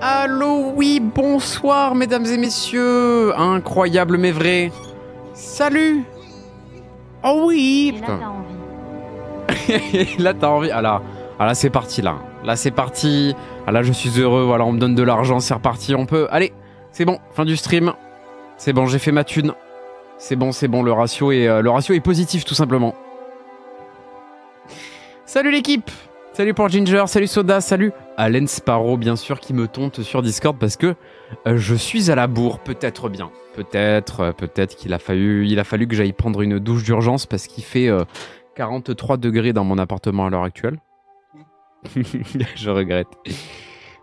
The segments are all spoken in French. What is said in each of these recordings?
Allô, oui, bonsoir, mesdames et messieurs. Incroyable mais vrai. Salut. Oh oui. Et là, Putain. t'as envie. Et là, t'as envie. Ah là, c'est parti, là. Là, c'est parti. Ah là, je suis heureux. Voilà, on me donne de l'argent, c'est reparti. On peut... Allez, c'est bon, fin du stream. C'est bon, j'ai fait ma thune. C'est bon, le ratio est positif, tout simplement. Salut l'équipe. Salut pour Ginger, salut Soda, salut Allen Sparrow, bien sûr, qui me tonte sur Discord parce que je suis à la bourre, peut-être bien. Peut-être qu'il a fallu que j'aille prendre une douche d'urgence parce qu'il fait 43 degrés dans mon appartement à l'heure actuelle. Je regrette.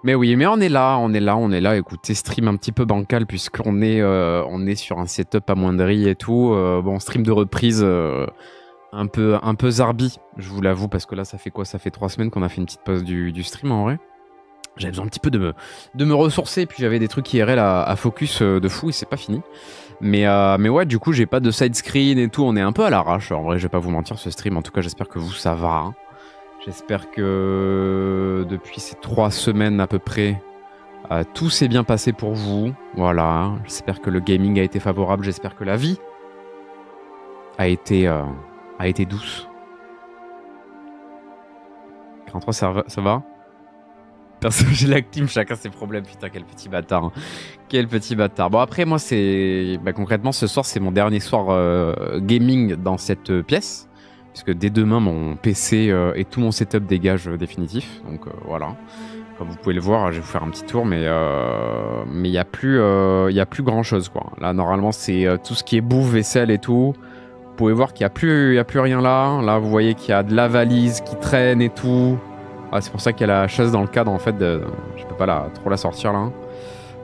Mais oui, mais on est là. Écoutez, stream un petit peu bancal puisqu'on est, on est sur un setup amoindri et tout. Bon, stream de reprise... un peu zarbi, je vous l'avoue, parce que là, ça fait quoi? Ça fait 3 semaines qu'on a fait une petite pause du stream, en vrai. J'avais besoin un petit peu de me ressourcer, puis j'avais des trucs IRL à focus de fou, et c'est pas fini. Mais ouais, du coup, j'ai pas de side screen et tout, on est un peu à l'arrache. En vrai, je vais pas vous mentir, ce stream, en tout cas, j'espère que vous, ça va. Hein. J'espère que depuis ces 3 semaines à peu près, tout s'est bien passé pour vous. Voilà, j'espère que le gaming a été favorable, j'espère que la vie a été douce. 43, ça va? Perso, j'ai la clim, chacun ses problèmes. Putain, quel petit bâtard. Hein. Quel petit bâtard. Bon, après, moi, c'est... Bah, concrètement, ce soir, c'est mon dernier soir gaming dans cette pièce. Puisque dès demain, mon PC et tout mon setup dégage définitif. Donc, voilà. Comme vous pouvez le voir, je vais vous faire un petit tour, mais il n'y a plus grand-chose, quoi. Là, normalement, c'est tout ce qui est bouffe, vaisselle et tout. Vous pouvez voir qu'il n'y a plus rien là. Là, vous voyez qu'il y a de la valise qui traîne et tout. Ah, c'est pour ça qu'il y a la chaise dans le cadre, en fait. Je peux pas trop la sortir, là.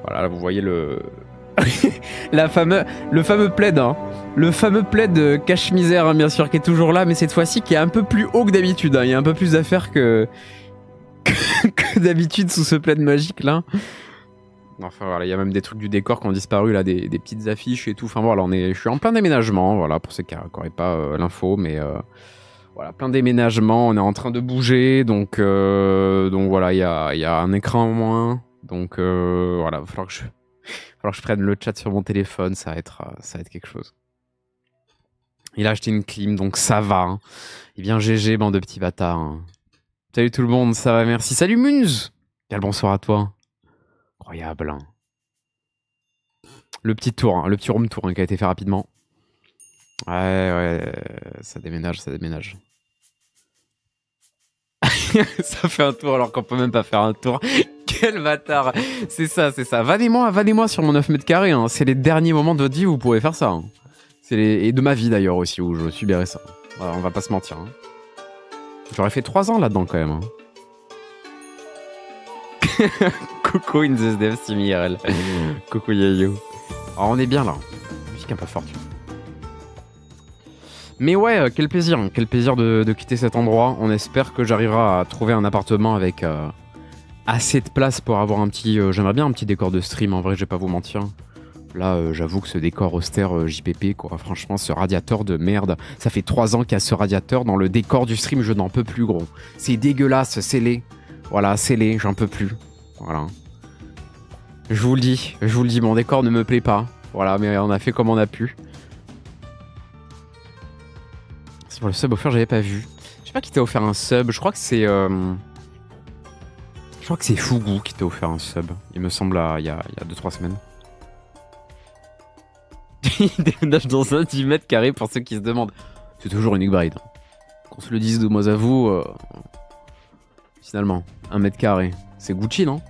Voilà, là, vous voyez le... le fameux plaid, hein. Le fameux plaid cache-misère, hein, bien sûr, qui est toujours là, mais cette fois-ci, qui est un peu plus haut que d'habitude. Hein. Il y a un peu plus d'affaires que d'habitude sous ce plaid magique, là. Enfin voilà, il y a même des trucs du décor qui ont disparu là, des petites affiches et tout. Enfin voilà, je suis en plein déménagement, voilà, pour ceux qui n'auraient pas l'info, mais voilà, plein déménagement, on est en train de bouger, donc voilà, il y a un écran en moins, donc voilà, il va falloir que je prenne le chat sur mon téléphone, ça va être quelque chose. Il a acheté une clim, donc ça va. Hein. Et bien GG, bande de petits bâtards. Hein. Salut tout le monde, ça va, merci. Salut Munz. Quel bonsoir à toi. Incroyable. Hein. Le petit tour, hein, le petit room tour hein, qui a été fait rapidement. Ouais, ça déménage. Ça fait un tour alors qu'on peut même pas faire un tour. Quel bâtard. C'est ça. Vannez-moi sur mon 9 mètres carrés. Hein. C'est les derniers moments de votre vie où vous pouvez faire ça. Hein. Et de ma vie d'ailleurs aussi, où je subirai ça. Voilà, on va pas se mentir. Hein. J'aurais fait 3 ans là-dedans quand même. Hein. Coco in the Dev Steam IRL. Coco Yayo. Alors on est bien là. Musique un peu forte. Mais ouais, quel plaisir de quitter cet endroit. On espère que j'arriverai à trouver un appartement avec assez de place pour avoir un petit... J'aimerais bien un petit décor de stream, en vrai, je vais pas vous mentir. Là, j'avoue que ce décor austère JPP, quoi. Franchement, ce radiateur de merde. Ça fait 3 ans qu'il y a ce radiateur dans le décor du stream, je n'en peux plus, gros. C'est dégueulasse, c'est laid. Voilà, c'est laid, j'en peux plus. Voilà. Je vous le dis, mon décor ne me plaît pas. Voilà, mais on a fait comme on a pu. C'est pour le sub offert, j'avais pas vu. Je sais pas qui t'a offert un sub, je crois que c'est... Je crois que c'est Fougou qui t'a offert un sub. Il me semble, il y a 2-3 semaines. Il déménage dans un 10 mètres carrés pour ceux qui se demandent. C'est toujours une upgrade. Qu'on se le dise de moi à vous... Finalement, 1 mètre carré. C'est Gucci, non?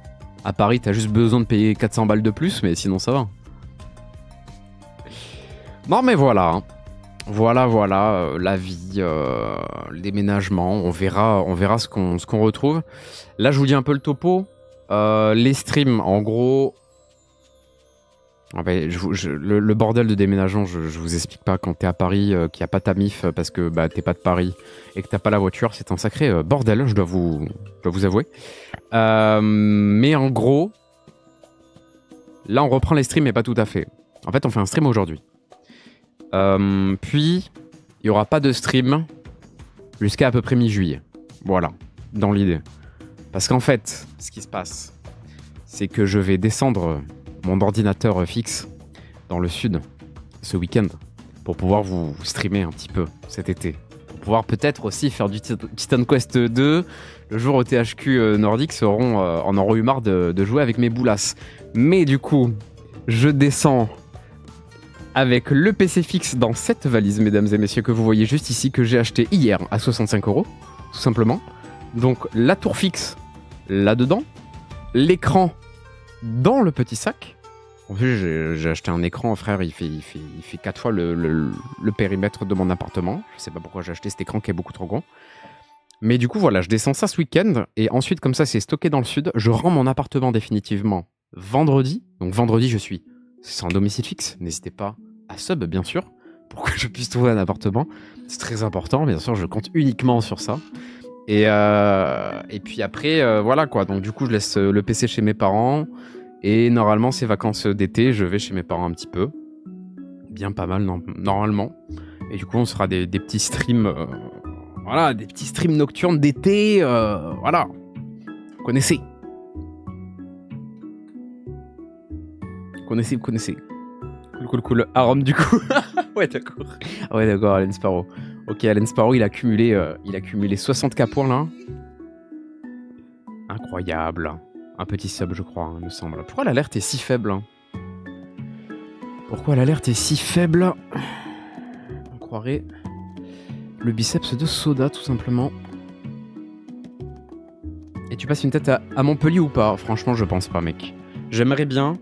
À Paris, t'as juste besoin de payer 400 balles de plus, mais sinon ça va. Non mais voilà. Hein. Voilà, la vie, le déménagement, on verra ce qu'on retrouve. Là, je vous dis un peu le topo. Les streams, en gros... Ah ben, le bordel de déménagement, je vous explique pas. Quand t'es à Paris, qu'il n'y a pas ta mif parce que bah, t'es pas de Paris et que t'as pas la voiture, c'est un sacré bordel, je dois vous avouer. Mais en gros, là on reprend les streams mais pas tout à fait. En fait, on fait un stream aujourd'hui. Puis, il n'y aura pas de stream jusqu'à à peu près mi-juillet. Voilà, dans l'idée. Parce qu'en fait, ce qui se passe, c'est que je vais descendre mon ordinateur fixe dans le sud ce week-end pour pouvoir vous streamer un petit peu cet été. Pour pouvoir peut-être aussi faire du Titan Quest 2 le jour où THQ Nordic en auront eu marre de jouer avec mes boulasses. Mais du coup, je descends avec le PC fixe dans cette valise, mesdames et messieurs, que vous voyez juste ici, que j'ai acheté hier à 65 €, tout simplement. Donc la tour fixe là-dedans, l'écran dans le petit sac. En plus, j'ai acheté un écran, frère, il fait 4 fois le périmètre de mon appartement. Je sais pas pourquoi j'ai acheté cet écran qui est beaucoup trop grand. Mais du coup, voilà, je descends ça ce week-end. Et ensuite, comme ça, c'est stocké dans le sud. Je rends mon appartement définitivement vendredi. Donc vendredi, je suis sans domicile fixe. N'hésitez pas à sub, bien sûr, pour que je puisse trouver un appartement. C'est très important, bien sûr, je compte uniquement sur ça. Et puis après, voilà quoi. Donc du coup, je laisse le PC chez mes parents. Et normalement, ces vacances d'été, je vais chez mes parents un petit peu. Bien pas mal, normalement. Et du coup, on se fera des petits streams... voilà, des petits streams nocturnes d'été. Voilà. Vous connaissez. Vous connaissez. Cool. Arom, du coup. Ouais, d'accord. Ouais, d'accord, Allen Sparrow. Ok, Allen Sparrow, il a cumulé 60K points, là. Incroyable. Un petit sub, je crois, il me semble. Pourquoi l'alerte est si faible? On croirait le biceps de Soda, tout simplement. Et tu passes une tête à Montpellier ou pas? Franchement, je pense pas, mec. J'aimerais bien,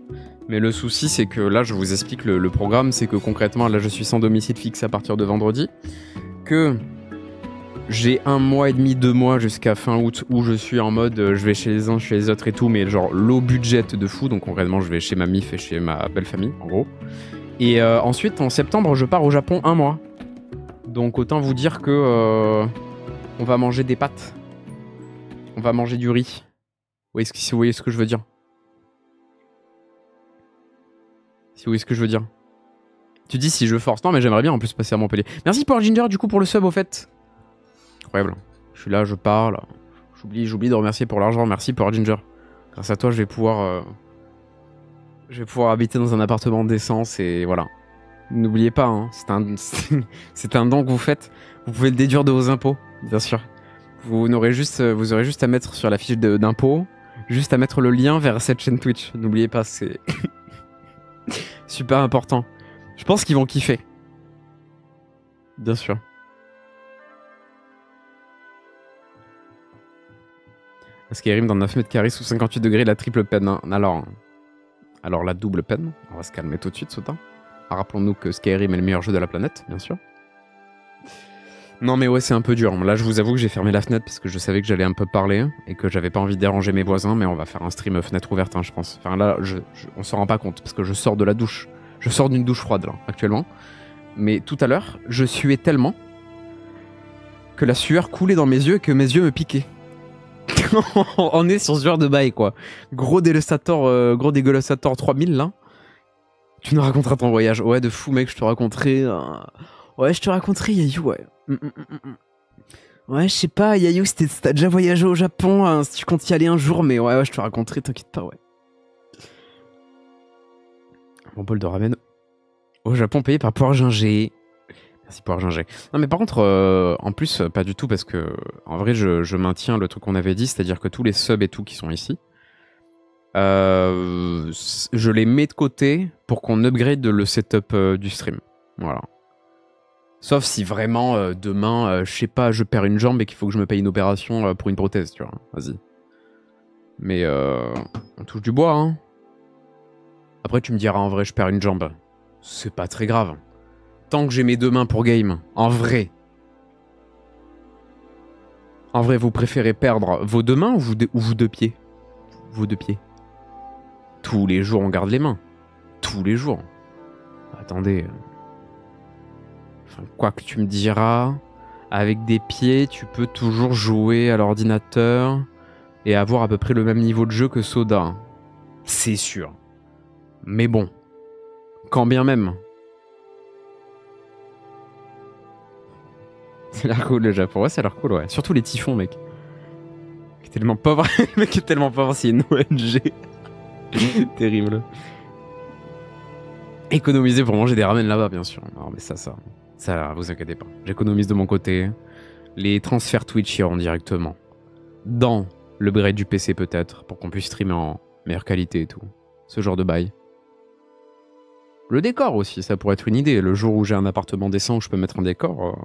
mais le souci, c'est que là, je vous explique le programme, c'est que concrètement, là, je suis sans domicile fixe à partir de vendredi, que j'ai 1 mois et demi, 2 mois jusqu'à fin août où je suis en mode je vais chez les uns, chez les autres et tout, mais genre low budget de fou, donc concrètement, je vais chez ma mif et chez ma belle famille, en gros. Et ensuite, en septembre, je pars au Japon 1 mois. Donc autant vous dire que on va manger des pâtes. On va manger du riz. Si vous voyez ce que je veux dire. Si vous voyez ce que je veux dire. Tu dis si je force. Non mais j'aimerais bien en plus passer à Montpellier. Merci pour Ginger du coup pour le sub au fait. Incroyable. Je suis là, je parle. J'oublie de remercier pour l'argent. Merci pour Ginger. Grâce à toi je vais pouvoir habiter dans un appartement décent et voilà. N'oubliez pas, hein, c'est un don que vous faites. Vous pouvez le déduire de vos impôts, bien sûr. Vous aurez juste à mettre sur la fiche d'impôt, juste à mettre le lien vers cette chaîne Twitch. N'oubliez pas, c'est super important. Je pense qu'ils vont kiffer. Bien sûr. Skyrim dans 9 mètres carrés sous 58 degrés, la triple peine. Hein. Alors la double peine. On va se calmer tout de suite, Sota. Rappelons-nous que Skyrim est le meilleur jeu de la planète, bien sûr. Non mais ouais, c'est un peu dur. Là, je vous avoue que j'ai fermé la fenêtre parce que je savais que j'allais un peu parler et que j'avais pas envie de déranger mes voisins, mais on va faire un stream fenêtre ouverte, hein, je pense. Enfin là, on s'en rend pas compte parce que je sors de la douche. Je sors d'une douche froide, là, actuellement. Mais tout à l'heure, je suais tellement que la sueur coulait dans mes yeux et que mes yeux me piquaient. On est sur ce genre de bail, quoi. Gros dégustator 3000, là. Tu nous raconteras ton voyage. Ouais, de fou, mec, je te raconterai... Ouais, je te raconterai, Yayou, ouais. Ouais, je sais pas, Yayou, si t'as déjà voyagé au Japon, hein, si tu comptes y aller un jour, mais ouais, je te raconterai, t'inquiète pas, ouais. Mon bol de ramen au Japon payé par Poire Ginger. Merci Poire Ginger. Non, mais par contre, en plus, pas du tout, parce que, en vrai, je maintiens le truc qu'on avait dit, c'est-à-dire que tous les subs et tout qui sont ici, je les mets de côté pour qu'on upgrade le setup du stream. Voilà. Sauf si vraiment demain, je sais pas, je perds une jambe et qu'il faut que je me paye une opération pour une prothèse, tu vois. Vas-y. Mais on touche du bois, hein. Après, tu me diras, en vrai, je perds une jambe. C'est pas très grave. Tant que j'ai mes 2 mains pour game. En vrai. En vrai, vous préférez perdre vos 2 mains ou vos 2 pieds? Vos 2 pieds. Tous les jours, on garde les mains. Tous les jours. Attendez. Enfin, quoi que tu me diras, avec des pieds, tu peux toujours jouer à l'ordinateur et avoir à peu près le même niveau de jeu que Soda. C'est sûr. Mais bon. Quand bien même. Ça a l'air cool le Japon. Ouais, ça a l'air cool, ouais. Surtout les typhons, mec. Le mec est tellement pauvre. Le mec est tellement pauvre, c'est une ONG. Terrible. Économiser pour manger des ramen là-bas, bien sûr. Non, mais ça, vous inquiétez pas. J'économise de mon côté. Les transferts Twitch iront directement dans le braid du PC peut-être, pour qu'on puisse streamer en meilleure qualité et tout. Ce genre de bail. Le décor aussi, ça pourrait être une idée. Le jour où j'ai un appartement décent où je peux mettre un décor,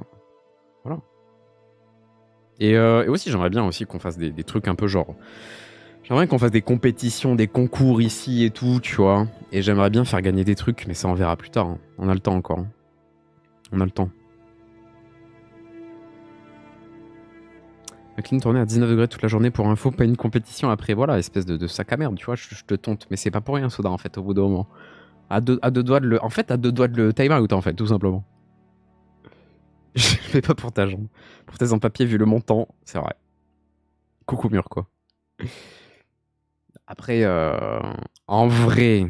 voilà. Et aussi, j'aimerais bien aussi qu'on fasse des trucs un peu genre... J'aimerais qu'on fasse des compétitions, des concours ici et tout, tu vois. Et j'aimerais bien faire gagner des trucs, mais ça on verra plus tard. Hein. On a le temps encore. Hein. On a le temps. Clean tournée à 19 degrés toute la journée pour info, pas une compétition après. Voilà, espèce de sac à merde, tu vois, je te tonte. Mais c'est pas pour rien, Soda, en fait, au bout d'un moment. À deux doigts de le... En fait, à deux doigts de le time out, en fait, tout simplement. Je fais pas pour ta jambe. Prothèse en papier, vu le montant, c'est vrai. Coucou mur, quoi. Après, en vrai,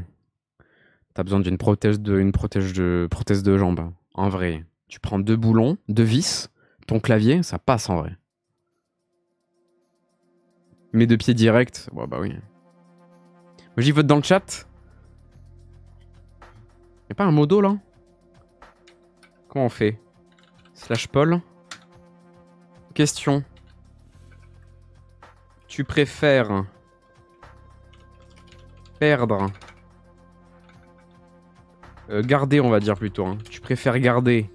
t'as besoin d'une prothèse de jambe. En vrai, tu prends 2 boulons, 2 vis, ton clavier, ça passe en vrai. Mais de pied direct, ouais, bah oui. Moi j'y vote dans le chat. Y'a pas un modo là? Comment on fait? Slash Paul. Question. Tu préfères perdre, garder on va dire plutôt, hein. Tu préfères garder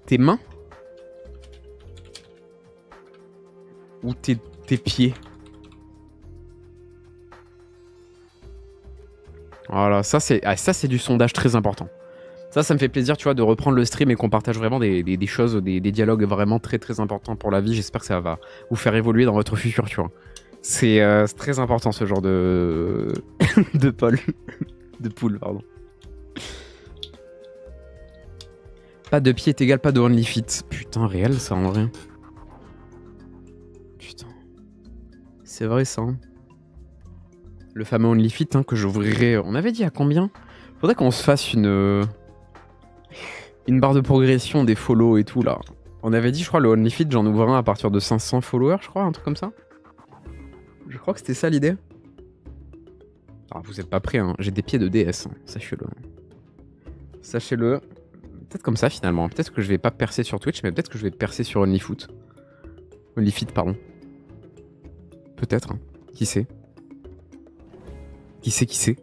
tes mains ou tes pieds? Voilà, ça c'est du sondage très important. Ça me fait plaisir, tu vois, de reprendre le stream et qu'on partage vraiment des choses, des dialogues vraiment très très importants pour la vie. J'espère que ça va vous faire évoluer dans votre futur, tu vois. C'est très important ce genre de... de Paul. De poule, pardon. Pas de pied est égal, pas de OnlyFit. Putain, réel ça en vrai. Putain. C'est vrai ça. Hein. Le fameux OnlyFit hein, que j'ouvrirai... On avait dit à combien? Faudrait qu'on se fasse une barre de progression des follow et tout là. On avait dit, je crois, le OnlyFit, j'en ouvre un à partir de 500 followers, je crois, un truc comme ça. Je crois que c'était ça l'idée. Alors, vous êtes pas prêts, hein. J'ai des pieds de DS, hein. Sachez-le. Sachez-le. Peut-être comme ça finalement. Peut-être que je vais pas percer sur Twitch, mais peut-être que je vais percer sur OnlyFoot. OnlyFit, pardon. Peut-être, hein. Qui sait? Qui sait?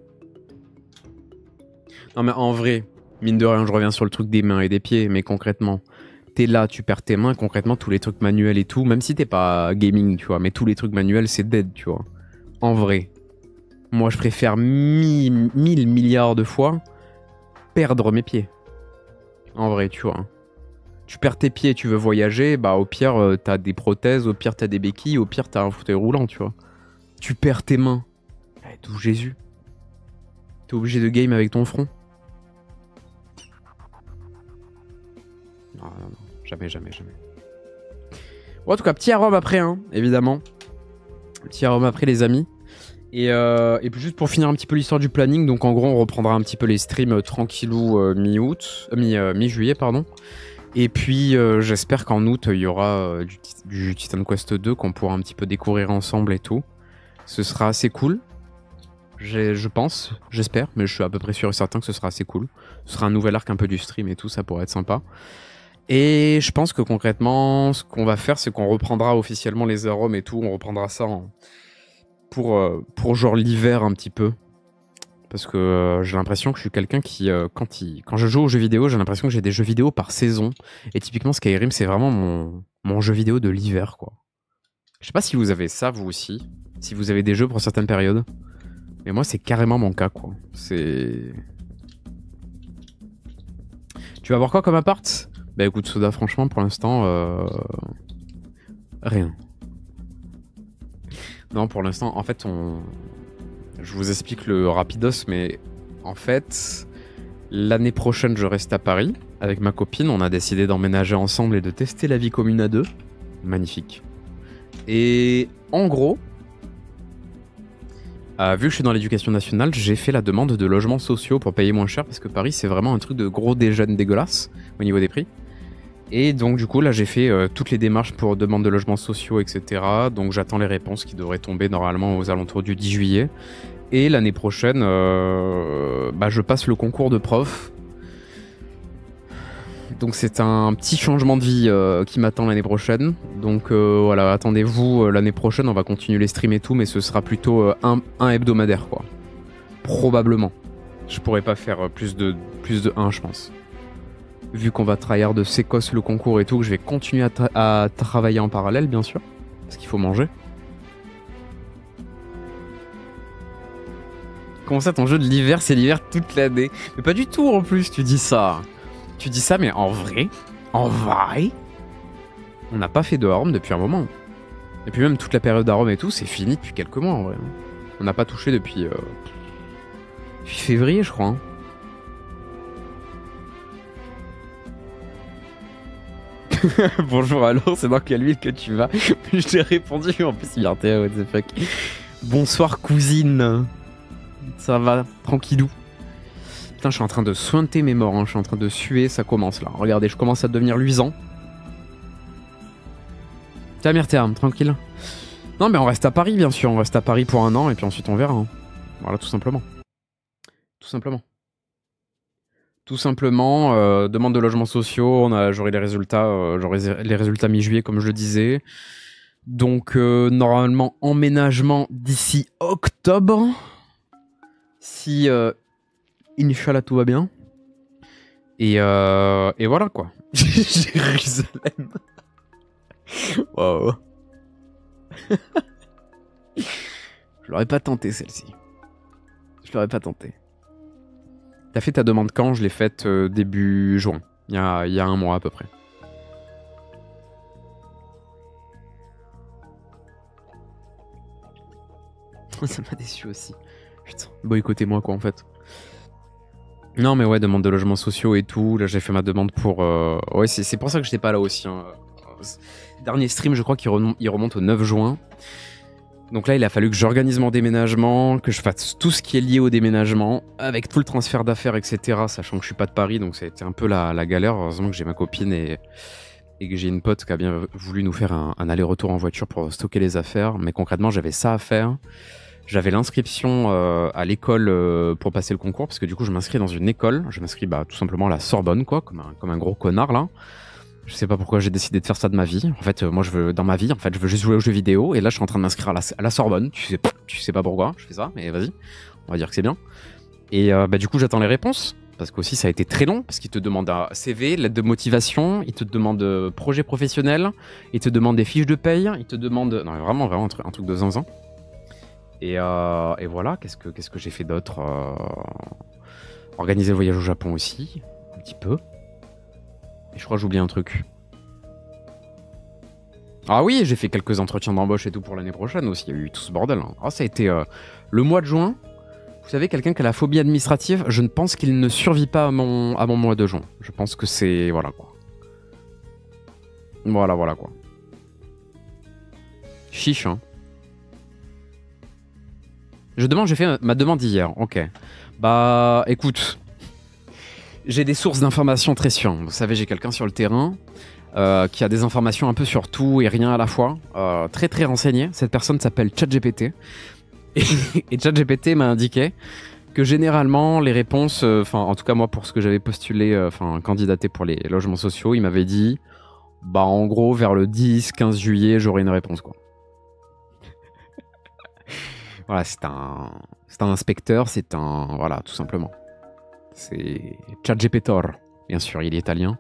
Non mais en vrai, mine de rien, je reviens sur le truc des mains et des pieds, mais concrètement, t'es là, tu perds tes mains, concrètement, tous les trucs manuels et tout, même si t'es pas gaming, tu vois, mais tous les trucs manuels, c'est dead, tu vois. En vrai, moi, je préfère 1000 milliards de fois perdre mes pieds. En vrai, tu vois. Tu perds tes pieds, tu veux voyager, bah au pire, t'as des prothèses, au pire, t'as des béquilles, au pire, t'as un fauteuil roulant, tu vois. Tu perds tes mains. D'où Jésus? T'es obligé de game avec ton front? Non, jamais. Bon, en tout cas, petit arôme après, hein, évidemment. Petit arôme après, les amis. Et puis juste pour finir un petit peu l'histoire du planning, donc en gros, on reprendra un petit peu les streams tranquillou mi-juillet, pardon. Et puis, j'espère qu'en août, il y aura du Titan Quest 2 qu'on pourra un petit peu découvrir ensemble et tout. Ce sera assez cool. Je pense, j'espère, mais je suis à peu près sûr et certain que ce sera assez cool. Ce sera un nouvel arc un peu du stream et tout, ça pourrait être sympa. Et je pense que concrètement, ce qu'on va faire, c'est qu'on reprendra officiellement les arômes et tout. On reprendra ça pour genre l'hiver un petit peu. Parce que j'ai l'impression que je suis quelqu'un qui, quand je joue aux jeux vidéo, j'ai l'impression que j'ai des jeux vidéo par saison. Et typiquement Skyrim, c'est vraiment mon jeu vidéo de l'hiver, quoi. Je sais pas si vous avez ça, vous aussi. Si vous avez des jeux pour certaines périodes. Mais moi, c'est carrément mon cas, quoi. C'est... Tu vas avoir quoi comme appart? Bah écoute, Soda, franchement, pour l'instant... Rien. Non, pour l'instant, en fait, je vous explique le rapidos, mais en fait, l'année prochaine, je reste à Paris avec ma copine. On a décidé d'emménager ensemble et de tester la vie commune à deux. Magnifique. Et en gros... vu que je suis dans l'éducation nationale, j'ai fait la demande de logements sociaux pour payer moins cher parce que Paris c'est vraiment un truc de gros déjeune dégueulasse au niveau des prix. Et donc du coup là j'ai fait toutes les démarches pour demande de logements sociaux etc. Donc j'attends les réponses qui devraient tomber normalement aux alentours du 10 juillet. Et l'année prochaine, bah, je passe le concours de prof. Donc c'est un petit changement de vie qui m'attend l'année prochaine. Donc voilà, attendez-vous l'année prochaine, on va continuer les streams et tout, mais ce sera plutôt un hebdomadaire, quoi. Probablement. Je pourrais pas faire plus de 1, je pense. Vu qu'on va tryhard de sécosse le concours et tout, que je vais continuer à travailler en parallèle, bien sûr. Parce qu'il faut manger. Comment ça, ton jeu de l'hiver, c'est l'hiver toute l'année? Mais pas du tout en plus, tu dis ça. Tu dis ça, mais en vrai, on n'a pas fait de Arm depuis un moment. Et puis même toute la période d'Arm et tout, c'est fini depuis quelques mois en vrai. On n'a pas touché depuis février, je crois. Hein. Bonjour, alors, c'est dans quelle ville que tu vas? Je t'ai répondu, en plus il vient what the fuck. Bonsoir cousine. Ça va, tranquillou. Putain, je suis en train de sointer mes morts, hein. Je suis en train de suer, ça commence là. Regardez, je commence à devenir luisant. Tiens, Myrthéa, tranquille. Non, mais on reste à Paris, bien sûr. On reste à Paris pour 1 an et puis ensuite on verra. Hein. Voilà, tout simplement. Tout simplement. Tout simplement, demande de logements sociaux, j'aurai les résultats mi-juillet comme je le disais. Donc normalement emménagement d'ici octobre. Si Inch'Allah tout va bien. Et voilà quoi. Jérusalem. Wow. Je l'aurais pas tenté celle-ci. Je l'aurais pas tenté. T'as fait ta demande quand? Je l'ai faite début juin. Il y a 1 mois à peu près. Ça m'a déçu aussi. Putain, boycottez-moi quoi en fait. Non mais ouais, demande de logements sociaux et tout. Là j'ai fait ma demande pour... Ouais, c'est pour ça que j'étais pas là aussi. Hein. Dernier stream, je crois qu'il remonte au 9 juin. Donc là, il a fallu que j'organise mon déménagement, que je fasse tout ce qui est lié au déménagement, avec tout le transfert d'affaires, etc. Sachant que je suis pas de Paris, donc ça a été un peu la galère. Heureusement que j'ai ma copine et que j'ai une pote qui a bien voulu nous faire un aller-retour en voiture pour stocker les affaires. Mais concrètement, j'avais ça à faire. J'avais l'inscription à l'école pour passer le concours, parce que du coup, je m'inscris dans une école. Je m'inscris tout simplement à la Sorbonne, quoi, comme un gros connard, là. Je sais pas pourquoi j'ai décidé de faire ça de ma vie. En fait, moi, je veux juste jouer aux jeux vidéo. Et là, je suis en train de m'inscrire à la Sorbonne. Tu sais pas pourquoi je fais ça, mais vas-y. On va dire que c'est bien. Et du coup, j'attends les réponses. Parce qu'aussi, ça a été très long. Parce qu'ils te demandent un CV, lettre de motivation. Ils te demandent projet professionnel. Ils te demandent des fiches de paye. Ils te demandent... Non, vraiment un truc de zinzin. Et voilà, qu'est-ce que j'ai fait d'autre? Organiser le voyage au Japon aussi. Un petit peu. Et je crois que j'oublie un truc. Ah oui, j'ai fait quelques entretiens d'embauche et tout pour l'année prochaine aussi. Il y a eu tout ce bordel. Hein. Ah, ça a été le mois de juin. Vous savez, quelqu'un qui a la phobie administrative, je ne pense qu'il ne survit pas à mon mois de juin. Je pense que c'est... Voilà quoi. Voilà quoi. Chiche, hein. J'ai fait ma demande hier. Ok. Bah, écoute... J'ai des sources d'informations très sûres. Vous savez, j'ai quelqu'un sur le terrain qui a des informations un peu sur tout et rien à la fois. Très très renseigné. Cette personne s'appelle ChatGPT. Et ChatGPT m'a indiqué que généralement les réponses, en tout cas moi pour ce que j'avais postulé, candidaté pour les logements sociaux, il m'avait dit, bah en gros vers le 10-15 juillet j'aurai une réponse quoi. Voilà, c'est un inspecteur, voilà, tout simplement. C'est ChatGPTor. Bien sûr, il est italien.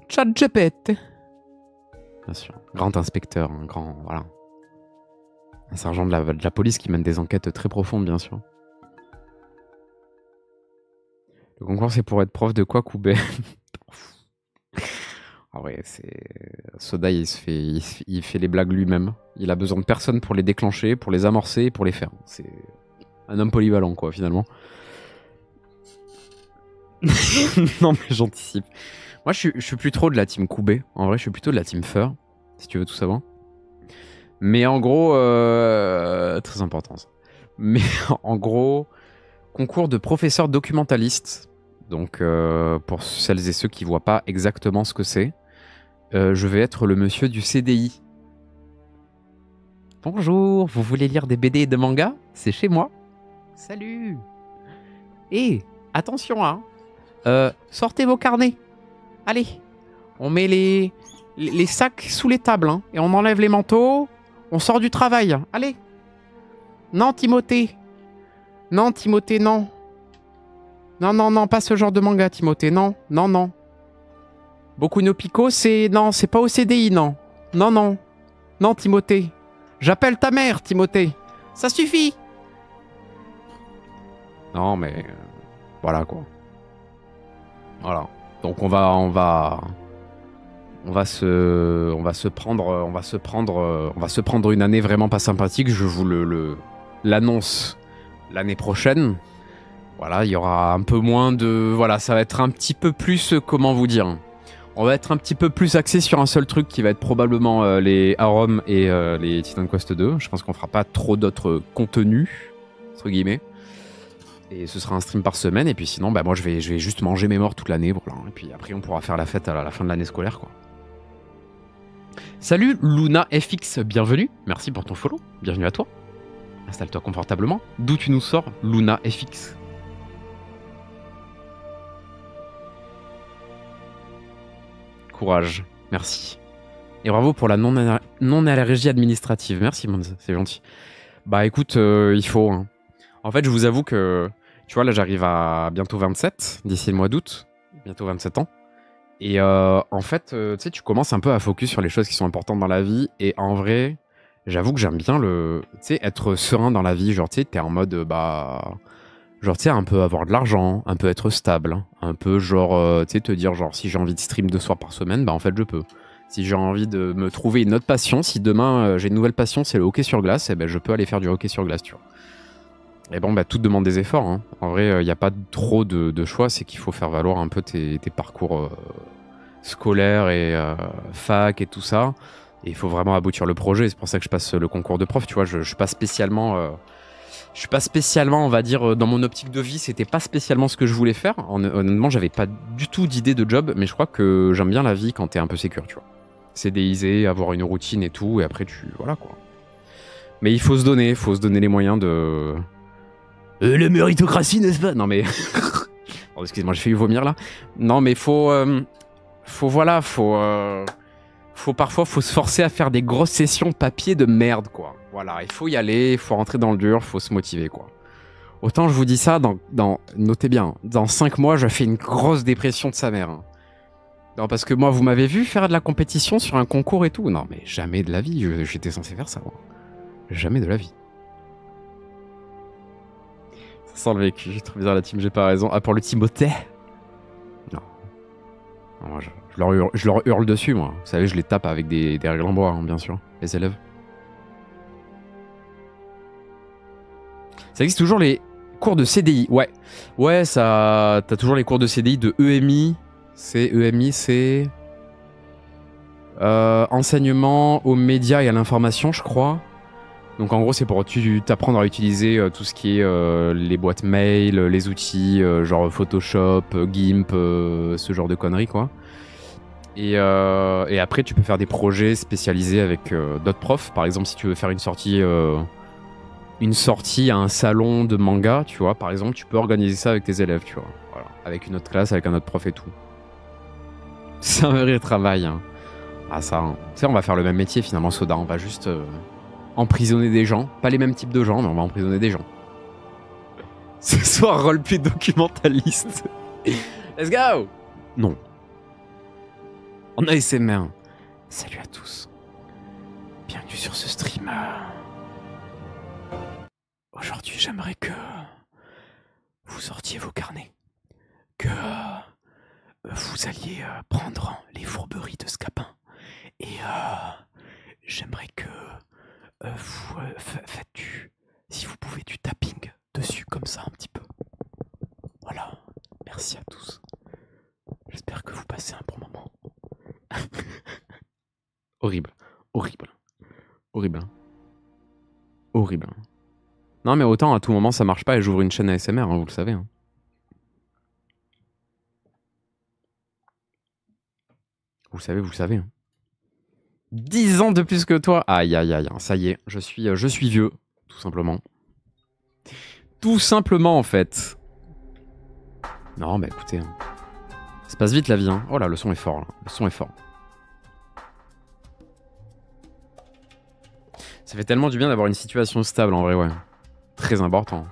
ChatGPT. Bien sûr. Grand inspecteur, voilà. Un sergent de la police qui mène des enquêtes très profondes, bien sûr. Le concours, c'est pour être prof de quoi, Koubé? Ah ouais, c'est... Soda, il fait les blagues lui-même. Il a besoin de personne pour les déclencher, pour les amorcer et pour les faire. C'est un homme polyvalent, quoi, finalement. Non mais j'anticipe. Moi je suis plus trop de la team Koubé. En vrai je suis plutôt de la team Fur. Si tu veux tout savoir. Mais en gros... très important ça. Mais en gros... Concours de professeur documentaliste. Donc pour celles et ceux qui voient pas exactement ce que c'est. Je vais être le monsieur du CDI. Bonjour, vous voulez lire des BD et des mangas? C'est chez moi. Salut. Et attention, hein. Sortez vos carnets. Allez, on met les sacs sous les tables, hein, et on enlève les manteaux. On sort du travail. Allez. Non, Timothée. Non, Timothée, non. Non, non, non, pas ce genre de manga, Timothée. Non, non, non. Boku no Pico, c'est... Non, c'est pas au CDI, non. Non, non. Non, Timothée. J'appelle ta mère, Timothée. Ça suffit. Non, mais... voilà, quoi. Voilà. Donc on va se prendre une année vraiment pas sympathique. Je vous l'annonce l'année prochaine. Voilà, il y aura un peu moins de... Voilà, ça va être un petit peu plus... comment vous dire? On va être un petit peu plus axé sur un seul truc qui va être probablement les Arom et les Titan Quest 2. Je pense qu'on fera pas trop d'autres contenus, entre guillemets. Et ce sera un stream par semaine. Et puis sinon, bah, moi, je vais juste manger mes morts toute l'année. Voilà. Et puis après, on pourra faire la fête à la fin de l'année scolaire, quoi. Salut Luna FX, bienvenue. Merci pour ton follow. Bienvenue à toi. Installe-toi confortablement. D'où tu nous sors, Luna FX? Courage, merci. Et bravo pour la non-allergie administrative. Merci, Monza, c'est gentil. Bah écoute, il faut. Hein. En fait, je vous avoue que, tu vois, là, j'arrive à bientôt 27, d'ici le mois d'août. Bientôt 27 ans. Et en fait, tu sais, tu commences un peu à focus sur les choses qui sont importantes dans la vie. Et en vrai, j'avoue que j'aime bien être serein dans la vie. Genre, tu sais, t'es en mode, genre, tu sais, un peu avoir de l'argent, un peu être stable, un peu genre, tu sais, te dire, genre, si j'ai envie de stream 2 soirs par semaine, bah en fait, je peux. Si j'ai envie de me trouver une autre passion, si demain j'ai une nouvelle passion, c'est le hockey sur glace, et ben je peux aller faire du hockey sur glace, tu vois. Et bon, bah tout demande des efforts. Hein. En vrai, il n'y a pas trop de choix, c'est qu'il faut faire valoir un peu tes parcours scolaires et fac et tout ça. Et il faut vraiment aboutir le projet. C'est pour ça que je passe le concours de prof, tu vois. Je suis pas spécialement... je suis pas spécialement, on va dire, dans mon optique de vie, c'était pas spécialement ce que je voulais faire. Honnêtement, j'avais pas du tout d'idée de job, mais je crois que j'aime bien la vie quand t'es un peu sécure, tu vois. CDIser, avoir une routine et tout, et après voilà quoi. Mais il faut se donner les moyens de... la méritocratie, n'est-ce pas? Non mais... oh, excusez-moi, j'ai failli vomir là. Non mais parfois faut se forcer à faire des grosses sessions papier de merde quoi. Voilà, il faut y aller, il faut rentrer dans le dur, faut se motiver quoi. Autant je vous dis ça, notez bien, dans 5 mois, je fais une grosse dépression de sa mère. Hein. Non, parce que moi, vous m'avez vu faire de la compétition sur un concours et tout. Non, mais jamais de la vie, j'étais censé faire ça, moi. Jamais de la vie. Ça sent le vécu, j'ai trop bizarre la team, j'ai pas raison. Ah, pour le Timothée? Non. Non je leur hurle dessus, moi. Vous savez, je les tape avec des règles en bois, hein, bien sûr, les élèves. Ça existe toujours les cours de CDI, ouais. Ouais, ça... T'as toujours les cours de CDI de EMI. EMI, c'est... enseignement aux médias et à l'information, je crois. Donc en gros, c'est pour t'apprendre à utiliser tout ce qui est les boîtes mail, les outils genre Photoshop, GIMP, ce genre de conneries, quoi. Et après, tu peux faire des projets spécialisés avec d'autres profs. Par exemple, si tu veux faire une sortie à un salon de manga, tu vois, par exemple, tu peux organiser ça avec tes élèves, tu vois. Voilà. Avec une autre classe, avec un autre prof et tout. C'est un vrai travail. Hein. Ah ça, hein. Tu sais, on va faire le même métier finalement, Soda. On va juste emprisonner des gens. Pas les mêmes types de gens, mais on va emprisonner des gens. Ce soir, roleplay documentaliste. Let's go! Non. En ASMR. Salut à tous. Bienvenue sur ce stream. Aujourd'hui, j'aimerais que vous sortiez vos carnets. Que vous alliez prendre les fourberies de Scapin. Et j'aimerais que vous faites si vous pouvez, du tapping dessus comme ça un petit peu. Voilà, merci à tous. J'espère que vous passez un bon moment. Horrible, horrible, horrible, horrible. Non mais autant à tout moment ça marche pas et j'ouvre une chaîne ASMR, hein, vous le savez. Hein. Vous le savez. Hein. 10 ans de plus que toi. Aïe, aïe, aïe. Ça y est, je suis vieux, tout simplement. Tout simplement, en fait. Non, bah écoutez. Ça se passe vite, la vie. Hein. Oh là, le son est fort, là. Le son est fort. Ça fait tellement du bien d'avoir une situation stable, en vrai, ouais. Très important.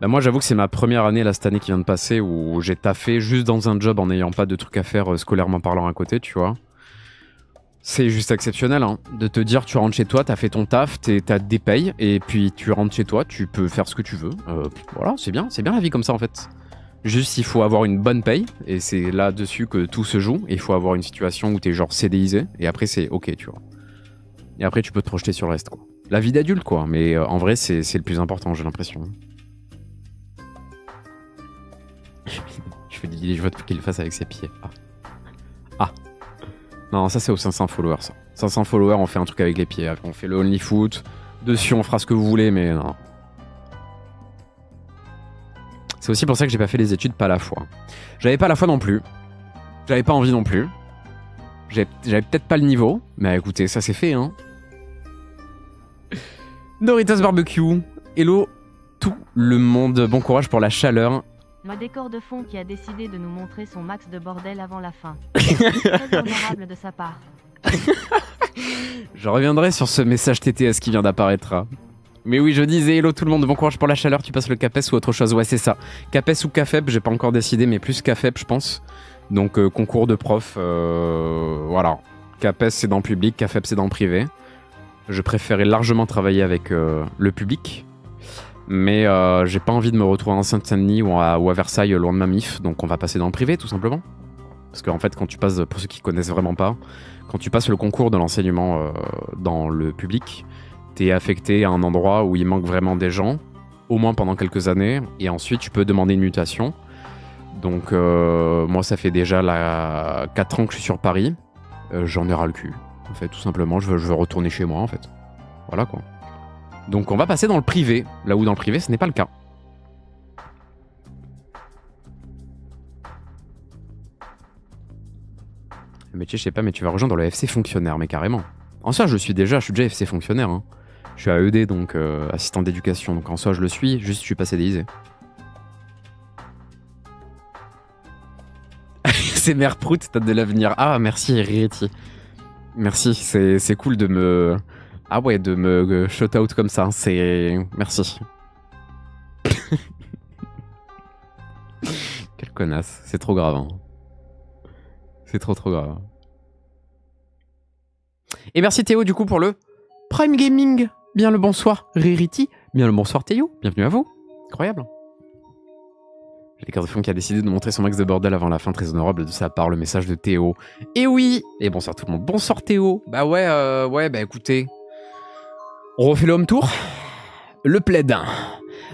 Bah moi, j'avoue que c'est ma première année, là, cette année qui vient de passer, où j'ai taffé juste dans un job en n'ayant pas de trucs à faire scolairement parlant à côté, tu vois. C'est juste exceptionnel, hein, de te dire tu rentres chez toi, t'as fait ton taf, t'as des payes, et puis tu rentres chez toi, tu peux faire ce que tu veux. Voilà, c'est bien la vie comme ça en fait. Juste il faut avoir une bonne paye, et c'est là-dessus que tout se joue, et il faut avoir une situation où t'es genre CDIsé, et après c'est ok, tu vois. Et après tu peux te projeter sur le reste, quoi. La vie d'adulte, quoi, mais en vrai c'est le plus important, j'ai l'impression. Je fais des vois qu'il le fasse avec ses pieds. Ah. Non, ça c'est aux 500 followers, ça. 500 followers, on fait un truc avec les pieds. Après, on fait le OnlyFoot. Dessus, on fera ce que vous voulez, mais non. C'est aussi pour ça que j'ai pas fait les études pas à la fois. J'avais pas la foi non plus. J'avais pas envie non plus. J'avais peut-être pas le niveau. Mais écoutez, ça c'est fait, hein. Doritos Barbecue. Hello tout le monde. Bon courage pour la chaleur. Ma décor de fond qui a décidé de nous montrer son max de bordel avant la fin. Très honorable de sa part. Je reviendrai sur ce message TTS qui vient d'apparaître. Mais oui, je disais hello tout le monde, bon courage pour la chaleur, tu passes le CAPES ou autre chose. Ouais, c'est ça. CAPES ou CAFEP, j'ai pas encore décidé, mais plus CAFEP, je pense. Donc concours de prof, voilà. CAPES c'est dans le public, CAFEP c'est dans le privé. Je préférais largement travailler avec le public. Mais j'ai pas envie de me retrouver en Seine-Saint-Denis ou à Versailles, loin de ma mif, donc on va passer dans le privé tout simplement. Parce qu'en fait, quand tu passes, pour ceux qui connaissent vraiment pas, quand tu passes le concours de l'enseignement dans le public, t'es affecté à un endroit où il manque vraiment des gens, au moins pendant quelques années, et ensuite tu peux demander une mutation. Donc moi ça fait déjà 4 ans que je suis sur Paris, j'en ai ras le cul. En fait, tout simplement, je veux retourner chez moi en fait. Voilà quoi. Donc on va passer dans le privé, là où dans le privé ce n'est pas le cas. Le métier, je sais pas, mais tu vas rejoindre le FC fonctionnaire, mais carrément. En soi, je suis déjà FC fonctionnaire. Hein. Je suis AED, donc assistant d'éducation, donc en soi je le suis, juste je suis pas CDIsé. C'est Mère Prout, t'as de l'avenir. Ah, merci Riti. Merci, c'est cool de me... Ah ouais, de me shout out comme ça, c'est... Merci. Quelle connasse, c'est trop grave. Hein. C'est trop grave. Et merci Théo du coup pour le Prime Gaming. Bien le bonsoir Rarity. Bien le bonsoir Théo. Bienvenue à vous. Incroyable. J'ai l'écart de fond qui a décidé de montrer son max de bordel avant la fin, très honorable de sa part, le message de Théo. Et oui. Et bonsoir tout le monde. Bonsoir Théo. Bah ouais, bah écoutez. On refait le home tour. Le plaid.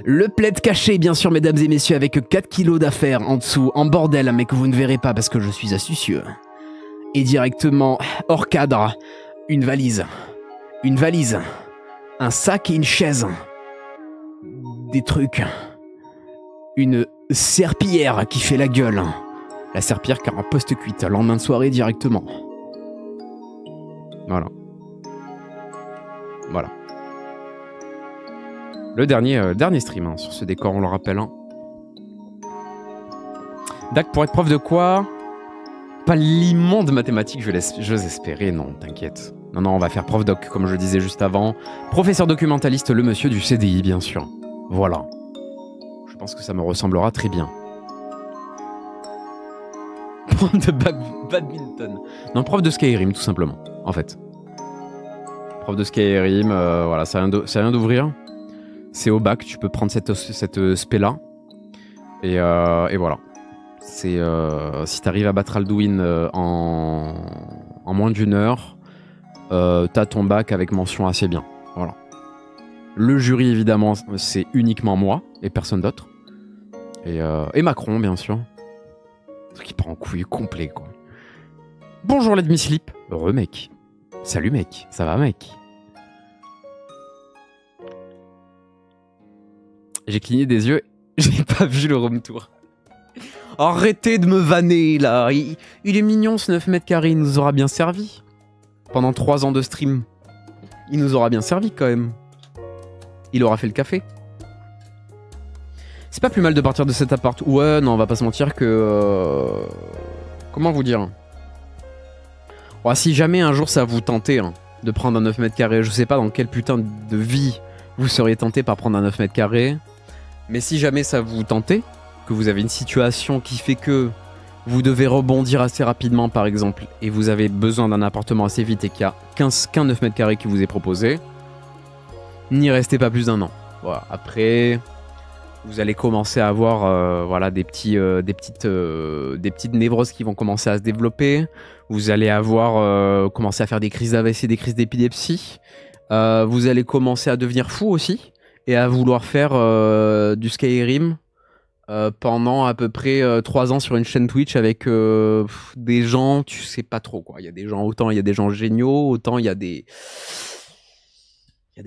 Le plaid caché, bien sûr, mesdames et messieurs, avec 4 kilos d'affaires en dessous, en bordel, mais que vous ne verrez pas parce que je suis astucieux. Et directement, hors cadre, une valise. Une valise. Un sac et une chaise. Des trucs. Une serpillière qui fait la gueule. La serpillière car en post-cuite, lendemain de soirée directement. Voilà. Voilà. Le dernier stream hein, sur ce décor, on le rappelle. Hein. Dac, pour être prof de quoi? Pas l'immonde mathématique, j'ose espérer, non, t'inquiète. Non, on va faire prof doc, comme je le disais juste avant. Professeur documentaliste, le monsieur du CDI, bien sûr. Voilà. Je pense que ça me ressemblera très bien. Prof de badminton. Non, prof de Skyrim, tout simplement, en fait. Prof de Skyrim, voilà, ça vient d'ouvrir. C'est au bac, tu peux prendre cette spé-là. Et voilà. C'est si t'arrives à battre Alduin en moins d'une heure, t'as ton bac avec mention assez bien. Voilà. Le jury, évidemment, c'est uniquement moi et personne d'autre. Et Macron, bien sûr. Ce qui part en couille complet, quoi. Bonjour, Let Me Sleep. Heureux, mec. Salut, mec. Ça va, mec? J'ai cligné des yeux, j'ai pas vu le room tour. Arrêtez de me vanner là, il est mignon ce 9 mètres carrés, il nous aura bien servi. pendant 3 ans de stream. Il nous aura bien servi quand même. Il aura fait le café. C'est pas plus mal de partir de cet appart. Ouais, non, on va pas se mentir que... Comment vous dire? Oh, si jamais un jour ça vous tentait hein, de prendre un 9 mètres carrés, je sais pas dans quelle putain de vie vous seriez tenté par prendre un 9 mètres carrés. Mais si jamais ça vous tentait, que vous avez une situation qui fait que vous devez rebondir assez rapidement par exemple, et vous avez besoin d'un appartement assez vite et qu'il y a qu'un 9 mètres carrés qui vous est proposé, n'y restez pas plus d'1 an. Voilà. Après, vous allez commencer à avoir voilà, des petites névroses qui vont commencer à se développer. Vous allez avoir commencé à faire des crises d'AVC, des crises d'épilepsie. Vous allez commencer à devenir fou aussi et à vouloir faire du Skyrim pendant à peu près 3 ans sur une chaîne Twitch avec des gens, tu sais pas trop quoi. Il y a des gens, autant il y a des gens géniaux, autant il y a des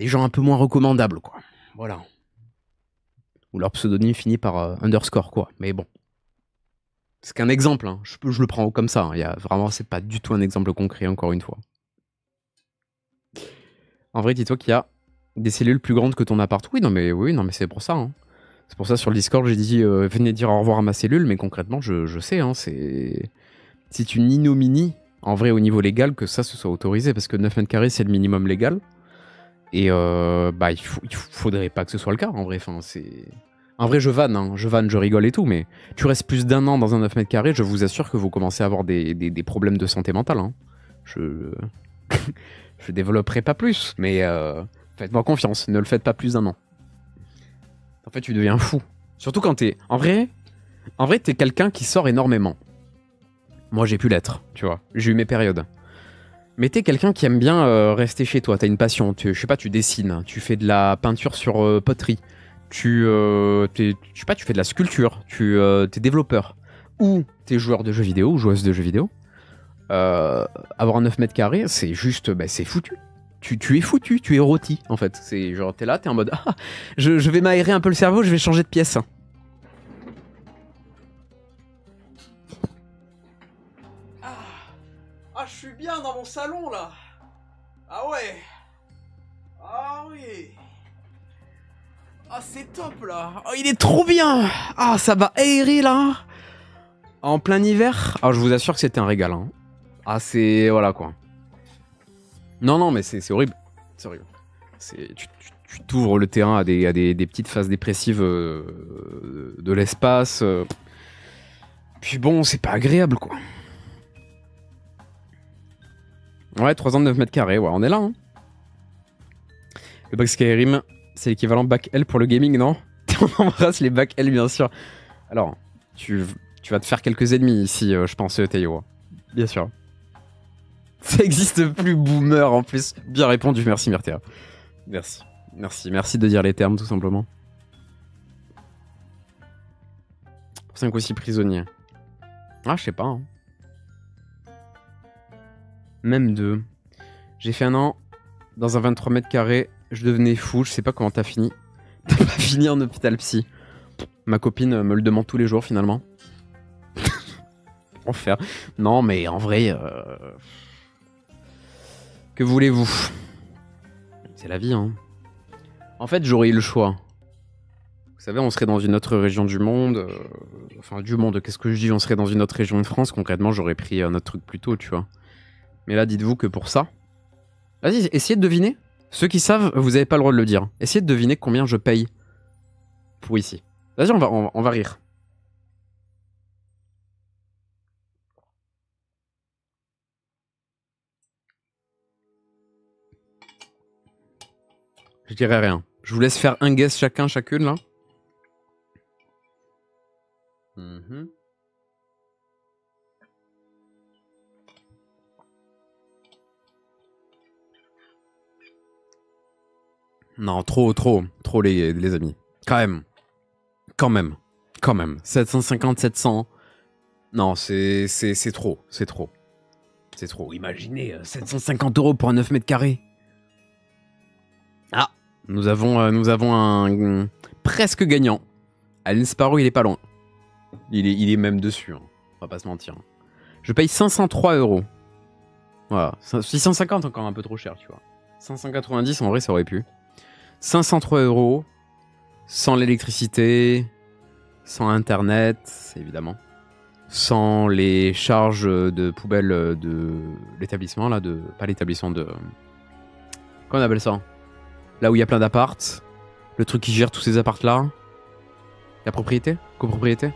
gens un peu moins recommandables quoi. Voilà. Ou leur pseudonyme finit par underscore quoi. Mais bon. C'est qu'un exemple, hein. Je le prends comme ça. Hein. Vraiment, c'est pas du tout un exemple concret, encore une fois. En vrai, dis-toi qu'il y a des cellules plus grandes que ton appart. Oui, non, mais c'est pour ça. Hein. C'est pour ça, sur le Discord, j'ai dit venez dire au revoir à ma cellule, mais concrètement, je sais, hein, c'est une ignominie, en vrai, au niveau légal, que ça se soit autorisé, parce que 9 mètres carrés, c'est le minimum légal. Et bah, il faudrait pas que ce soit le cas, en vrai. Enfin, c'est... En vrai, je vanne, hein, je rigole et tout, mais tu restes plus d'1 an dans un 9 mètres carrés, je vous assure que vous commencez à avoir des problèmes de santé mentale. Hein. Je développerai pas plus, mais faites-moi confiance, ne le faites pas plus d'1 an. En fait, tu deviens fou. Surtout quand t'es... En vrai, t'es quelqu'un qui sort énormément. Moi, j'ai pu l'être, tu vois. J'ai eu mes périodes. Mais t'es quelqu'un qui aime bien rester chez toi, t'as une passion. Je sais pas, tu dessines, tu fais de la peinture sur poterie. Tu fais de la sculpture, t'es développeur, ou t'es joueur de jeux vidéo, ou joueuse de jeux vidéo. Avoir un 9 mètres carrés, c'est juste, bah, c'est foutu. Tu es foutu, tu es rôti, en fait. C'est genre, t'es là, t'es en mode, ah, je vais m'aérer un peu le cerveau, je vais changer de pièce. Ah, je suis bien dans mon salon, là. Ah ouais. Ah oui. Ah, c'est top là! Oh, il est trop bien! Ah, ça va aérer là! En plein hiver? Ah, je vous assure que c'était un régal. Hein. Ah, c'est. Voilà quoi. Non, mais c'est horrible. C'est horrible. Tu t'ouvres le terrain à des petites phases dépressives de l'espace. Puis bon, c'est pas agréable quoi. Ouais, 3 ans de 9 mètres carrés, ouais, on est là. Hein. Le bac Skyrim. C'est l'équivalent bac L pour le gaming, non? On embrasse les bac L, bien sûr. Alors, tu vas te faire quelques ennemis ici, je pense, Théo. Bien sûr. Ça existe plus, boomer, en plus. Bien répondu, merci, Myrtea. Merci de dire les termes, tout simplement. Pour 5 ou 6 prisonniers. Ah, je sais pas. Hein. Même 2. J'ai fait 1 an dans un 23 mètres carrés. Je devenais fou, je sais pas comment t'as fini. T'as pas fini en hôpital psy. Ma copine me le demande tous les jours finalement. Enfer. Non mais en vrai... Que voulez-vous? C'est la vie hein. En fait j'aurais eu le choix. Vous savez on serait dans une autre région du monde. Enfin du monde, qu'est-ce que je dis? On serait dans une autre région de France. Concrètement j'aurais pris un autre truc plus tôt tu vois. Mais là dites-vous que pour ça... Vas-y essayez de deviner. Ceux qui savent, vous avez pas le droit de le dire. Essayez de deviner combien je paye pour ici. Vas-y, on va rire. Je dirais rien. Je vous laisse faire un guess chacune, là. Non, trop les amis. Quand même. 750, 700. Non, c'est trop. C'est trop. Imaginez, 750 € pour un 9 mètres carrés. Ah, nous avons un presque gagnant. Allen Sparrow, il est pas loin. Il est même dessus. Hein. On va pas se mentir. Je paye 503 €. Voilà. 650 encore un peu trop cher, tu vois. 590 en vrai, ça aurait pu. 503 €, sans l'électricité, sans internet, évidemment. Sans les charges de poubelle de l'établissement, là, de. Pas l'établissement de. Comment on appelle ça? Là où il y a plein d'apparts. Le truc qui gère tous ces apparts-là. La propriété? Copropriété?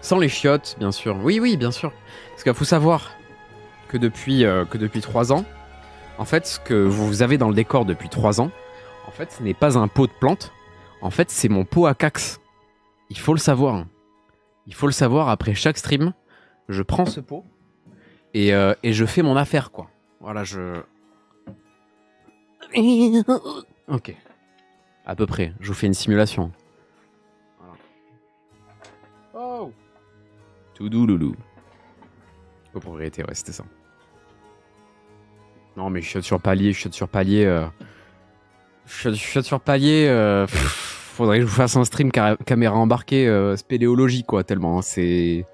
Sans les chiottes, bien sûr. Oui, oui, bien sûr. Parce qu'il faut savoir que depuis 3 ans, en fait, ce que vous avez dans le décor depuis 3 ans, en fait, ce n'est pas un pot de plantes. En fait, c'est mon pot à cax. Il faut le savoir. Il faut le savoir, après chaque stream, je prends ce pot et je fais mon affaire, quoi. Voilà, je... Ok. À peu près. Je vous fais une simulation. Voilà. Oh. Tout doux, loulou. Copropriété, ouais, c'était ça. Non, mais chiotte sur palier, chiotte sur palier. Chiotte sur palier. Faudrait que je vous fasse un stream caméra embarquée spéléologie, quoi, tellement. Hein, c'est.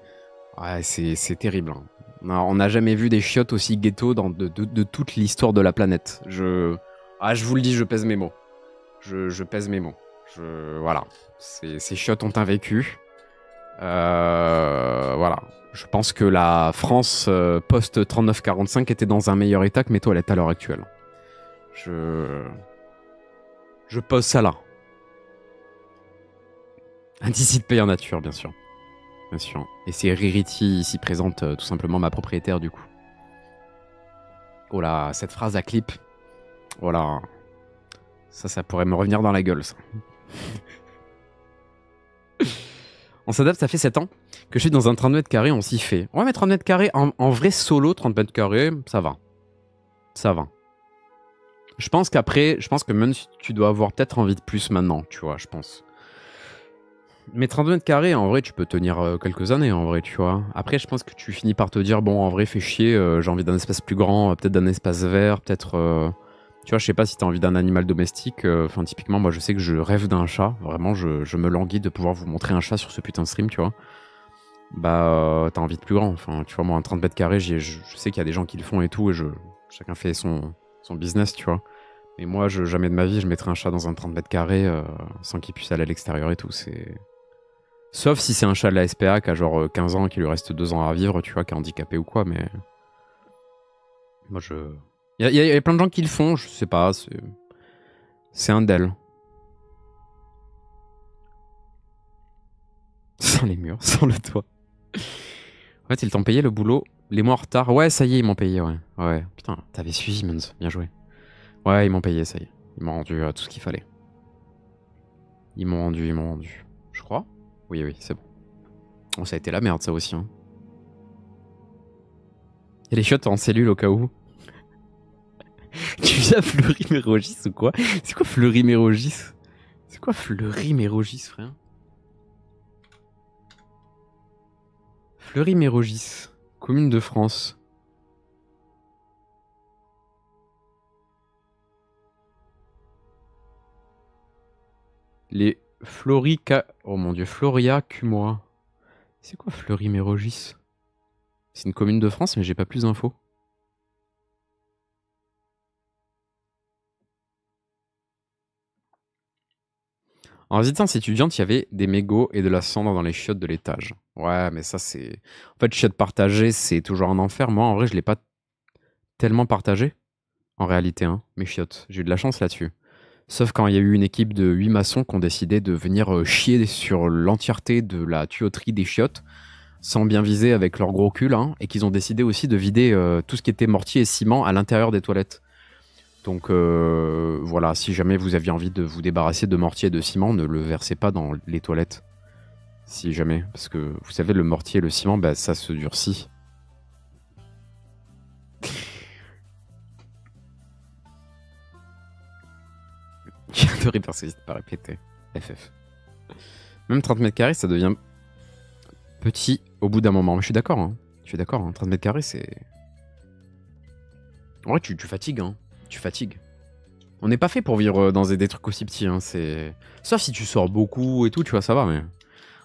Ouais, c'est terrible. Hein. On n'a jamais vu des chiottes aussi ghetto de toute l'histoire de la planète. Ah, je vous le dis, je pèse mes mots. Je pèse mes mots. Voilà. Ces chiottes ont un vécu. Voilà. Je pense que la France post-39-45 était dans un meilleur état que mes toilettes à l'heure actuelle. Je pose ça là. Un disciple en nature, bien sûr. Bien sûr. Et c'est Ririti ici présente, tout simplement ma propriétaire du coup. Oh là, cette phrase à clip. Oh là. Ça pourrait me revenir dans la gueule, ça. On s'adapte, ça fait 7 ans que je suis dans un 30 mètres carrés, on s'y fait. Ouais, mais 30 mètres carrés, en vrai solo, 30 mètres carrés, ça va. Ça va. Je pense que même si tu dois avoir peut-être envie de plus maintenant, tu vois, je pense. Mais 30 mètres carrés, en vrai, tu peux tenir quelques années, en vrai, tu vois. Après, je pense que tu finis par te dire, bon, en vrai, fais chier, j'ai envie d'un espace plus grand, peut-être d'un espace vert, peut-être... Tu vois, je sais pas si t'as envie d'un animal domestique. Enfin, typiquement, moi, je sais que je rêve d'un chat. Vraiment, je me languis de pouvoir vous montrer un chat sur ce putain de stream, tu vois. Bah, t'as envie de plus grand. Enfin, tu vois, moi, un 30 mètres carrés, je sais qu'il y a des gens qui le font et tout, et chacun fait son business, tu vois. Mais moi, jamais de ma vie, je mettrais un chat dans un 30 mètres carrés sans qu'il puisse aller à l'extérieur et tout. Sauf si c'est un chat de la SPA qui a genre 15 ans et qui lui reste 2 ans à vivre, tu vois, qui est handicapé ou quoi, mais... Moi, Il y a plein de gens qui le font, je sais pas, c'est un d'elles. Sans les murs, sans le toit. En fait, ils t'ont payé le boulot, les mois en retard. Ouais, ça y est, ils m'ont payé, ouais. Ouais, putain, t'avais suivi, Mons, bien joué. Ouais, ils m'ont payé, ça y est. Ils m'ont rendu tout ce qu'il fallait. Ils m'ont rendu. Je crois. Oui, c'est bon. Bon, ça a été la merde, ça aussi, hein. Et les chiottes en cellule au cas où. Tu viens Fleury-Mérogis ou quoi? C'est quoi Fleury-Mérogis? C'est quoi Fleury-Mérogis, frère? Fleury-Mérogis, commune de France. Les Oh mon dieu, Floria Cumois. C'est quoi Fleury-Mérogis? C'est une commune de France, mais j'ai pas plus d'infos. En résidence étudiante, il y avait des mégots et de la cendre dans les chiottes de l'étage. Ouais, mais ça, c'est... En fait, chiottes partagées, c'est toujours un enfer. Moi, en vrai, je l'ai pas tellement partagé, en réalité, hein, mes chiottes. J'ai eu de la chance là-dessus. Sauf quand il y a eu une équipe de 8 maçons qui ont décidé de venir chier sur l'entièreté de la tuyauterie des chiottes, sans bien viser avec leur gros cul, hein, et qu'ils ont décidé aussi de vider tout ce qui était mortier et ciment à l'intérieur des toilettes. Donc voilà, si jamais vous aviez envie de vous débarrasser de mortier et de ciment, ne le versez pas dans les toilettes. Si jamais, parce que vous savez, le mortier et le ciment, bah, ça se durcit. J'adorais personnalité pas répéter. FF. Même 30 mètres carrés, ça devient petit au bout d'un moment. Mais je suis d'accord, hein. 30 mètres carrés, c'est... En vrai, tu fatigues, hein. Tu fatigues. On n'est pas fait pour vivre dans des trucs aussi petits, hein. Sauf si tu sors beaucoup et tout, tu vois, ça va, mais...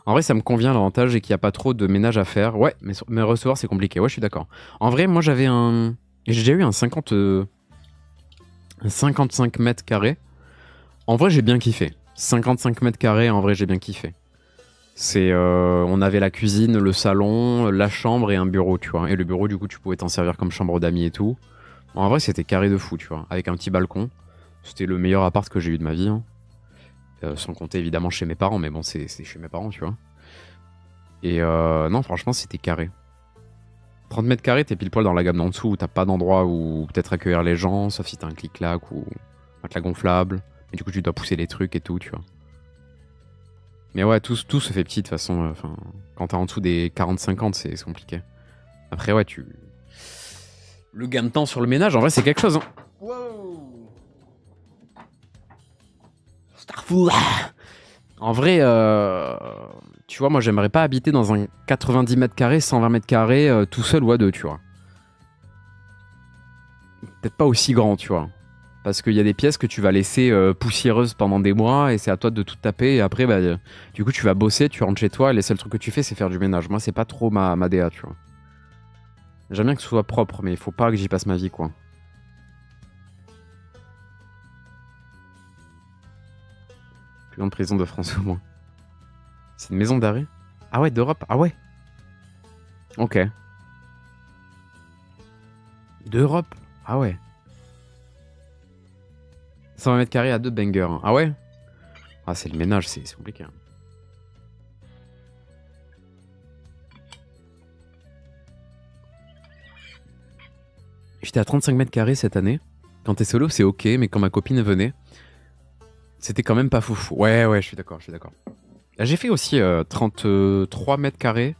En vrai, ça me convient, l'avantage est qu'il n'y a pas trop de ménage à faire. Ouais, mais recevoir, c'est compliqué. Ouais, je suis d'accord. En vrai, moi, j'avais un... J'ai déjà eu un 55 mètres carrés. En vrai, j'ai bien kiffé. 55 mètres carrés, en vrai, j'ai bien kiffé. On avait la cuisine, le salon, la chambre et un bureau, tu vois. Et le bureau, du coup, tu pouvais t'en servir comme chambre d'amis et tout. En vrai, c'était carré de fou, tu vois. Avec un petit balcon. C'était le meilleur appart que j'ai eu de ma vie, hein. Sans compter évidemment chez mes parents, mais bon, c'est chez mes parents, tu vois. Et non, franchement, c'était carré. 30 mètres carrés, t'es pile poil dans la gamme d'en dessous où t'as pas d'endroit où peut-être accueillir les gens, sauf si t'as un clic-clac ou un matelas gonflable. Et du coup, tu dois pousser les trucs et tout, tu vois. Mais ouais, tout se fait petit de toute façon. Enfin, quand t'es en dessous des 40-50, c'est compliqué. Après, ouais, le gain de temps sur le ménage, en vrai, c'est quelque chose, hein. Wow. Starful. En vrai, tu vois, moi, j'aimerais pas habiter dans un 90 mètres carrés, 120 mètres carrés, tout seul ou à deux, tu vois. Peut-être pas aussi grand, tu vois. Parce qu'il y a des pièces que tu vas laisser poussiéreuses pendant des mois et c'est à toi de tout taper. Et après, bah, du coup, tu vas bosser, tu rentres chez toi et les seuls trucs que tu fais, c'est faire du ménage. Moi, c'est pas trop ma DA, tu vois. J'aime bien que ce soit propre, mais il faut pas que j'y passe ma vie, quoi. Plus grande prison de France au moins. C'est une maison d'arrêt? Ah ouais, d'Europe? Ah ouais. Ok. D'Europe? Ah ouais. 120 mètres carrés à 2 bangers. Ah ouais? Ah, c'est le ménage, c'est compliqué, hein. J'étais à 35 mètres carrés cette année. Quand t'es solo, c'est ok, mais quand ma copine venait, c'était quand même pas foufou. Ouais, je suis d'accord, J'ai fait aussi 33 mètres carrés.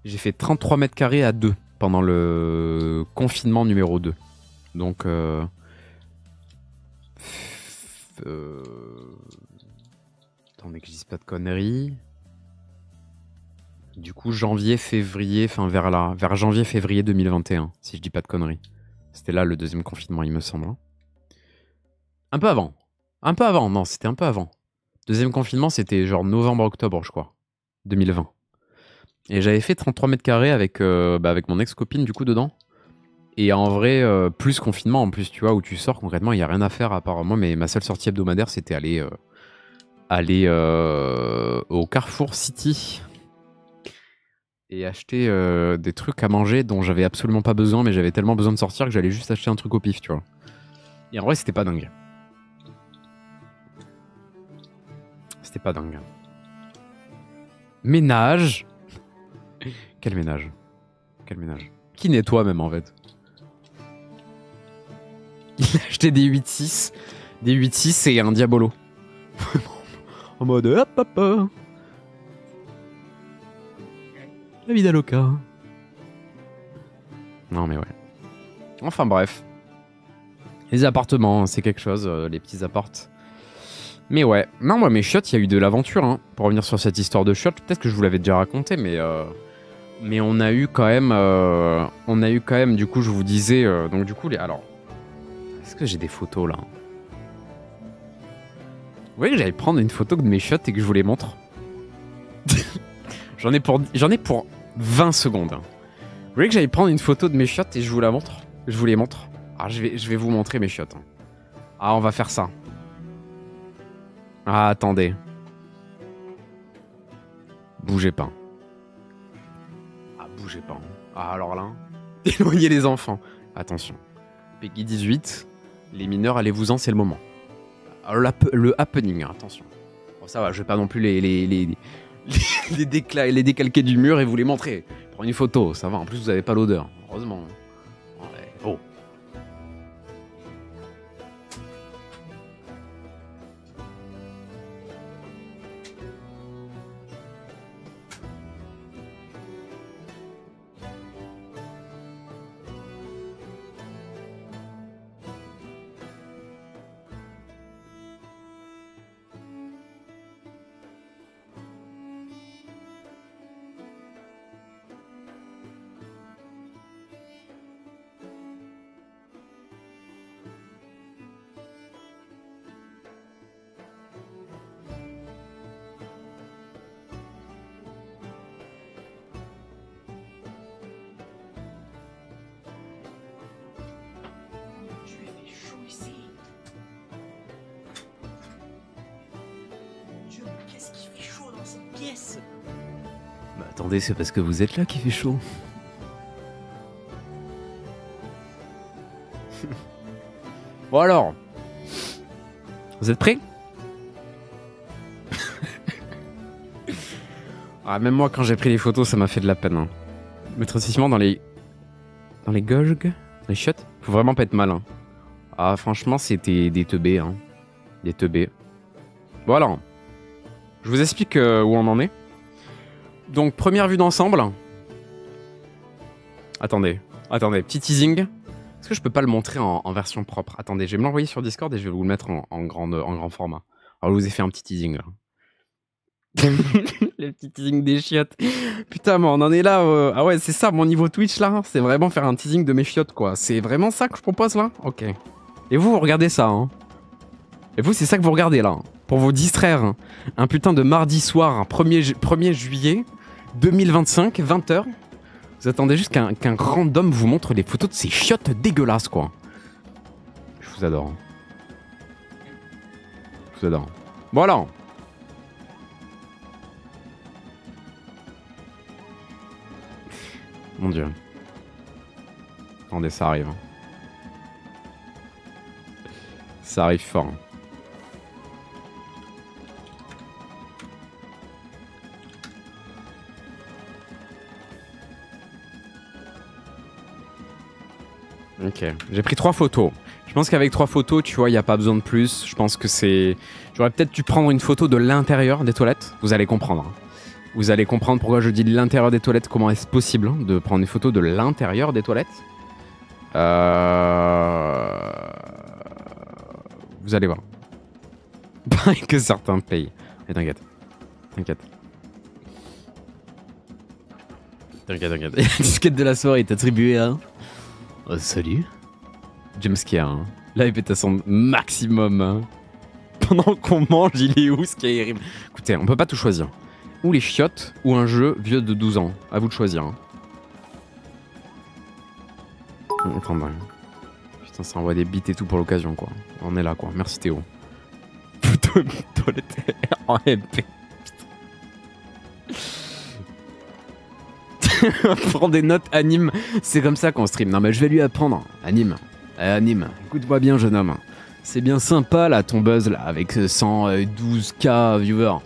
J'ai fait 33 mètres carrés à 2 pendant le confinement numéro 2. Donc, attendez que je dise pas de conneries. Du coup, janvier, février, enfin vers janvier, février 2021, si je dis pas de conneries. C'était là le deuxième confinement, il me semble, hein. Un peu avant. Non, c'était un peu avant. Deuxième confinement, c'était genre novembre-octobre, je crois. 2020. Et j'avais fait 33 mètres carrés avec mon ex-copine, du coup, dedans. Et en vrai, plus confinement, en plus, tu vois, où tu sors concrètement, il n'y a rien à faire à part moi, mais ma seule sortie hebdomadaire, c'était aller au Carrefour City et acheter des trucs à manger dont j'avais absolument pas besoin, mais j'avais tellement besoin de sortir que j'allais juste acheter un truc au pif, tu vois. Et en vrai, c'était pas dingue. C'était pas dingue. Ménage. Quel ménage? Quel ménage? Qui nettoie même en fait? Il a acheté des 8-6. Des 8-6 et un Diabolo. En mode hop hop hop. La vida loca. Non mais ouais. Enfin bref. Les appartements, c'est quelque chose, les petits appartes. Mais ouais. Non, moi mes chiottes, il y a eu de l'aventure, hein. Pour revenir sur cette histoire de chiottes, peut-être que je vous l'avais déjà raconté, mais on a eu quand même, du coup, je vous disais, donc du coup, alors, est-ce que j'ai des photos là? Vous voyez que j'allais prendre une photo de mes chiottes et que je vous les montre. J'en ai pour 20 secondes, hein. Vous voyez que j'allais prendre une photo de mes chiottes et je vous la montre? Je vous les montre. Alors je vais vous montrer mes chiottes, hein. Ah, on va faire ça. Ah, attendez. Bougez pas. Ah, bougez pas. Ah, alors là, éloignez les enfants. Attention. Peggy 18, les mineurs, allez-vous-en, c'est le moment. Alors, le happening, attention. Bon, ça va, je vais pas non plus les décalquer du mur et vous les montrer. Prends une photo, ça va. En plus, vous avez pas l'odeur. Heureusement. Ouais. Oh. Dieu, qu'est-ce qui fait chaud dans cette pièce? Bah attendez, c'est parce que vous êtes là qu'il fait chaud. Bon alors, vous êtes prêts? Ah, même moi, quand j'ai pris les photos, ça m'a fait de la peine. Hein. Mais très spécifiquement dans les gauges, dans les chiottes, faut vraiment pas être malin. Ah, franchement, c'était des teubés, hein. Des teubés. Bon alors, je vous explique où on en est. Donc, première vue d'ensemble. Attendez, petit teasing. Est-ce que je peux pas le montrer en version propre? Attendez, je vais me l'envoyer sur Discord et je vais vous le mettre en grand format. Alors, je vous ai fait un petit teasing, là. Le petit teasing des chiottes. Putain, mais on en est là. Ah ouais, c'est ça, mon niveau Twitch, là. C'est vraiment faire un teasing de mes chiottes, quoi. C'est vraiment ça que je propose, là? Ok. Et vous regardez ça, hein. Et vous, c'est ça que vous regardez, là. Pour vous distraire. Hein. Un putain de mardi soir, 1er juillet 2025, 20h. Vous attendez juste qu'un random vous montre les photos de ces chiottes dégueulasses, quoi. Je vous adore. Je vous adore. Bon, alors. Mon Dieu. Attendez, ça arrive. Ça arrive fort. Ok, j'ai pris 3 photos. Je pense qu'avec 3 photos, tu vois, il n'y a pas besoin de plus. Je pense que c'est... J'aurais peut-être dû prendre une photo de l'intérieur des toilettes. Vous allez comprendre. Vous allez comprendre pourquoi je dis l'intérieur des toilettes. Comment est-ce possible de prendre une photo de l'intérieur des toilettes. Vous allez voir. Pareil que certains pays. Et t'inquiète. T'inquiète. T'inquiète. La disquette de la soirée est attribuée à... Oh, salut. Jumpscare. Hein. Live est à son maximum. Hein. Pendant qu'on mange, il est où Skyrim? Écoutez, on peut pas tout choisir. Ou les chiottes, ou un jeu vieux de 12 ans. À vous de choisir. Hein. Attends, putain, ça envoie des bits et tout pour l'occasion, quoi. On est là, quoi. Merci Théo. Photo de toilette en MP. Prends des notes, anime. C'est comme ça qu'on stream. Non, mais je vais lui apprendre. Anime. Anime. Écoute-moi bien, jeune homme. C'est bien sympa, là, ton buzz, là, avec 112K viewers.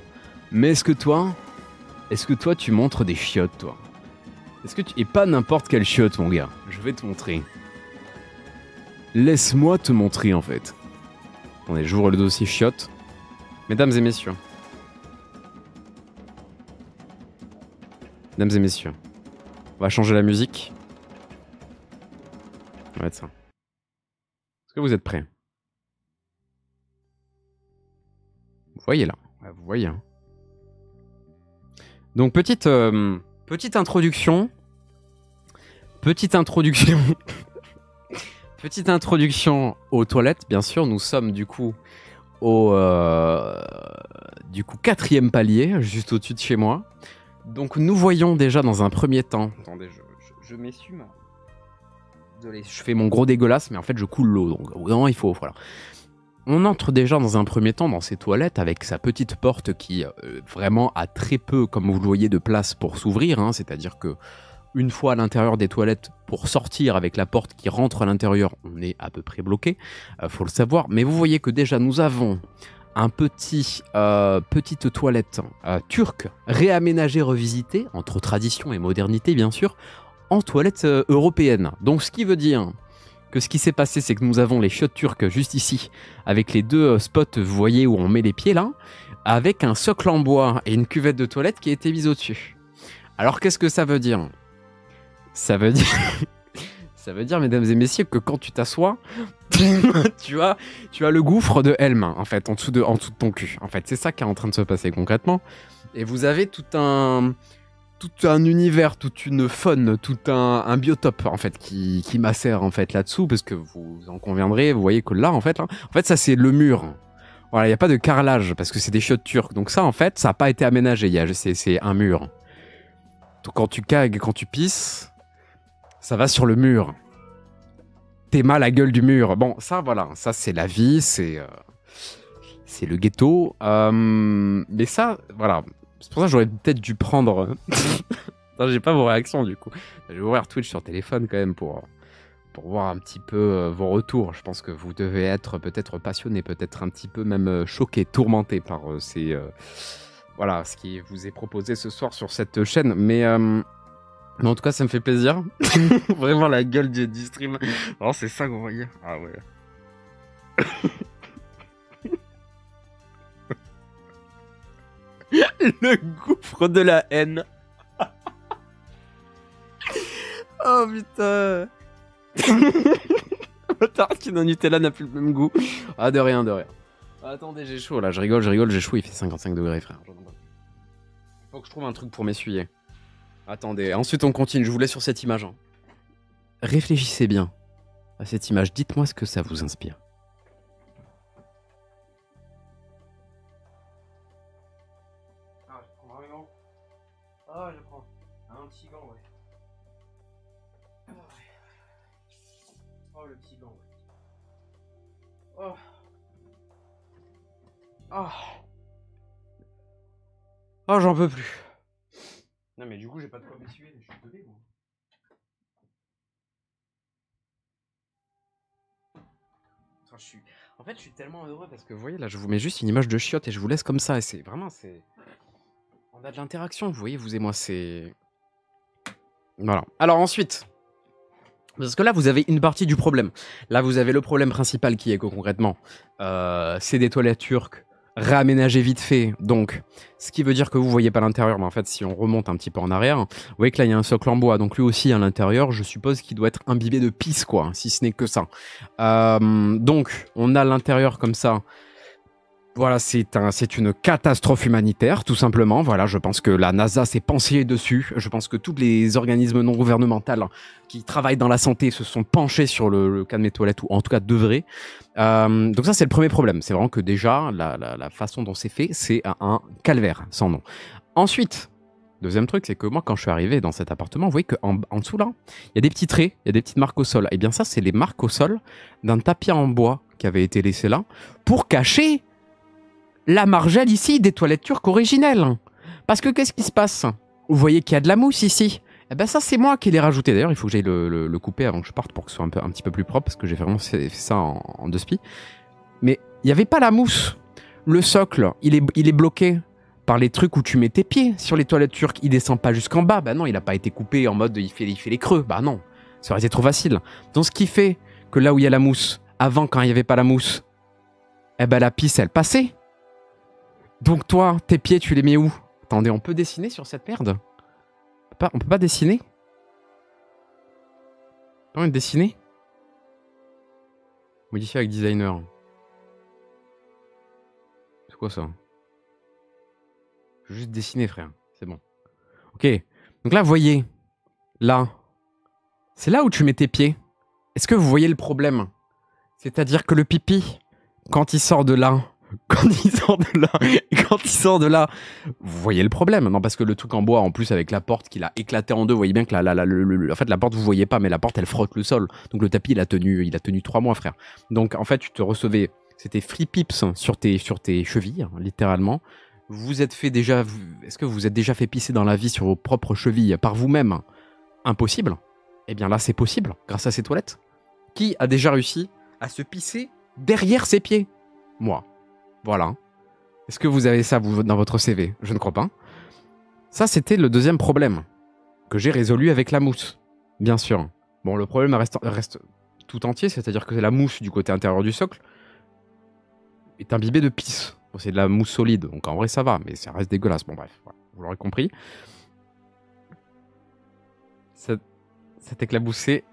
Mais est-ce que toi, tu montres des chiottes, toi? Et pas n'importe quelle chiotte, mon gars. Je vais te montrer. Laisse-moi te montrer, en fait. Attendez, j'ouvre le dossier chiottes. Mesdames et messieurs. Mesdames et messieurs. On va changer la musique. On va mettre ça. Est-ce que vous êtes prêts? Vous voyez là. Ouais, vous voyez. Hein. Donc, petite introduction. Petite introduction aux toilettes, bien sûr. Nous sommes du coup au 4e palier, juste au-dessus de chez moi. Donc nous voyons déjà dans un premier temps... Attendez, je m'essuie ma... Désolé, je fais mon gros dégueulasse, mais en fait je coule l'eau, donc non, il faut... Voilà. On entre déjà dans un premier temps dans ces toilettes avec sa petite porte qui vraiment a très peu, comme vous le voyez, de place pour s'ouvrir. Hein, c'est-à-dire que une fois à l'intérieur des toilettes, pour sortir avec la porte qui rentre à l'intérieur, on est à peu près bloqué, faut le savoir. Mais vous voyez que déjà nous avons... un petite toilette turque, réaménagée, revisitée, entre tradition et modernité bien sûr, en toilette européenne. Donc ce qui veut dire que ce qui s'est passé, c'est que nous avons les chiottes turques juste ici, avec les 2 spots, vous voyez, où on met les pieds là, avec un socle en bois et une cuvette de toilette qui a été mise au-dessus. Alors qu'est-ce que ça veut dire? Ça veut dire... Ça veut dire, mesdames et messieurs, que quand tu t'assois, tu as le gouffre de Helm, en fait, en dessous de ton cul. En fait, c'est ça qui est en train de se passer concrètement. Et vous avez tout un univers, toute une faune, tout un biotope, en fait, qui macère, en fait, là-dessous, parce que vous en conviendrez, vous voyez que là, en fait, ça, c'est le mur. Voilà, il n'y a pas de carrelage, parce que c'est des chiottes turques. Donc ça, en fait, ça n'a pas été aménagé. C'est un mur. Donc quand tu cagues, quand tu pisses... ça va sur le mur. T'es mal à la gueule du mur. Bon, ça, voilà. Ça, c'est la vie. C'est C'est le ghetto. Mais ça, voilà. C'est pour ça que j'aurais peut-être dû prendre... Non, j'ai pas vos réactions du coup. Je vais ouvrir Twitch sur téléphone quand même pour voir un petit peu vos retours. Je pense que vous devez être peut-être passionné, peut-être un petit peu même choqué, tourmenté par voilà, ce qui vous est proposé ce soir sur cette chaîne. Mais en tout cas, ça me fait plaisir. Vraiment la gueule du stream. Alors c'est ça que vous voyez. Ah ouais. Le gouffre de la haine. Oh putain. Tartine au Nutella n'a plus le même goût. Ah de rien, de rien. Attendez, j'ai chaud là, je rigole, j'ai chaud, il fait 55 degrés frère. Faut que je trouve un truc pour m'essuyer. Attendez, ensuite on continue, je vous laisse sur cette image. Hein. Réfléchissez bien à cette image, dites-moi ce que ça vous inspire. Ah, je prends un gant. Ah, je prends un petit gant, ouais. Oh, le petit gant, ouais. Oh. Oh. Oh, j'en peux plus. Non, mais du coup, j'ai pas de quoi m'essuyer, je suis désolé, moi. En fait, je suis tellement heureux parce que vous voyez, là, je vous mets juste une image de chiotte et je vous laisse comme ça. Et c'est vraiment, c'est. On a de l'interaction, vous voyez, vous et moi, c'est. Voilà. Alors ensuite. Parce que là, vous avez une partie du problème. Là, vous avez le problème principal qui est que concrètement, c'est des toilettes turques réaménagées vite fait. Donc, ce qui veut dire que vous voyez pas l'intérieur. Mais en fait, si on remonte un petit peu en arrière, vous voyez que là, il y a un socle en bois. Donc, lui aussi, à l'intérieur, je suppose qu'il doit être imbibé de pisse, quoi, si ce n'est que ça. Donc, on a l'intérieur comme ça. Voilà, c'est une catastrophe humanitaire, tout simplement. Voilà, je pense que la NASA s'est penchée dessus. Je pense que tous les organismes non gouvernementaux qui travaillent dans la santé se sont penchés sur le cas de mes toilettes, ou en tout cas devraient. Donc ça, c'est le premier problème. C'est vraiment que déjà, la façon dont c'est fait, c'est un calvaire, sans nom. Ensuite, deuxième truc, c'est que moi, quand je suis arrivé dans cet appartement, vous voyez qu'en dessous, là, il y a des petits traits, il y a des petites marques au sol. Et bien ça, c'est les marques au sol d'un tapis en bois qui avait été laissé là pour cacher la margelle ici des toilettes turques originelles. Parce que qu'est-ce qui se passe? Vous voyez qu'il y a de la mousse ici. Eh ben ça, c'est moi qui l'ai rajouté. D'ailleurs, il faut que j'aille le couper avant que je parte pour que ce soit un petit peu plus propre, parce que j'ai vraiment fait ça en deux spies. Mais il n'y avait pas la mousse. Le socle, il est bloqué par les trucs où tu mets tes pieds sur les toilettes turques. Il descend pas jusqu'en bas. Bah non, il n'a pas été coupé en mode il fait les creux. Bah non, ça aurait été trop facile. Donc ce qui fait que là où il y a la mousse, avant quand il n'y avait pas la mousse, eh ben la pisse, elle passait. Donc toi, tes pieds, tu les mets où? Attendez, on peut dessiner sur cette merde? On peut pas dessiner? On peut dessiner? Modifier avec designer. C'est quoi ça? Je veux juste dessiner, frère. C'est bon. Ok. Donc là, vous voyez. Là. C'est là où tu mets tes pieds. Est-ce que vous voyez le problème? C'est-à-dire que le pipi, quand il sort de là... Quand il sort de là, vous voyez le problème. Non, parce que le truc en bois, en plus, avec la porte qu'il a éclaté en deux, vous voyez bien que en fait, la porte, vous voyez pas, mais la porte, elle frotte le sol. Donc le tapis, il a tenu 3 mois, frère. Donc en fait, tu te recevais, c'était free pips sur tes chevilles, littéralement. Est-ce que vous vous êtes déjà fait pisser dans la vie sur vos propres chevilles par vous-même? Impossible. Eh bien là, c'est possible, grâce à ces toilettes. Qui a déjà réussi à se pisser derrière ses pieds? Moi. Voilà. Est-ce que vous avez ça, vous, dans votre CV? Je ne crois pas. Ça, c'était le deuxième problème que j'ai résolu avec la mousse, bien sûr. Bon, le problème reste tout entier, c'est-à-dire que la mousse du côté intérieur du socle est imbibée de pisse. Bon, c'est de la mousse solide, donc en vrai, ça va, mais ça reste dégueulasse. Bon, bref, voilà, vous l'aurez compris. Ça t'éclaboussait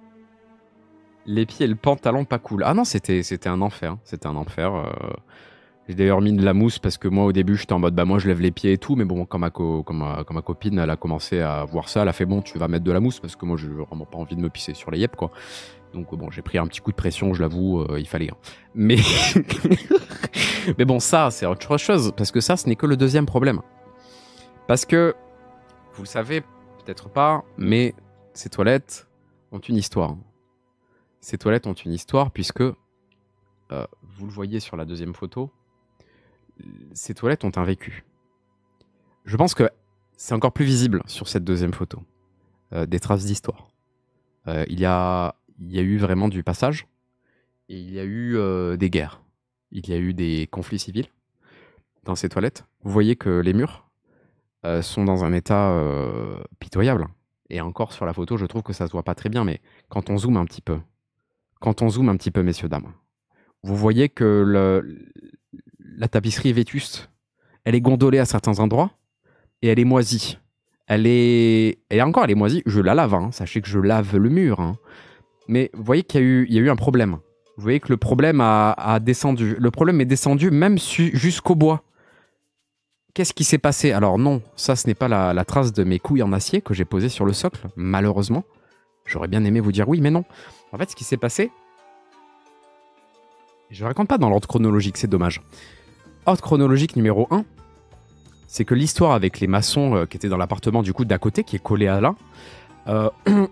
les pieds et le pantalon pas cool. Ah non, c'était un enfer. C'était un enfer. J'ai d'ailleurs mis de la mousse parce que moi au début j'étais en mode bah moi je lève les pieds et tout, mais bon quand ma copine elle a commencé à voir ça, elle a fait bon tu vas mettre de la mousse parce que moi j'ai vraiment pas envie de me pisser sur les yep quoi. Donc bon j'ai pris un petit coup de pression, je l'avoue, il fallait. Hein. Mais mais bon ça c'est autre chose parce que ça ce n'est que le deuxième problème. Parce que vous le savez peut-être pas, mais ces toilettes ont une histoire. Ces toilettes ont une histoire puisque vous le voyez sur la deuxième photo. ces toilettes ont un vécu. Je pense que c'est encore plus visible sur cette deuxième photo. Des traces d'histoire. Il y a eu vraiment du passage et il y a eu des guerres. Il y a eu des conflits civils dans ces toilettes. Vous voyez que les murs sont dans un état pitoyable. Et encore sur la photo, je trouve que ça se voit pas très bien, mais quand on zoome un petit peu, messieurs, dames, vous voyez que la tapisserie est vétuste. Elle est gondolée à certains endroits et elle est moisie. Elle est moisie. Je la lave, hein. Sachez que je lave le mur. Hein. Mais vous voyez qu'il y a eu un problème. Vous voyez que le problème a descendu. Le problème est descendu même jusqu'au bois. Qu'est-ce qui s'est passé? Alors non, ça ce n'est pas la trace de mes couilles en acier que j'ai posées sur le socle, malheureusement. J'aurais bien aimé vous dire oui, mais non. En fait, ce qui s'est passé... Je ne raconte pas dans l'ordre chronologique, c'est dommage. Ordre chronologique numéro 1, c'est que l'histoire avec les maçons qui étaient dans l'appartement du coup d'à côté, qui est collé à là,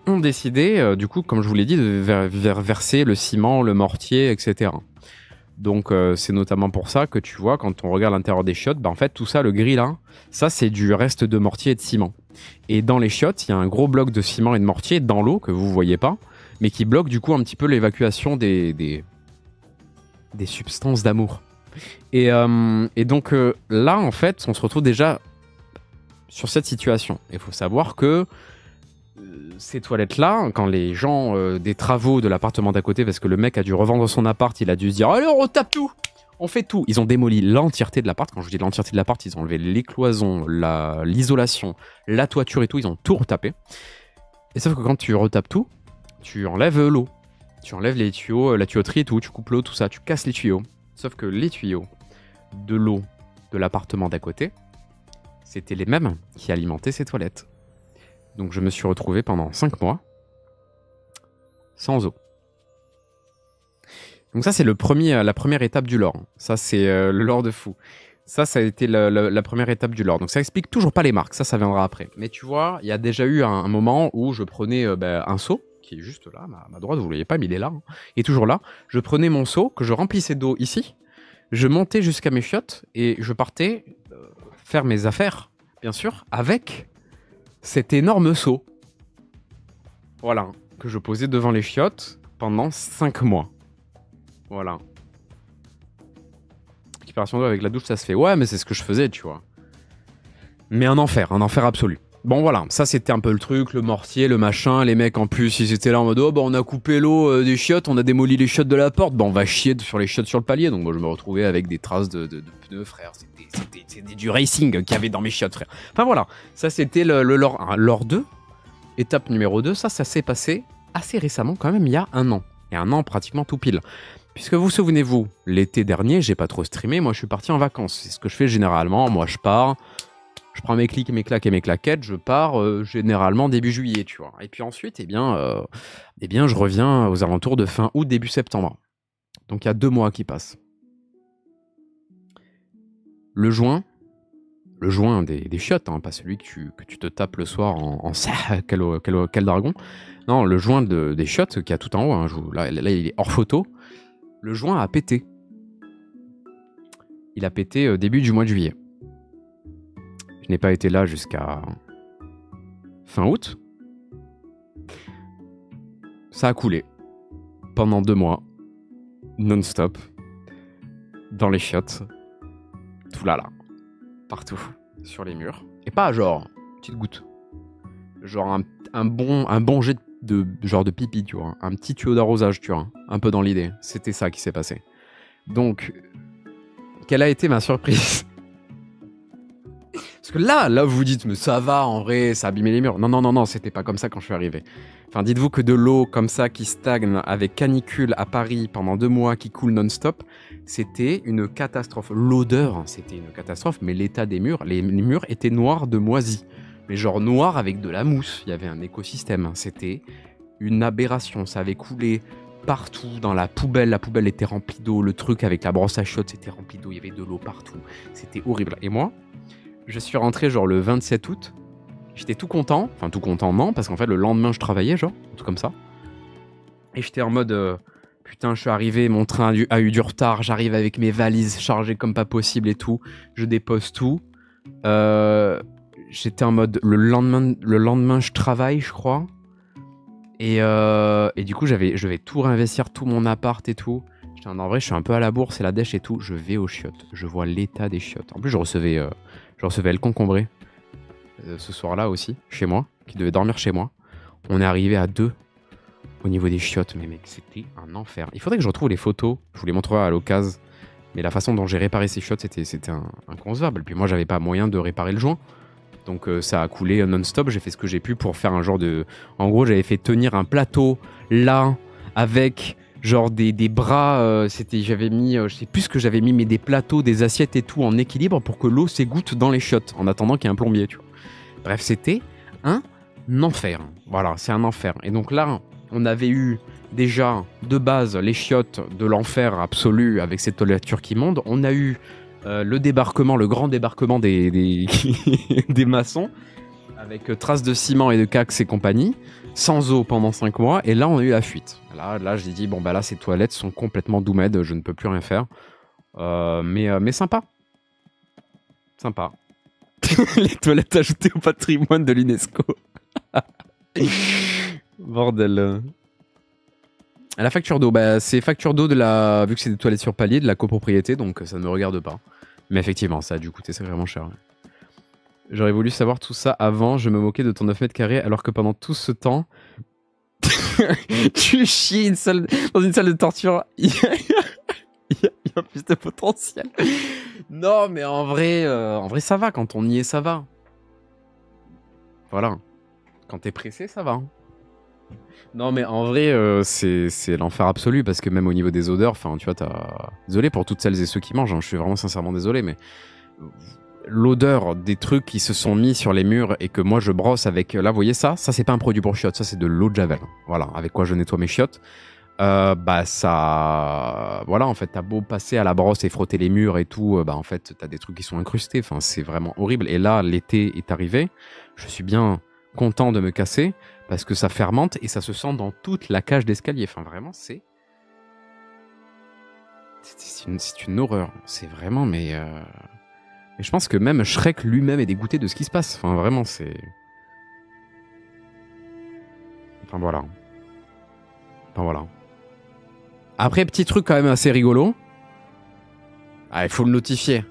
ont décidé, du coup, comme je vous l'ai dit, de verser le ciment, le mortier, etc. Donc c'est notamment pour ça que tu vois, quand on regarde l'intérieur des chiottes, bah, en fait tout ça, le gris là, ça c'est du reste de mortier et de ciment. Et dans les chiottes, il y a un gros bloc de ciment et de mortier dans l'eau que vous voyez pas, mais qui bloque du coup un petit peu l'évacuation des substances d'amour. Et donc là, en fait, on se retrouve déjà sur cette situation. Il faut savoir que ces toilettes-là, quand les gens des travaux de l'appartement d'à côté, parce que le mec a dû revendre son appart, il a dû se dire « Allez, on retape tout !» On fait tout. Ils ont démoli l'entièreté de l'appart. Quand je dis l'entièreté de l'appart, ils ont enlevé les cloisons, l'isolation, la toiture et tout. Ils ont tout retapé. Et sauf que quand tu retapes tout, tu enlèves l'eau. Tu enlèves les tuyaux, la tuyauterie et tout. Tu coupes l'eau, tout ça. Tu casses les tuyaux. Sauf que les tuyaux de l'eau de l'appartement d'à côté, c'était les mêmes qui alimentaient ces toilettes. Donc je me suis retrouvé pendant 5 mois sans eau. Donc ça c'est la première étape du lore. Ça c'est le lore de fou. Ça a été la première étape du lore. Donc ça explique toujours pas les marques, ça viendra après. Mais tu vois, il y a déjà eu un moment où je prenais un seau, qui est juste là, à ma droite, vous ne le voyez pas, mais il est là, hein, il est toujours là. Je prenais mon seau, que je remplissais d'eau ici, je montais jusqu'à mes chiottes, et je partais faire mes affaires, bien sûr, avec cet énorme seau. Voilà, que je posais devant les chiottes pendant 5 mois. Voilà. Récupération d'eau avec la douche, ça se fait. Ouais, mais c'est ce que je faisais, tu vois. Mais un enfer absolu. Bon, voilà, ça c'était un peu le truc, le mortier, le machin. Les mecs, en plus, ils étaient là en mode, oh, bah, on a coupé l'eau des chiottes, on a démoli les chiottes de la porte, bah, on va chier sur les chiottes sur le palier. Donc, moi, je me retrouvais avec des traces de pneus, frère. C'était du racing qu'il y avait dans mes chiottes, frère. Enfin, voilà, ça c'était le lore 1. Lore 2, étape numéro 2, ça s'est passé assez récemment, quand même, il y a 1 an. Et 1 an, pratiquement tout pile. Puisque vous souvenez-vous, l'été dernier, j'ai pas trop streamé, moi je suis parti en vacances. C'est ce que je fais généralement, moi je pars, je prends mes clics, mes claques et mes claquettes, je pars généralement début juillet, tu vois. Et puis ensuite, eh bien, je reviens aux alentours de fin août, début septembre. Donc il y a 2 mois qui passent. Le joint des chiottes, hein, pas celui que tu te tapes le soir en quel dragon. Non, le joint des chiottes qui a tout en haut, hein, là il est hors photo. Le joint a pété. Il a pété début du mois de juillet. Je n'ai pas été là jusqu'à fin août. Ça a coulé. Pendant 2 mois. Non-stop. Dans les chiottes. Tout là. Partout. Sur les murs. Et pas genre, petite goutte. Genre un bon jet de pipi, tu vois. Un petit tuyau d'arrosage, tu vois. Un peu dans l'idée. C'était ça qui s'est passé. Donc, quelle a été ma surprise? Parce que là, vous vous dites, mais ça va, en vrai, ça a abîmé les murs. Non, c'était pas comme ça quand je suis arrivé. Enfin, dites-vous que de l'eau comme ça qui stagne avec canicule à Paris pendant 2 mois qui coule non-stop, c'était une catastrophe. L'odeur, c'était une catastrophe, mais l'état des murs, les murs étaient noirs de moisis. Mais genre noir avec de la mousse. Il y avait un écosystème. C'était une aberration. Ça avait coulé partout dans la poubelle. La poubelle était remplie d'eau. Le truc avec la brosse à chiottes, c'était rempli d'eau. Il y avait de l'eau partout. C'était horrible. Et moi, je suis rentré genre le 27 août. J'étais tout content. Enfin, tout content, non. Parce qu'en fait, le lendemain, je travaillais, genre. Tout comme ça. Et j'étais en mode... Putain, je suis arrivé, mon train a eu du retard, j'arrive avec mes valises chargées comme pas possible et tout. Je dépose tout. J'étais en mode, le lendemain, je travaille, je crois. Et du coup, je vais tout réinvestir, tout mon appart et tout. En vrai, je suis un peu à la bourse, c'est la dèche et tout. Je vais aux chiottes. Je vois l'état des chiottes. En plus, je recevais El Concombré ce soir-là aussi, chez moi, qui devait dormir chez moi. On est arrivé à 2 au niveau des chiottes. Mais mec, c'était un enfer. Il faudrait que je retrouve les photos. Je vous les montrerai à l'occasion. Mais la façon dont j'ai réparé ces chiottes, c'était inconcevable. Puis moi, j'avais pas moyen de réparer le joint. Donc ça a coulé non-stop. J'ai fait ce que j'ai pu pour faire un genre de... En gros, j'avais fait tenir un plateau là avec genre des bras. J'avais mis, je sais plus ce que j'avais mis, mais des plateaux, des assiettes et tout en équilibre pour que l'eau s'égoutte dans les chiottes en attendant qu'il y ait un plombier. Tu vois. Bref, c'était un enfer. Voilà, c'est un enfer. Et donc là, on avait eu déjà de base les chiottes de l'enfer absolu avec cette toiletture qui monte. On a eu le débarquement, le grand débarquement des des maçons, avec traces de ciment et de cax et compagnie, sans eau pendant 5 mois, et là on a eu la fuite. Là j'ai dit, bon bah là ces toilettes sont complètement doumèdes, je ne peux plus rien faire. Mais sympa. Sympa. Les toilettes ajoutées au patrimoine de l'UNESCO. Bordel. La facture d'eau, bah, c'est facture d'eau vu que c'est des toilettes sur palier, de la copropriété, donc ça ne me regarde pas. Mais effectivement, ça a dû coûter sacrément cher. Ouais. J'aurais voulu savoir tout ça avant, je me moquais de ton 9 mètres carrés, alors que pendant tout ce temps, tu chies dans une salle de torture. Il y a plus de potentiel. Non, mais en vrai, ça va. Quand on y est, ça va. Voilà. Quand t'es pressé, ça va. Non, mais en vrai, c'est l'enfer absolu parce que même au niveau des odeurs, enfin, tu vois, désolé pour toutes celles et ceux qui mangent, hein, je suis vraiment sincèrement désolé, mais l'odeur des trucs qui se sont mis sur les murs et que moi je brosse avec. Là, vous voyez ça c'est pas un produit pour chiottes, ça c'est de l'eau de Javel. Voilà, avec quoi je nettoie mes chiottes. Bah, ça. Voilà, en fait, t'as beau passer à la brosse et frotter les murs et tout, bah, en fait, t'as des trucs qui sont incrustés. Enfin, c'est vraiment horrible. Et là, l'été est arrivé. Je suis bien content de me casser parce que ça fermente et ça se sent dans toute la cage d'escalier. Enfin, vraiment, c'est une horreur. C'est vraiment, mais je pense que même Shrek lui-même est dégoûté de ce qui se passe. Enfin, vraiment, c'est... Enfin, voilà. Après, petit truc quand même assez rigolo. Ah, il faut le notifier.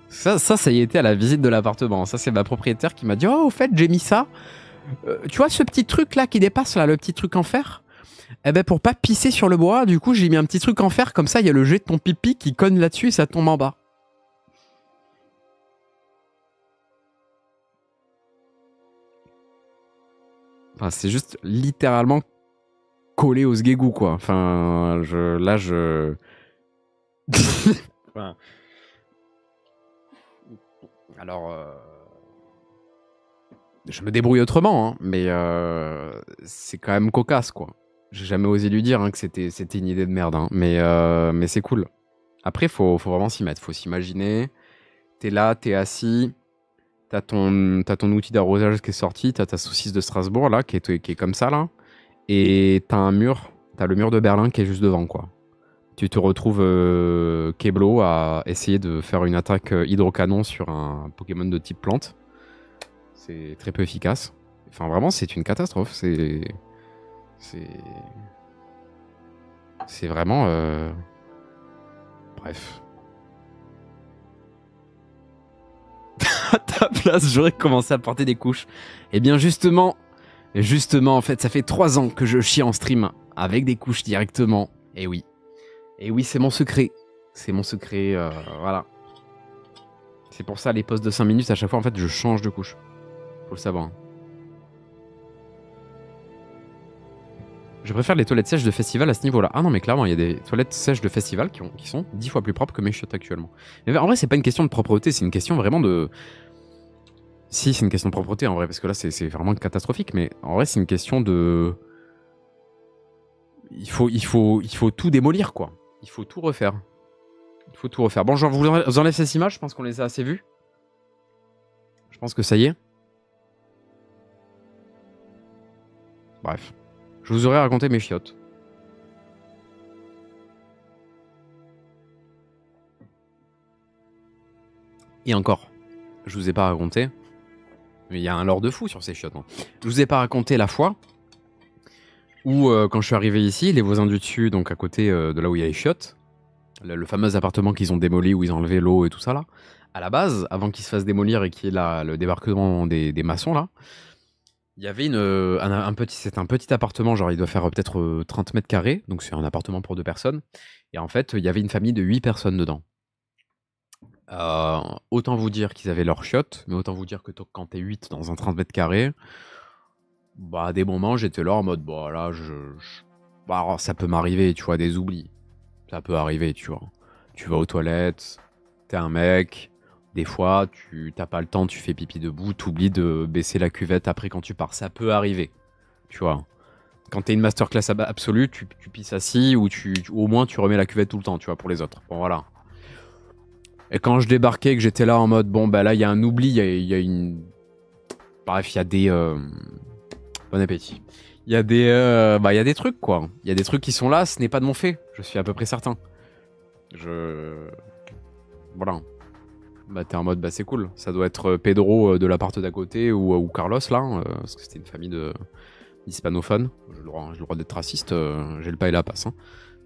Ça y était à la visite de l'appartement. Ça, c'est ma propriétaire qui m'a dit « Oh, au fait, j'ai mis ça. Tu vois ce petit truc là qui dépasse, là, le petit truc en fer ? Eh ben, pour pas pisser sur le bois, du coup, j'ai mis un petit truc en fer. Comme ça, il y a le jet de ton pipi qui cogne là-dessus et ça tombe en bas. » Enfin, c'est juste littéralement collé au sgégou, quoi. Enfin, enfin... Alors, je me débrouille autrement, hein, mais c'est quand même cocasse, quoi. J'ai jamais osé lui dire hein, que c'était une idée de merde, hein, mais c'est cool. Après, faut vraiment s'y mettre, faut s'imaginer. T'es là, t'es assis, t'as ton outil d'arrosage qui est sorti, t'as ta saucisse de Strasbourg, là, qui est comme ça, là, et t'as le mur de Berlin qui est juste devant, quoi. Tu te retrouves Keblo à essayer de faire une attaque hydrocanon sur un Pokémon de type plante. C'est très peu efficace. Enfin, vraiment, c'est une catastrophe. C'est vraiment... Bref. À ta place, j'aurais commencé à porter des couches. Eh bien, justement, en fait, ça fait 3 ans que je chie en stream avec des couches directement. Et oui. Et oui, c'est mon secret. C'est mon secret, voilà. C'est pour ça, les posts de 5 minutes, à chaque fois, en fait, je change de couche. Faut le savoir. Je préfère les toilettes sèches de festival à ce niveau-là. Ah non, mais clairement, il y a des toilettes sèches de festival qui sont 10 fois plus propres que mes chiottes actuellement. Mais en vrai, c'est pas une question de propreté, c'est une question vraiment de... Si, c'est une question de propreté, en vrai, parce que là, c'est vraiment catastrophique. Mais en vrai, c'est une question de... Il faut tout démolir, quoi. Il faut tout refaire. Bon, je vous enlève ces images, je pense qu'on les a assez vues. Je pense que ça y est. Bref. Je vous aurais raconté mes chiottes. Et encore, je vous ai pas raconté, mais il y a un lore de fou sur ces chiottes. Hein. Je vous ai pas raconté la fois où, quand je suis arrivé ici, les voisins du dessus, donc à côté de là où il y a les chiottes, le fameux appartement qu'ils ont démoli où ils ont enlevé l'eau et tout ça là, à la base, avant qu'il se fasse démolir et qu'il y ait le débarquement des maçons là, il y avait c'est un petit appartement, genre il doit faire peut-être 30 mètres carrés, donc c'est un appartement pour 2 personnes. Et en fait, il y avait une famille de 8 personnes dedans. Autant vous dire qu'ils avaient leur chiottes, mais autant vous dire que quand t'es 8 dans un 30 mètres carrés, bah à des moments j'étais là en mode, bah là, bah, alors, ça peut m'arriver, tu vois, des oublis. Ça peut arriver, tu vois. Tu vas aux toilettes, t'es un mec, des fois, t'as pas le temps, tu fais pipi debout, t'oublies de baisser la cuvette après quand tu pars. Ça peut arriver, tu vois. Quand t'es une masterclass absolue, tu pisses assis ou au moins tu remets la cuvette tout le temps, tu vois, pour les autres. Bon, voilà. Et quand je débarquais, que j'étais là en mode, bon, bah là, il y a un oubli, il y a une... Bref, il y a des... Bon appétit. Il y a des trucs, quoi. Il y a des trucs qui sont là, ce n'est pas de mon fait. Je suis à peu près certain. Voilà. Bah t'es en mode, bah c'est cool. Ça doit être Pedro de l'appart d'à côté ou Carlos, là, parce que c'était une famille d'hispanophones. J'ai le droit d'être raciste, j'ai le pas et la passe. Hein.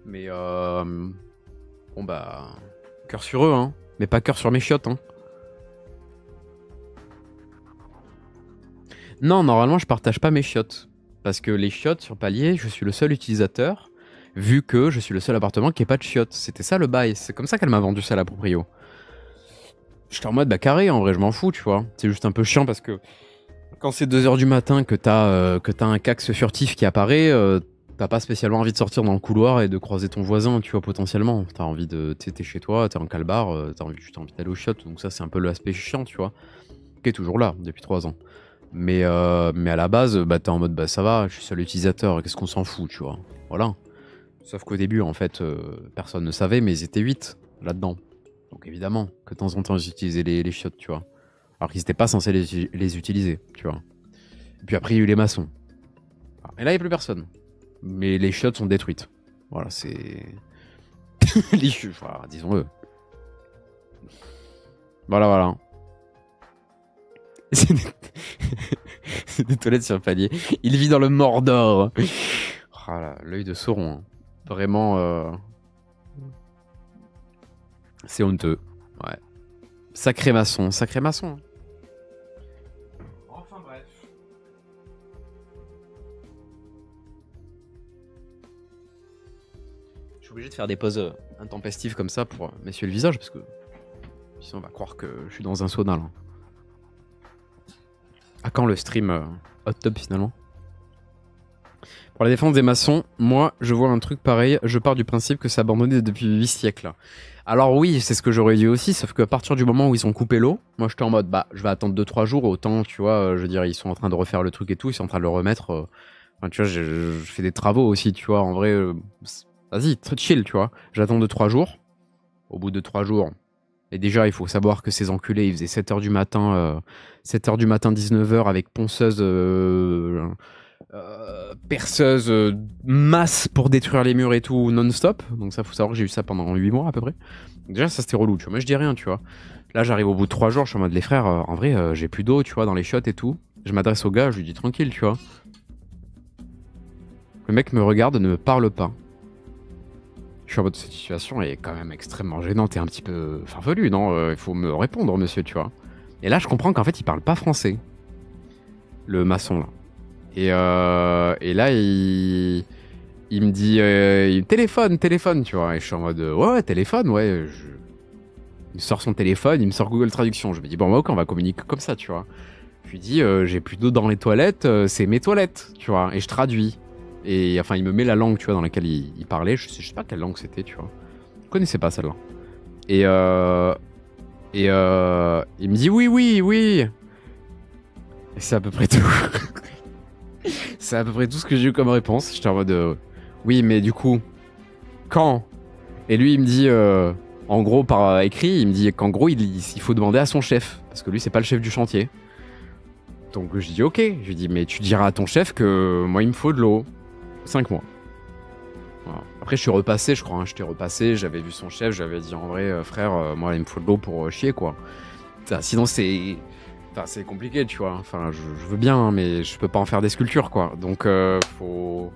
Mais bon bah... Cœur sur eux, hein. Mais pas cœur sur mes chiottes, hein. Non, normalement, je partage pas mes chiottes. Parce que les chiottes sur palier, je suis le seul utilisateur, vu que je suis le seul appartement qui n'ait pas de chiottes. C'était ça le bail. C'est comme ça qu'elle m'a vendu ça, la proprio. J'étais en mode, bah carré, en vrai, je m'en fous, tu vois. C'est juste un peu chiant parce que quand c'est 2h du matin que t'as un cax furtif qui apparaît, t'as pas spécialement envie de sortir dans le couloir et de croiser ton voisin, tu vois, potentiellement. T'as envie de... T'es chez toi, t'es en calbar, t'as envie d'aller aux chiottes. Donc ça, c'est un peu l'aspect chiant, tu vois. Qui est toujours là, depuis 3 ans. Mais à la base, bah, t'es en mode, bah ça va, je suis seul utilisateur, qu'est-ce qu'on s'en fout, tu vois. Voilà. Sauf qu'au début, en fait, personne ne savait, mais ils étaient 8 là-dedans. Donc évidemment, que de temps en temps, ils utilisaient les chiottes, tu vois. Alors qu'ils n'étaient pas censés les utiliser, tu vois. Et puis après, il y a eu les maçons. Et là, il n'y a plus personne. Mais les chiottes sont détruites. Voilà, c'est... les chiottes, voilà, disons-le. Voilà. C'est des toilettes sur palier. Il vit dans le Mordor. Oh là, l'œil de Sauron. Hein. Vraiment... C'est honteux. Ouais. Sacré maçon. Hein. Enfin bref. Je suis obligé de faire des pauses intempestives comme ça pour m'essuyer le visage parce que sinon on va croire que je suis dans un sauna là. À quand le stream hot tub finalement? Pour la défense des maçons, moi je vois un truc pareil, je pars du principe que c'est abandonné depuis 8 siècles. Alors oui, c'est ce que j'aurais dit aussi, sauf qu'à partir du moment où ils ont coupé l'eau, moi j'étais en mode bah je vais attendre 2-3 jours, autant tu vois, je veux dire ils sont en train de refaire le truc et tout, ils sont en train de le remettre. Enfin, tu vois, je fais des travaux aussi, tu vois, en vrai, vas-y, très chill, tu vois. J'attends 2-3 jours, au bout de 3 jours. Et déjà, il faut savoir que ces enculés, ils faisaient 7h du matin, 7h du matin, 19h, avec ponceuse, perceuse, masse pour détruire les murs et tout, non-stop. Donc ça, faut savoir que j'ai eu ça pendant 8 mois à peu près. Donc déjà, ça c'était relou, tu vois. Moi, je dis rien, tu vois. Là, j'arrive au bout de 3 jours, je suis en mode, les frères, en vrai, j'ai plus d'eau, tu vois, dans les chiottes et tout. Je m'adresse au gars, je lui dis tranquille, tu vois. Le mec me regarde, ne me parle pas. Je suis en mode, cette situation est quand même extrêmement gênante et un petit peu farfelue, non? Il faut me répondre, monsieur, tu vois. Et là, je comprends qu'en fait, il parle pas français. Le maçon, là. Et là, il me dit, téléphone, tu vois. Et je suis en mode, ouais, téléphone, ouais. Il me sort son téléphone, il me sort Google Traduction. Je me dis, bon, bah, ok, on va communiquer comme ça, tu vois. Je lui dis, j'ai plus d'eau dans les toilettes, c'est mes toilettes, tu vois. Et je traduis. Et enfin, il me met la langue, tu vois, dans laquelle il parlait. Je sais pas quelle langue c'était, tu vois. Je connaissais pas celle-là. Et il me dit oui. Et c'est à peu près tout. C'est à peu près tout ce que j'ai eu comme réponse. J'étais en mode oui, mais du coup, quand? Et lui, il me dit, en gros, par écrit, il me dit qu'en gros, il faut demander à son chef. Parce que lui, c'est pas le chef du chantier. Donc je dis ok. Je lui dis, mais tu diras à ton chef que moi, il me faut de l'eau. 5 mois. Voilà. Après, je suis repassé, je crois. Hein. J'étais repassé, j'avais vu son chef, j'avais dit en vrai, frère, moi, il me faut de l'eau pour chier, quoi. Sinon, c'est... Enfin, c'est compliqué, tu vois. Enfin, je veux bien, hein, mais je peux pas en faire des sculptures, quoi. Donc, faut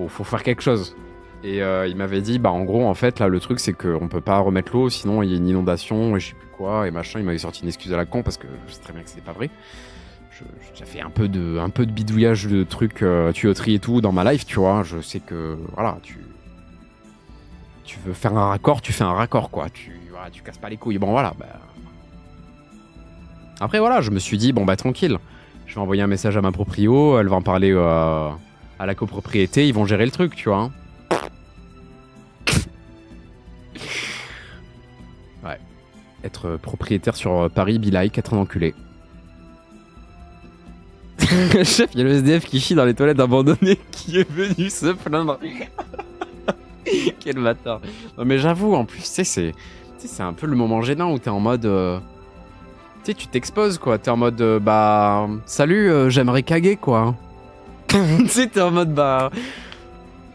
faire quelque chose. Et il m'avait dit, bah, en gros, en fait, là, le truc, c'est qu'on peut pas remettre l'eau, sinon il y a une inondation, et je sais plus quoi, et machin. Il m'avait sorti une excuse à la con, parce que je sais très bien que c'était pas vrai. J'ai fait un peu de bidouillage de trucs, tuyauterie et tout, dans ma life, tu vois. Je sais que, voilà, tu veux faire un raccord, tu fais un raccord, quoi. Voilà, tu casses pas les couilles. Bon, voilà, bah... Après, voilà, je me suis dit, bon, bah, tranquille. Je vais envoyer un message à ma proprio, elle va en parler à la copropriété, ils vont gérer le truc, tu vois. Ouais. Être propriétaire sur Paris, be like, être un enculé. Chef, il y a le SDF qui chie dans les toilettes abandonnées qui est venu se plaindre. Quel bâtard. Non, mais j'avoue, en plus, tu sais, c'est un peu le moment gênant où t'es en mode... Tu sais, tu t'exposes, quoi. T'es en mode, bah... Salut, j'aimerais caguer, quoi. Tu sais, t'es en mode, bah...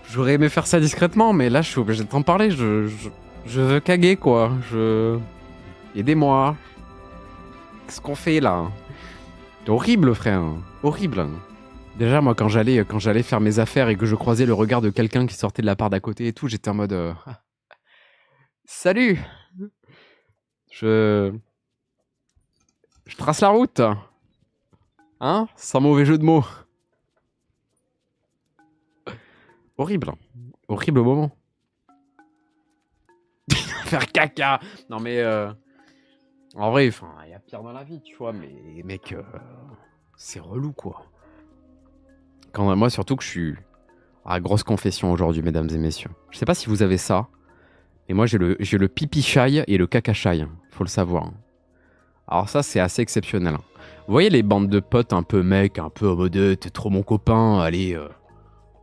J'aurais aimé faire ça discrètement, mais là, je suis obligé de t'en parler. Je veux caguer, quoi. Aidez-moi. Qu'est-ce qu'on fait, là? C'est horrible, frère. Horrible. Déjà, moi, quand j'allais faire mes affaires et que je croisais le regard de quelqu'un qui sortait de la part d'à côté et tout, j'étais en mode... Salut! Je trace la route. Hein? Sans mauvais jeu de mots. Horrible. Horrible moment. Faire caca. Non mais... En vrai, enfin, il y a pire dans la vie, tu vois, mais mec, c'est relou, quoi. Quand moi, surtout que je suis... Ah, grosse confession aujourd'hui, mesdames et messieurs. Je sais pas si vous avez ça, mais moi, j'ai le pipi shy et le caca shy. Faut le savoir. Alors ça, c'est assez exceptionnel. Vous voyez les bandes de potes un peu mecs, un peu en mode t'es trop mon copain, allez,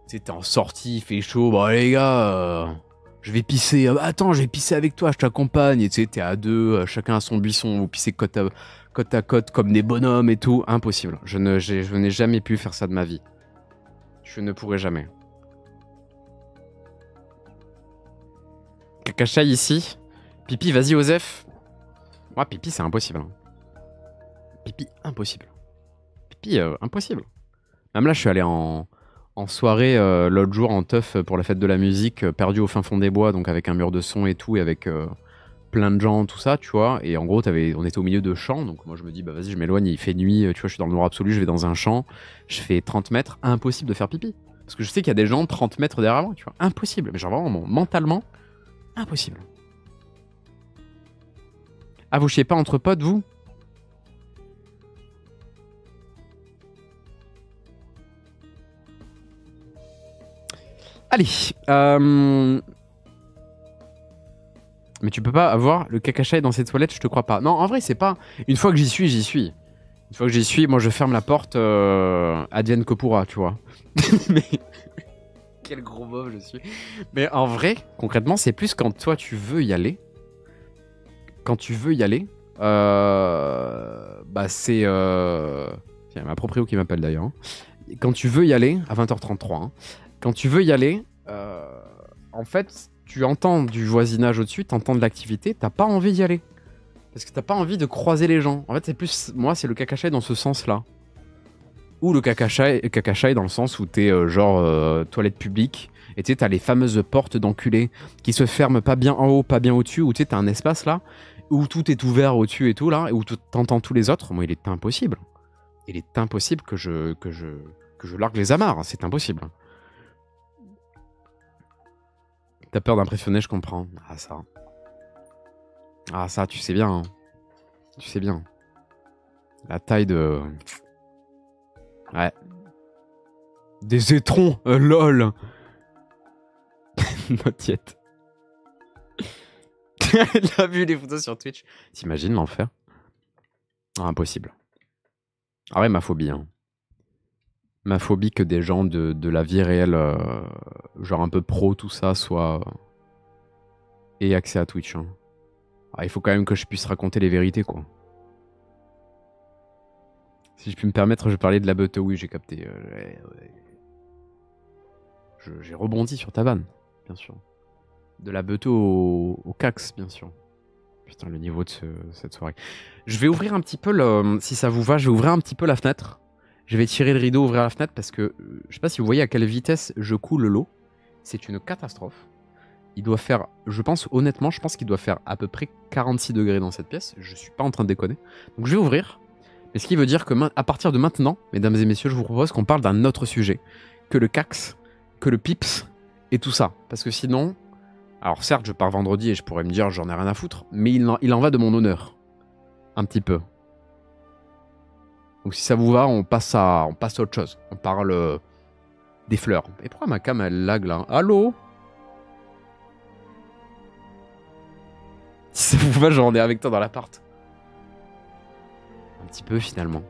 tu sais, t'es en sortie, il fait chaud, bon les gars, je vais pisser, attends, je vais pisser avec toi, je t'accompagne, et tu sais, t'es à deux, chacun à son buisson, vous pissez côte à côte comme des bonhommes et tout, impossible. Je n'ai jamais pu faire ça de ma vie. Je ne pourrai jamais. Cacachaï ici. Pipi, vas-y, Osef. Moi, pipi, c'est impossible. Pipi, impossible. Pipi, impossible. Même là, je suis allé en soirée l'autre jour en teuf pour la fête de la musique, perdu au fin fond des bois, donc avec un mur de son et tout, et avec plein de gens, tout ça, tu vois. Et en gros, on était au milieu de champs, donc moi je me dis, bah vas-y, je m'éloigne, il fait nuit, tu vois, je suis dans le noir absolu, je vais dans un champ, je fais 30 mètres, impossible de faire pipi. Parce que je sais qu'il y a des gens 30 mètres derrière moi, tu vois. Impossible. Mais genre vraiment, mentalement, impossible. Ah, vous chiez pas entre potes, vous? Allez. Mais tu peux pas avoir le cacachaï dans ces toilettes, je te crois pas. Non, en vrai, c'est pas... Une fois que j'y suis, j'y suis. Une fois que j'y suis, moi, je ferme la porte, advienne que pourra, tu vois. Mais... Quel gros bof je suis. Mais en vrai, concrètement, c'est plus quand toi, tu veux y aller. Quand tu veux y aller, bah c'est... Tiens, ma proprio qui m'appelle d'ailleurs. Hein. Quand tu veux y aller, à 20h33, hein, quand tu veux y aller, en fait, tu entends du voisinage au-dessus, tu entends de l'activité, t'as pas envie d'y aller. Parce que t'as pas envie de croiser les gens. En fait, c'est plus... Moi, c'est le cacachaï dans ce sens-là. Ou le cacachaï dans le sens où t'es genre toilette publique, et tu sais, t'as les fameuses portes d'enculés qui se ferment pas bien en haut, pas bien au-dessus, où tu sais, t'as un espace là, où tout est ouvert au-dessus et tout là, et où t'entends tous les autres. Moi, il est impossible. Il est impossible que je largue les amarres, c'est impossible. T'as peur d'impressionner, je comprends. Ah ça. Ah ça, tu sais bien. Hein. Tu sais bien. La taille de... Ouais. Des étrons, lol. Not yet. Elle a vu les photos sur Twitch. T'imagines l'enfer? Ah, impossible. Ah ouais, ma phobie. Hein. Ma phobie que des gens de la vie réelle, genre un peu pro, tout ça, soient... aient accès à Twitch. Hein. Ah, il faut quand même que je puisse raconter les vérités, quoi. Si je puis me permettre, je vais parler de la beute. Oui, j'ai capté. J'ai rebondi sur ta vanne, bien sûr. De la beute au cax, bien sûr. Putain, le niveau de cette soirée. Je vais ouvrir un petit peu, le, si ça vous va, je vais ouvrir un petit peu la fenêtre. Je vais tirer le rideau, ouvrir la fenêtre parce que je sais pas si vous voyez à quelle vitesse je coule l'eau. C'est une catastrophe. Il doit faire, je pense honnêtement, je pense qu'il doit faire à peu près 46 degrés dans cette pièce. Je suis pas en train de déconner. Donc je vais ouvrir. Mais ce qui veut dire que à partir de maintenant, mesdames et messieurs, je vous propose qu'on parle d'un autre sujet que le cax, que le pips et tout ça. Parce que sinon, alors certes, je pars vendredi et je pourrais me dire j'en ai rien à foutre, mais il en va de mon honneur. Un petit peu. Donc si ça vous va, on passe à autre chose. On parle des fleurs. Et pourquoi ma cam elle lag là? Allô? Si ça vous va, j'en ai avec toi dans l'appart. Un petit peu finalement.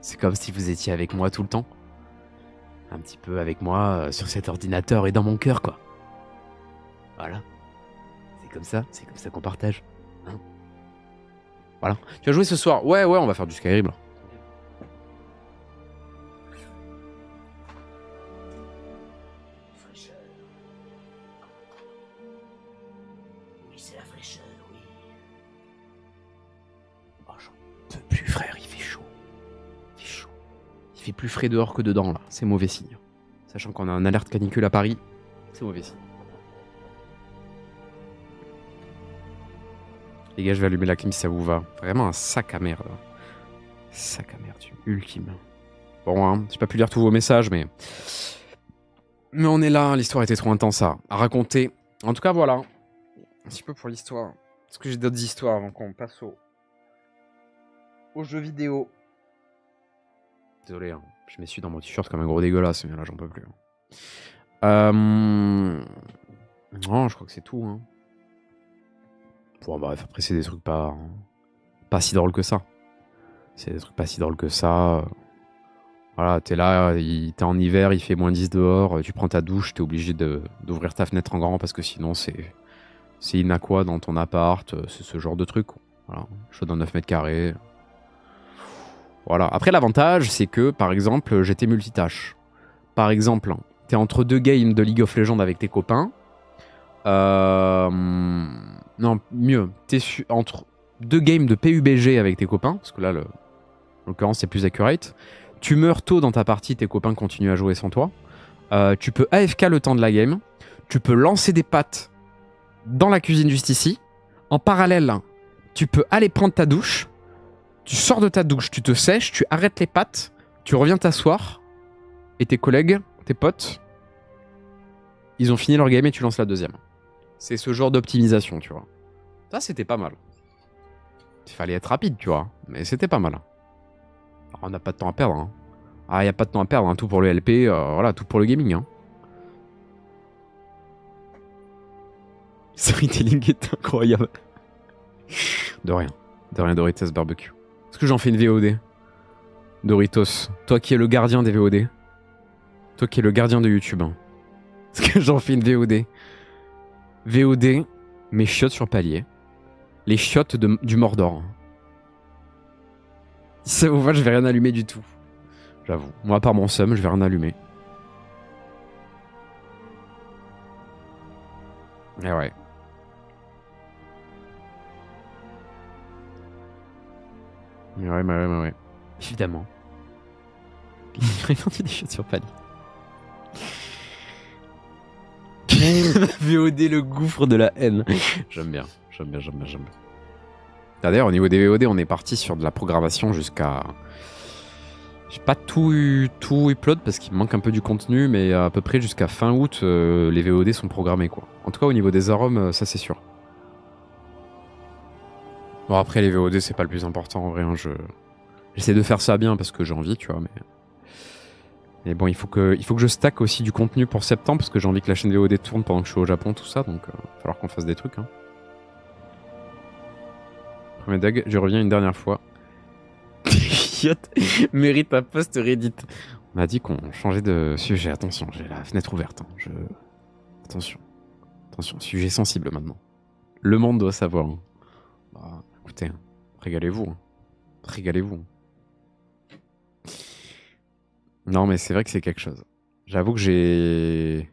C'est comme si vous étiez avec moi tout le temps. Un petit peu avec moi sur cet ordinateur et dans mon cœur quoi. Voilà. C'est comme ça qu'on partage. Hein, voilà. Tu vas jouer ce soir? Ouais, on va faire du Skyrim là. Il fait plus frais dehors que dedans là, c'est mauvais signe. Sachant qu'on a un alerte canicule à Paris, c'est mauvais signe. Les gars, je vais allumer la clim si ça vous va. Vraiment un sac à merde. Sac à merde, ultime. Bon, hein, j'ai pas pu lire tous vos messages, mais on est là, l'histoire était trop intense à raconter. En tout cas, voilà. Un petit peu pour l'histoire. Est-ce que j'ai d'autres histoires avant qu'on passe aux jeux vidéo? Désolé, hein. Je m'essuie dans mon t-shirt comme un gros dégueulasse, mais là j'en peux plus. Non, je crois que c'est tout. Hein. Bon, bref, après c'est des trucs pas si drôles que ça. C'est des trucs pas si drôles que ça. Voilà, t'es là, t'es en hiver, il fait moins 10 dehors, tu prends ta douche, t'es obligé d'ouvrir ta fenêtre en grand parce que sinon c'est inaqua dans ton appart, c'est ce genre de truc. Voilà, chaud dans 9 mètres carrés. Voilà. Après, l'avantage, c'est que, par exemple, j'étais multitâche. Par exemple, t'es entre 2 games de League of Legends avec tes copains. Non, mieux. T'es entre 2 games de PUBG avec tes copains. Parce que là, en l'occurrence, c'est plus accurate. Tu meurs tôt dans ta partie, tes copains continuent à jouer sans toi. Tu peux AFK le temps de la game. Tu peux lancer des pâtes dans la cuisine juste ici. En parallèle, tu peux aller prendre ta douche. Tu sors de ta douche, tu te sèches, tu arrêtes les pattes, tu reviens t'asseoir, et tes collègues, tes potes, ils ont fini leur game et tu lances la deuxième. C'est ce genre d'optimisation, tu vois. Ça, c'était pas mal. Il fallait être rapide, tu vois, mais c'était pas mal. Alors, on n'a pas de temps à perdre. Hein. Ah, il n'y a pas de temps à perdre, hein. Tout pour le LP, voilà, tout pour le gaming. Hein. Storytelling est incroyable. De rien, Doritos Barbecue. Est-ce que j'en fais une VOD? Doritos, toi qui es le gardien des VOD. Toi qui es le gardien de YouTube. Hein. Est-ce que j'en fais une VOD? VOD, mes chiottes sur palier. Les chiottes du Mordor. Si ça vous va, je vais rien allumer du tout. J'avoue. Moi, à part mon seum, je vais rien allumer. Eh ouais. Mais ouais. Évidemment. Livraison des chiottes sur palier. VOD, le gouffre de la haine. J'aime bien. D'ailleurs, au niveau des VOD, on est parti sur de la programmation jusqu'à... J'ai pas tout upload parce qu'il me manque un peu du contenu, mais à peu près jusqu'à fin août, les VOD sont programmés, quoi. En tout cas, au niveau des arômes, ça c'est sûr. Bon, après, les VOD, c'est pas le plus important, en vrai. Hein, j'essaie de faire ça bien parce que j'ai envie, tu vois, mais bon, il faut que je stack aussi du contenu pour septembre parce que j'ai envie que la chaîne VOD tourne pendant que je suis au Japon, tout ça, donc il va falloir qu'on fasse des trucs. Hein. Premier dag, je reviens une dernière fois. Chiotte mérite un post Reddit. On a dit qu'on changeait de sujet. Attention, j'ai la fenêtre ouverte. Hein. Attention, sujet sensible maintenant. Le monde doit savoir. Hein. Bah, écoutez, hein. Régalez-vous. Hein. Régalez-vous. Non, mais c'est vrai que c'est quelque chose. J'avoue que j'ai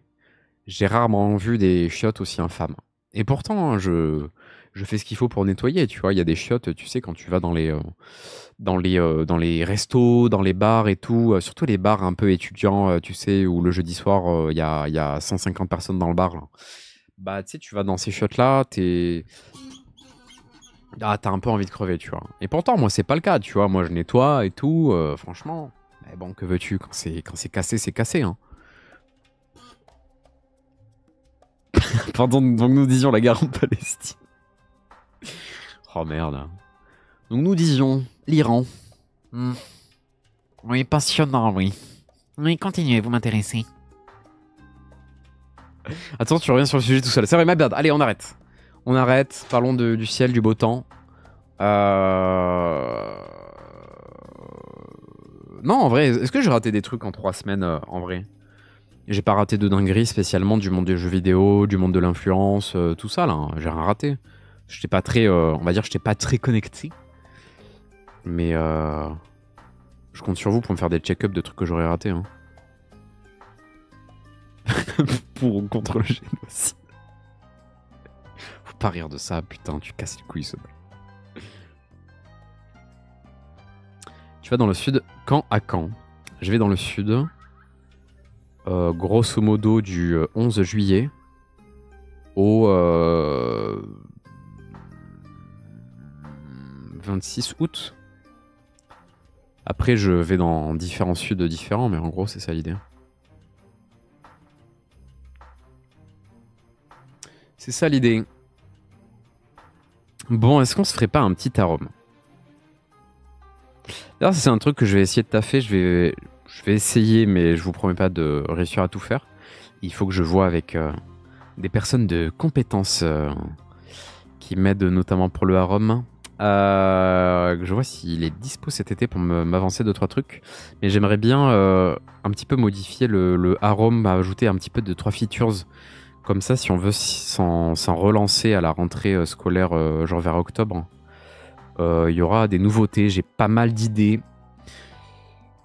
rarement vu des chiottes aussi infâmes. Et pourtant, hein, je je fais ce qu'il faut pour nettoyer, tu vois. Il y a des chiottes, tu sais, quand tu vas dans les restos, dans les bars et tout, surtout les bars un peu étudiants, tu sais, où le jeudi soir, il y a 150 personnes dans le bar, là. Bah, tu sais, tu vas dans ces chiottes-là, t'as un peu envie de crever, tu vois. Et pourtant, moi, c'est pas le cas, tu vois. Moi, je nettoie et tout, franchement. Mais bon, que veux-tu? Quand c'est cassé, c'est cassé, hein. Pardon, donc nous disions la guerre en Palestine. Oh merde. Donc nous disions l'Iran. Oui, passionnant, oui. Oui, continuez, vous m'intéressez. Attends, tu reviens sur le sujet tout seul. C'est vrai, ma bad. Allez, on arrête. On arrête. Parlons du ciel, du beau temps. Non, en vrai, est-ce que j'ai raté des trucs en 3 semaines, en vrai? J'ai pas raté de dinguerie spécialement du monde des jeux vidéo, du monde de l'influence, tout ça, là. Hein. J'ai rien raté. J'étais pas très, on va dire, j'étais pas très connecté. Mais je compte sur vous pour me faire des check-up de trucs que j'aurais ratés. Hein. Pour ou contre le génocide. Faut pas rire de ça, putain, tu casses les couilles, ça. Tu vas dans le sud, quand à quand? Je vais dans le sud, grosso modo du 11 juillet au 26 août. Après, je vais dans différents suds différents, mais en gros, c'est ça l'idée. C'est ça l'idée. Bon, est-ce qu'on se ferait pas un petit arôme? D'ailleurs, c'est un truc que je vais essayer de taffer. Je vais essayer, mais je vous promets pas de réussir à tout faire. Il faut que je vois avec des personnes de compétences qui m'aident notamment pour le arôme. Que je vois s'il est dispo cet été pour m'avancer 2-3 trucs. Mais j'aimerais bien un petit peu modifier le arôme, ajouter un petit peu de 3 features. Comme ça, si on veut s'en relancer à la rentrée scolaire, genre vers octobre, il y aura des nouveautés. J'ai pas mal d'idées.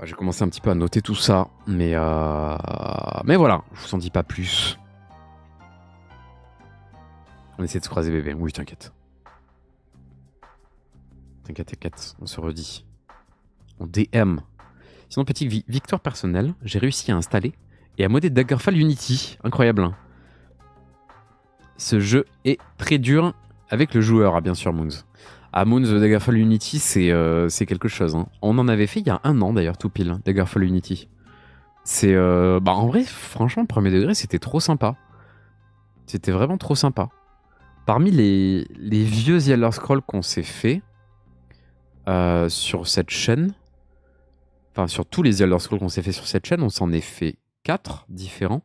J'ai commencé un petit peu à noter tout ça. Mais voilà, je vous en dis pas plus. On essaie de se croiser, bébé. Oui, t'inquiète. T'inquiète, on se redit. On DM. Sinon, petite victoire personnelle, j'ai réussi à installer et à modder Daggerfall Unity. Incroyable. Hein. Ce jeu est très dur avec le joueur, bien sûr, Moons. Moons, Daggerfall Unity, c'est quelque chose. Hein. On en avait fait il y a 1 an, d'ailleurs, tout pile, Daggerfall Unity. C'est... en vrai, franchement, premier degré, c'était trop sympa. C'était vraiment trop sympa. Parmi les vieux Elder Scrolls qu'on s'est fait, sur cette chaîne, enfin sur tous les Elder Scrolls qu'on s'est fait sur cette chaîne, on s'en est fait 4 différents.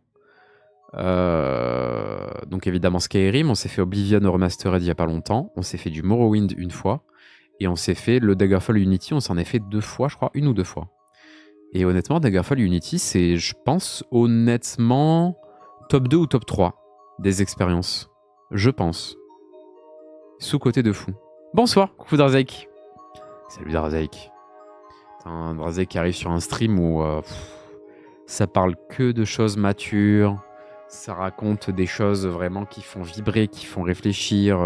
Donc évidemment Skyrim, on s'est fait Oblivion Remastered il y a pas longtemps, on s'est fait du Morrowind 1 fois, et on s'est fait le Daggerfall Unity, on s'en est fait 2 fois, je crois, 1 ou 2 fois. Et honnêtement, Daggerfall Unity, c'est, je pense, honnêtement, top 2 ou top 3 des expériences. Je pense. Sous-côté de fou. Bonsoir, coucou Darzaik. Salut Darzaik. Un Darzaik qui arrive sur un stream où ça parle que de choses matures, ça raconte des choses vraiment qui font vibrer, qui font réfléchir.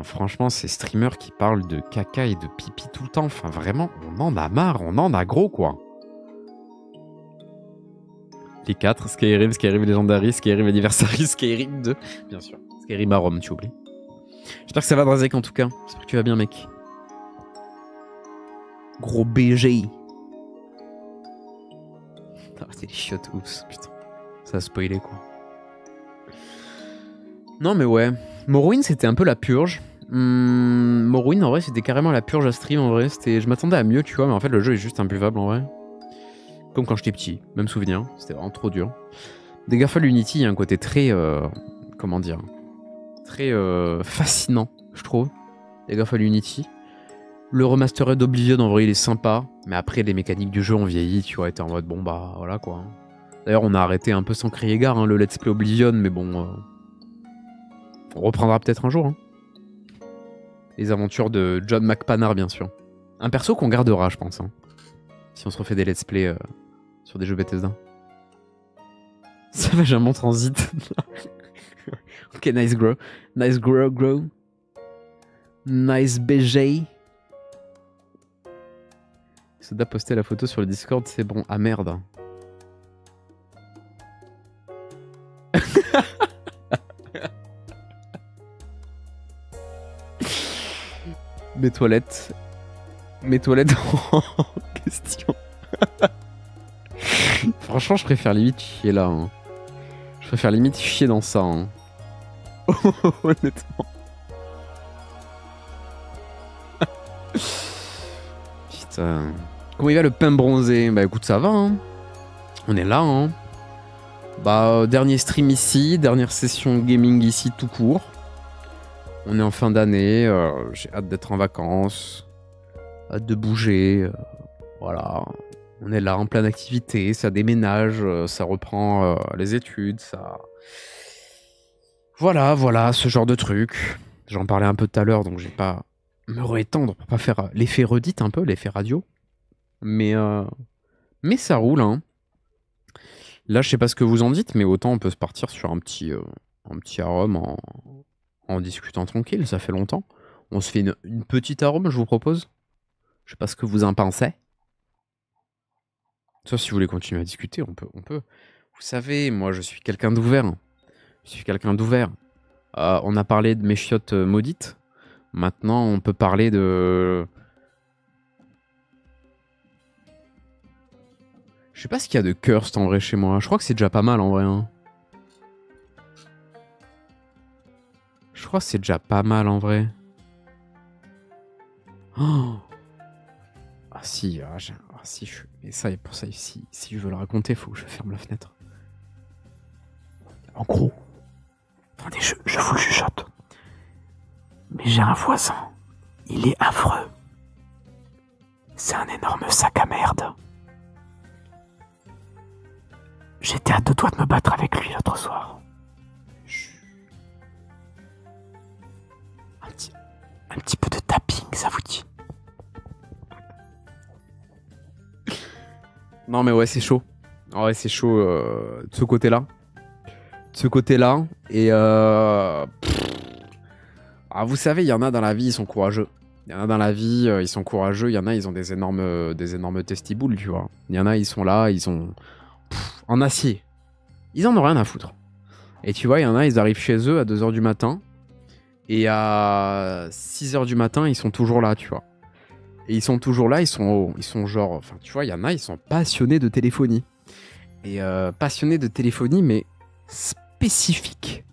Franchement, ces streamers qui parlent de caca et de pipi tout le temps, enfin vraiment, on en a marre, on en a gros quoi. Les 4, Skyrim Legendary, Skyrim Anniversary, Skyrim 2, bien sûr. Skyrim à Rome, tu oublies. J'espère que ça va Darzaik en tout cas, j'espère que tu vas bien mec. Gros BG. Ah, c'est les chiottes, oups, putain. Ça a spoilé quoi. Non mais ouais. Morrowind c'était un peu la purge. Morrowind en vrai c'était carrément la purge à stream en vrai. Je m'attendais à mieux tu vois, mais en fait le jeu est juste imbuvable en vrai. Comme quand j'étais petit, même souvenir. C'était vraiment trop dur. Daggerfall Unity, il y a un côté très... comment dire, très fascinant, je trouve. Daggerfall Unity. Le remastered d'Oblivion, en vrai, il est sympa. Mais après, les mécaniques du jeu ont vieilli, tu vois. Et t'es en mode, bon, bah, voilà, quoi. D'ailleurs, on a arrêté un peu sans crier gare, hein, le let's play Oblivion. Mais bon, on reprendra peut-être un jour. Hein. Les aventures de John McPannar, bien sûr. Un perso qu'on gardera, je pense. Hein, si on se refait des let's play sur des jeux Bethesda. Ça va, j'ai un bon transit. Ok, nice grow. Nice grow. Nice BG. Soda posté la photo sur le Discord, c'est bon. Ah merde. Mes toilettes en question. Franchement, je préfère limite chier là. Hein. Je préfère limite chier dans ça. Hein. Honnêtement. Putain. Comment il va le pain bronzé? Bah écoute, ça va. Hein. On est là. Hein. Bah, dernier stream ici, dernière session gaming ici tout court. On est en fin d'année, j'ai hâte d'être en vacances, hâte de bouger, voilà. On est là en pleine activité, ça déménage, ça reprend les études, ça... Voilà, ce genre de truc. J'en parlais un peu tout à l'heure, donc je vais pas me réétendre pour pas faire l'effet redite un peu, l'effet radio. Mais ça roule, hein. Là, je sais pas ce que vous en dites, mais autant on peut se partir sur un petit arôme en discutant tranquille, ça fait longtemps. On se fait une petite arôme, je vous propose. Je sais pas ce que vous en pensez. Soit si vous voulez continuer à discuter, on peut. Vous savez, moi je suis quelqu'un d'ouvert. On a parlé de mes chiottes maudites. Maintenant, on peut parler de... Je sais pas ce qu'il y a de cursed en vrai chez moi. Je crois que c'est déjà pas mal en vrai. Hein. Je crois que c'est déjà pas mal en vrai. Oh ah si, mais ça, pour ça, si je veux le raconter, faut que je ferme la fenêtre. En gros, attendez, je vous le chuchote. Mais j'ai un voisin, il est affreux. C'est un énorme sac à merde. J'étais à 2 doigts de me battre avec lui l'autre soir. Un petit peu de tapping, ça vous dit? Non mais ouais, c'est chaud. Ouais, c'est chaud de ce côté-là. Et vous savez, il y en a dans la vie, ils sont courageux. Il y en a, ils ont des énormes testiboules, tu vois. Il y en a, ils sont là, ils ont... en acier. Ils en ont rien à foutre. Et tu vois, il y en a, ils arrivent chez eux à 2h du matin. Et à 6h du matin, ils sont toujours là, tu vois. Et ils sont toujours là, ils sont genre... Enfin, tu vois, il y en a, ils sont passionnés de téléphonie. Et passionnés de téléphonie, mais spécifique.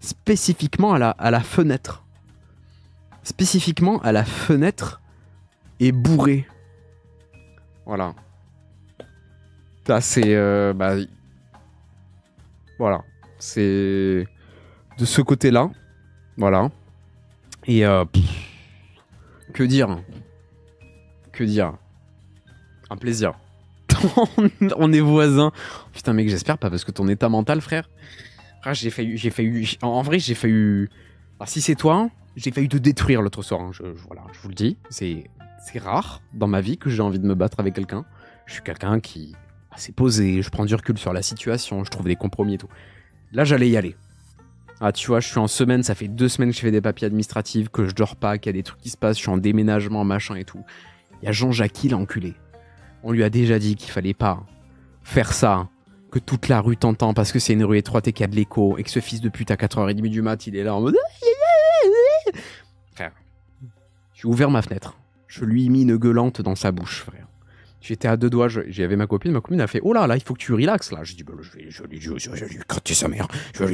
Spécifiquement à la fenêtre. Spécifiquement à la fenêtre et bourré. Voilà. Ça, c'est... voilà. C'est... de ce côté-là. Voilà. Et... que dire? Un plaisir. On est voisins. Putain mec, j'espère pas parce que ton état mental, frère. Frère, j'ai failli... En vrai, j'ai failli... Alors si c'est toi, j'ai failli te détruire l'autre soir. Hein. Voilà, je vous le dis. C'est rare dans ma vie que j'ai envie de me battre avec quelqu'un. Je suis quelqu'un qui... assez posé, je prends du recul sur la situation, je trouve des compromis et tout. Là, j'allais y aller. Ah, tu vois, je suis en semaine, ça fait 2 semaines que je fais des papiers administratifs, que je dors pas, qu'il y a des trucs qui se passent, je suis en déménagement, machin et tout. Il y a Jean-Jacques, l'enculé. On lui a déjà dit qu'il fallait pas faire ça, que toute la rue t'entend parce que c'est une rue étroite et qu'il y a de l'écho, et que ce fils de pute à 4h30 du mat, il est là en mode... Frère, j'ai ouvert ma fenêtre. Je lui ai mis une gueulante dans sa bouche, frère. J'étais à 2 doigts, j'y avais ma copine a fait « Oh là, là, il faut que tu relaxes, là ». J'ai dit bah, « Je vais lui éclater sa mère, je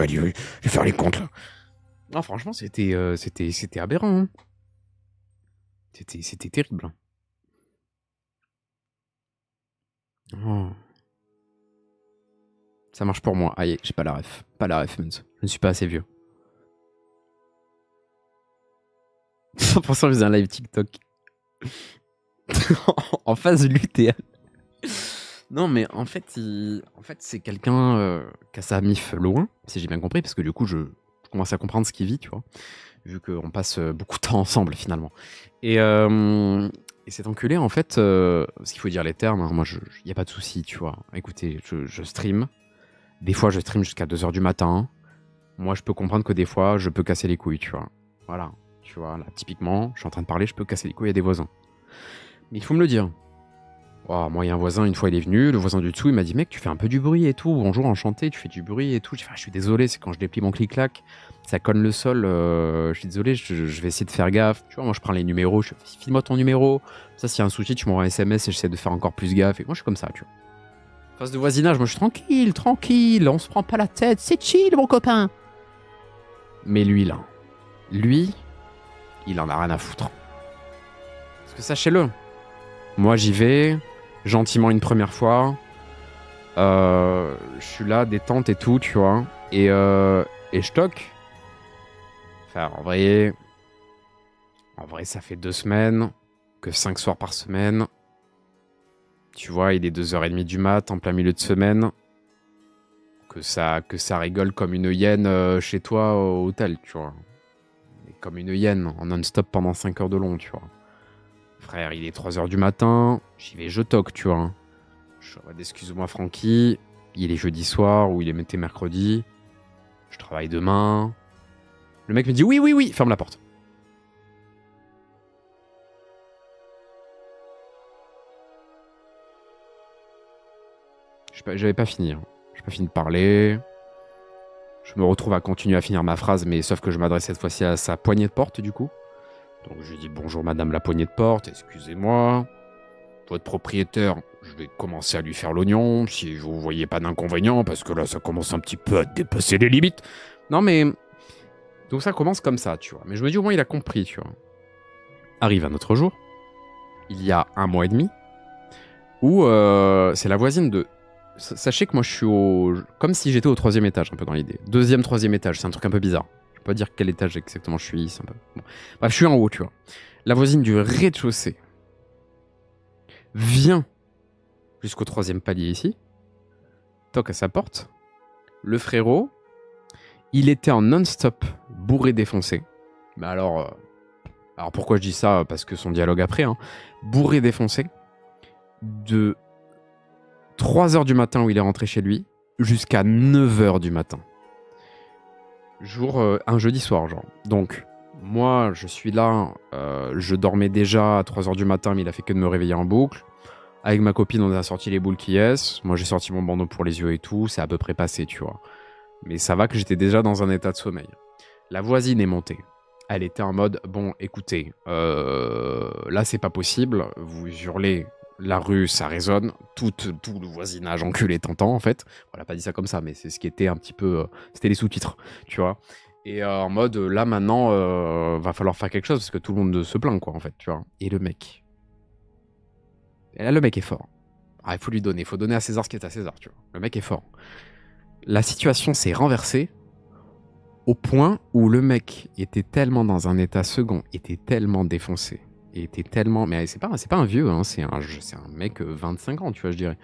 vais lui faire les comptes, là ». Non, franchement, c'était aberrant. Hein. C'était terrible. Oh. Ça marche pour moi. Aïe, j'ai pas la ref. Pas la ref, Mens. Je ne suis pas assez vieux. 100% je faisais un live TikTok. En face de l'UTL. Non, mais en fait, c'est quelqu'un qui a sa mif loin, si j'ai bien compris, parce que du coup, je commence à comprendre ce qu'il vit, tu vois, vu qu'on passe beaucoup de temps ensemble, finalement. Et cet enculé, en fait, parce qu'il faut dire les termes, hein, moi, il n'y a pas de souci, tu vois. Écoutez, je stream. Des fois, je stream jusqu'à 2h du matin. Moi, je peux comprendre que des fois, je peux casser les couilles, tu vois. Voilà. Tu vois, là, typiquement, je suis en train de parler, je peux casser les couilles à des voisins. Mais il faut me le dire. Oh, moi, il y a un voisin, une fois, il est venu, le voisin du dessous, il m'a dit, mec, tu fais un peu du bruit et tout. Bonjour, enchanté, tu fais du bruit et tout. J'ai fait, ah, je suis désolé, c'est quand je déplie mon clic-clac, ça conne le sol. Je suis désolé, je vais essayer de faire gaffe. Tu vois, moi, je prends les numéros, je fais, file-moi ton numéro. Ça, s'il y a un souci, tu m'envoies un SMS et j'essaie de faire encore plus gaffe. Et moi, je suis comme ça, tu vois. Phase de voisinage, moi, je suis tranquille, tranquille, on se prend pas la tête, c'est chill, mon copain. Mais lui, là, lui, il en a rien à foutre. Parce que sachez-le, moi, j'y vais gentiment une première fois. Je suis là, détente et tout, tu vois. Et je toque. Enfin, en vrai, ça fait 2 semaines que 5 soirs par semaine. Tu vois, il est 2h30 du mat, en plein milieu de semaine. Que ça rigole comme une hyène chez toi au hôtel, tu vois. Mais comme une hyène, en non-stop pendant 5 heures de long, tu vois. Frère, il est 3h du matin, j'y vais, je toque, tu vois. Je suis en mode, excuse-moi Francky, il est jeudi soir ou il est mercredi. Je travaille demain. Le mec me dit oui, ferme la porte. J'avais pas fini. J'ai pas fini de parler. Je me retrouve à continuer à finir ma phrase, mais sauf que je m'adresse cette fois-ci à sa poignée de porte, du coup. Donc je lui dis bonjour madame la poignée de porte, excusez-moi. Votre propriétaire, je vais commencer à lui faire l'oignon, si vous voyez pas d'inconvénient, parce que là ça commence un petit peu à dépasser les limites. Non mais... Donc ça commence comme ça, tu vois. Mais je me dis au moins il a compris, tu vois. Arrive un autre jour, il y a 1 mois et demi, où c'est la voisine de... Sachez que moi je suis au... Comme si j'étais au 3e étage, un peu dans l'idée. 2e, 3e étage, c'est un truc un peu bizarre. Je peux pas dire quel étage exactement je suis, c'est un peu... Bon. Bref, je suis en haut, tu vois. La voisine du rez-de-chaussée vient jusqu'au 3e palier ici, toque à sa porte. Le frérot, il était en non-stop bourré défoncé. Mais alors pourquoi je dis ça? Parce que son dialogue après, hein. Bourré défoncé de 3h du matin où il est rentré chez lui jusqu'à 9h du matin. Un jeudi soir, genre. Donc, moi, je suis là, je dormais déjà à 3h du matin, mais il a fait que de me réveiller en boucle. Avec ma copine, on a sorti les boules qui est. Moi, j'ai sorti mon bandeau pour les yeux et tout. C'est à peu près passé, tu vois. Mais ça va que j'étais déjà dans un état de sommeil. La voisine est montée. Elle était en mode, bon, écoutez, là, c'est pas possible. Vous hurlez, la rue, ça résonne. Tout le voisinage enculé t'entend, en fait. On l'a pas dit ça comme ça, mais c'est ce qui était un petit peu... c'était les sous-titres, tu vois. Et en mode, là, maintenant, va falloir faire quelque chose, parce que tout le monde se plaint, quoi, en fait, tu vois. Et le mec... Et là, le mec est fort. Ah, il faut lui donner. Il faut donner à César ce qui est à César, tu vois. Le mec est fort. La situation s'est renversée au point où le mec était tellement dans un état second, était tellement défoncé, était tellement... Mais c'est pas un vieux, hein, c'est un mec 25 ans, tu vois, je dirais.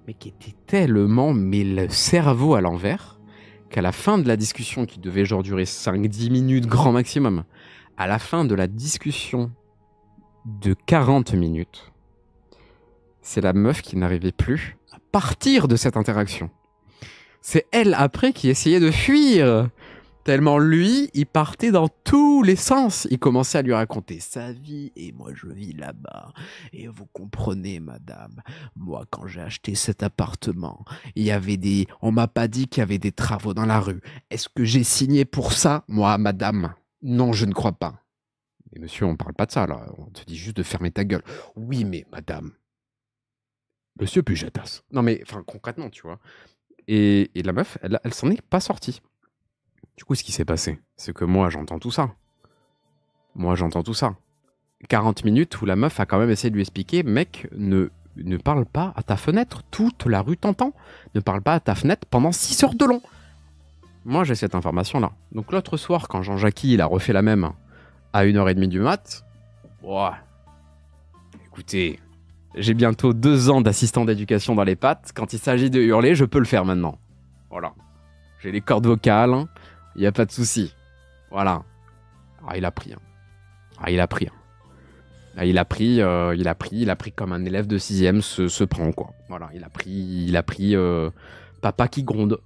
Mais qui était tellement... Mais le cerveau à l'envers, qu'à la fin de la discussion, qui devait genre durer 5-10 minutes grand maximum, à la fin de la discussion de 40 minutes... C'est la meuf qui n'arrivait plus à partir de cette interaction. C'est elle, après, qui essayait de fuir. Tellement lui, il partait dans tous les sens. Il commençait à lui raconter sa vie. Et moi, je vis là-bas. Et vous comprenez, madame. Moi, quand j'ai acheté cet appartement, il y avait des... On m'a pas dit qu'il y avait des travaux dans la rue. Est-ce que j'ai signé pour ça, moi, madame? Non, je ne crois pas. Mais monsieur, on parle pas de ça, là. On te dit juste de fermer ta gueule. Oui, mais madame... Monsieur Pujatas. Non mais, enfin, concrètement, tu vois. Et la meuf, elle s'en est pas sortie. Du coup, ce qui s'est passé, c'est que moi, j'entends tout ça. 40 minutes où la meuf a quand même essayé de lui expliquer, mec, ne parle pas à ta fenêtre, toute la rue t'entend. Ne parle pas à ta fenêtre pendant 6 heures de long. Moi, j'ai cette information-là. Donc l'autre soir, quand Jean-Jackie, il a refait la même à 1h30 du mat, ouah, écoutez... J'ai bientôt 2 ans d'assistant d'éducation dans les pattes. Quand il s'agit de hurler, je peux le faire maintenant. Voilà. J'ai les cordes vocales. Il n'y a pas de souci. Voilà. Ah, il a pris. Il a pris comme un élève de 6ème se prend, quoi. Voilà, il a pris papa qui gronde.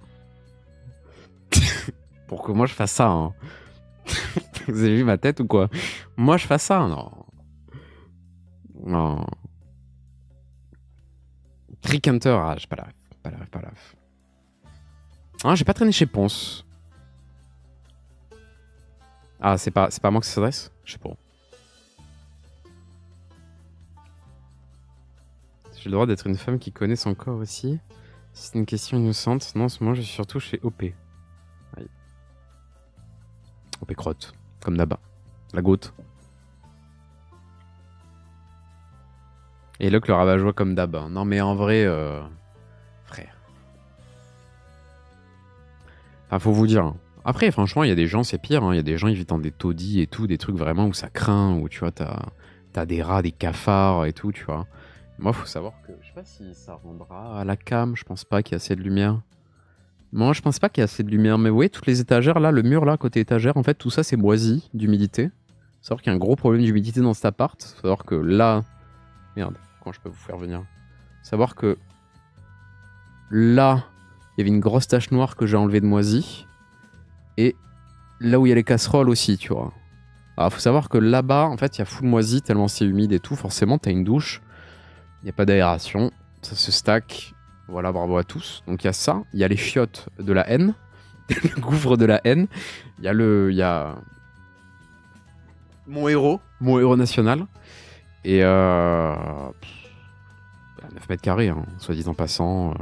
pour que moi je fasse ça. Hein. Vous avez vu ma tête ou quoi? Moi je fasse ça? Non. Non. Trick Hunter, ah, j'ai pas la ref. Pas la ref. Ah, j'ai pas traîné chez Ponce. Ah, c'est pas à moi que ça s'adresse? Je sais pas. J'ai le droit d'être une femme qui connaît son corps aussi. Si c'est une question innocente. Non, en ce moment, je suis surtout chez OP. Aïe. OP crotte. Comme d'hab. La goutte. Et Locke le rabat-joie comme d'hab. Non, mais en vrai, frère. Enfin, faut vous dire. Après, franchement, il y a des gens, c'est pire. Il y a des gens, ils vivent dans des taudis et tout, des trucs vraiment où ça craint, où tu vois, t'as des rats, des cafards et tout, tu vois. Moi, faut savoir que je sais pas si ça rendra à la cam. Je pense pas qu'il y a assez de lumière. Moi, je pense pas qu'il y a assez de lumière. Mais vous voyez, toutes les étagères là, le mur là, côté étagère, en fait, tout ça c'est moisi d'humidité. Faut savoir qu'il y a un gros problème d'humidité dans cet appart. Faut savoir que là, merde, comment je peux vous faire venir? Faut savoir que là, il y avait une grosse tache noire que j'ai enlevée de moisi. Et là où il y a les casseroles aussi, tu vois. Alors, faut savoir que là-bas, en fait, il y a full moisi tellement c'est humide et tout. Forcément, t'as une douche. Il n'y a pas d'aération, ça se stack. Voilà, bravo à tous. Donc il y a ça, il y a les chiottes de la haine, le gouffre de la haine. Il y a mon héros national. Et 9 mètres carrés, hein, soit dit en passant.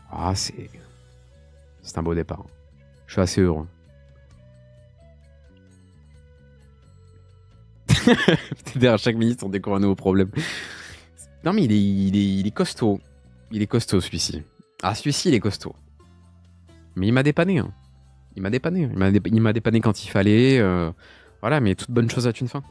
Ah, c'est un beau départ. Je suis assez heureux. Derrière chaque minute, on découvre un nouveau problème. Non mais il est costaud. Il est costaud celui-ci. Ah celui-ci il est costaud. Mais il m'a dépanné. Hein. Il m'a dépanné. Il m'a dépanné quand il fallait. Voilà, mais toute bonne chose a une fin.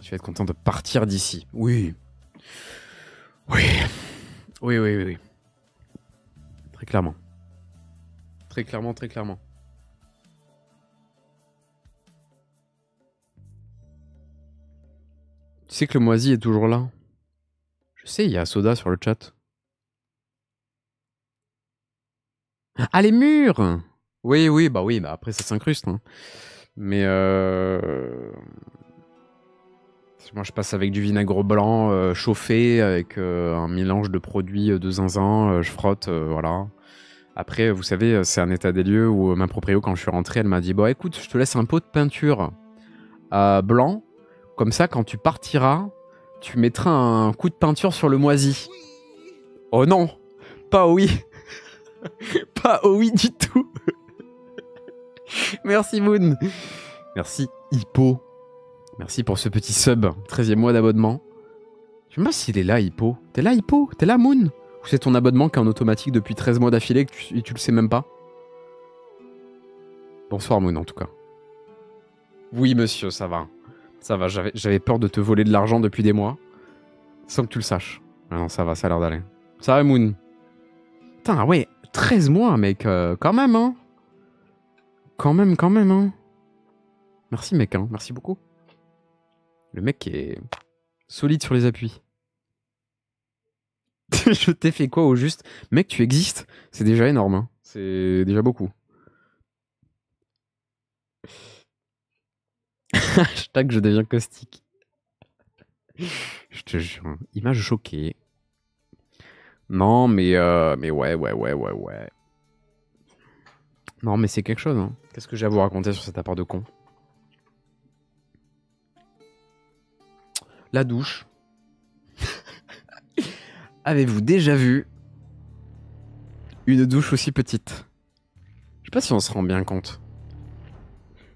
Je vais être content de partir d'ici. Oui. Oui. Oui. Très clairement. Très clairement. Tu sais que le moisi est toujours là? Je sais, il y a Soda sur le chat. Ah, les murs! Oui, bah après ça s'incruste. Hein. Mais moi je passe avec du vinaigre blanc chauffé, avec un mélange de produits de zinzin, je frotte, voilà. Après, vous savez, c'est un état des lieux où ma proprio, quand je suis rentré, elle m'a dit « Bon, écoute, je te laisse un pot de peinture blanc. Comme ça, quand tu partiras, tu mettras un coup de peinture sur le moisi. » Oh non! Pas oui! Pas oui du tout! Merci Moon! Merci Hippo! Merci pour ce petit sub, 13e mois d'abonnement. Je sais pas s'il est là, Hippo. T'es là, Hippo? T'es là, Moon? Ou c'est ton abonnement qui est en automatique depuis 13 mois d'affilée et tu le sais même pas? Bonsoir, Moon, en tout cas. Oui, monsieur, ça va. Ça va, j'avais peur de te voler de l'argent depuis des mois. Sans que tu le saches. Ah non, ça va, ça a l'air d'aller. Ça va, Moon? Putain, ouais, 13 mois, mec. Quand même, hein. Quand même, hein. Merci, mec, hein. Merci beaucoup. Le mec est solide sur les appuis. Je t'ai fait quoi au juste? Mec, tu existes. C'est déjà énorme. Hein. C'est déjà beaucoup. Hashtag je deviens caustique. Je te jure. Image choquée. Non, mais ouais. Non, mais c'est quelque chose. Hein. Qu'est-ce que j'ai à vous raconter sur cet appart de con? La douche. Avez-vous déjà vu une douche aussi petite? Je sais pas si on se rend bien compte.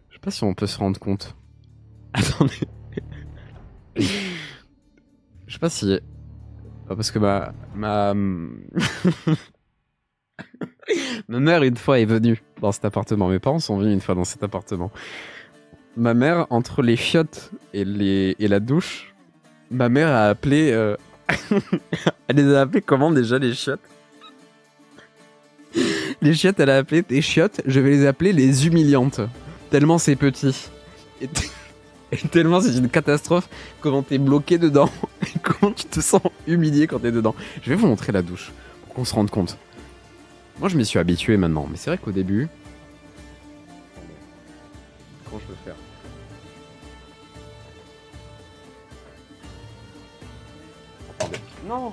Je sais pas si on peut se rendre compte. Attendez. Je sais pas si... Parce que ma mère une fois est venue dans cet appartement. Mes parents sont venus une fois dans cet appartement. Ma mère, entre les chiottes et la douche, ma mère a appelé... Elle les a appelées comment déjà, les chiottes? Les chiottes, elle a appelé des chiottes, je vais les appeler les humiliantes. Tellement c'est petit. Et tellement c'est une catastrophe comment t'es bloqué dedans. Comment tu te sens humilié quand t'es dedans? Je vais vous montrer la douche pour qu'on se rende compte. Moi, je m'y suis habitué maintenant, mais c'est vrai qu'au début... Comment je peux faire? Attendez. Non!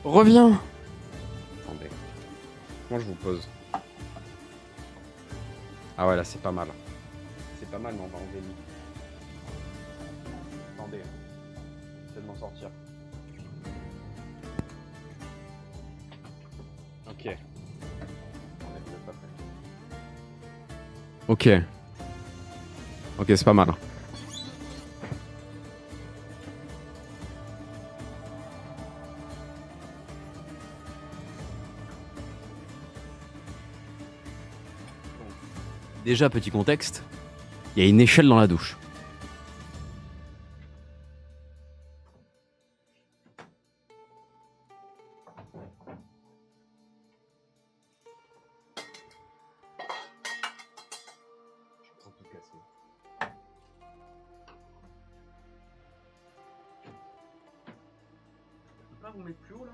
Reviens! Attendez. Comment je vous pose? Ah ouais, là, c'est pas mal. C'est pas mal, mais on va enlever lui. Attendez. J'essaie de m'en sortir. Ok. Attendez, vous êtes pas prêts. Ok. Ok, c'est pas mal. Déjà, petit contexte, il y a une échelle dans la douche. Je suis en train de tout casser. Je peux pas vous mettre plus haut là?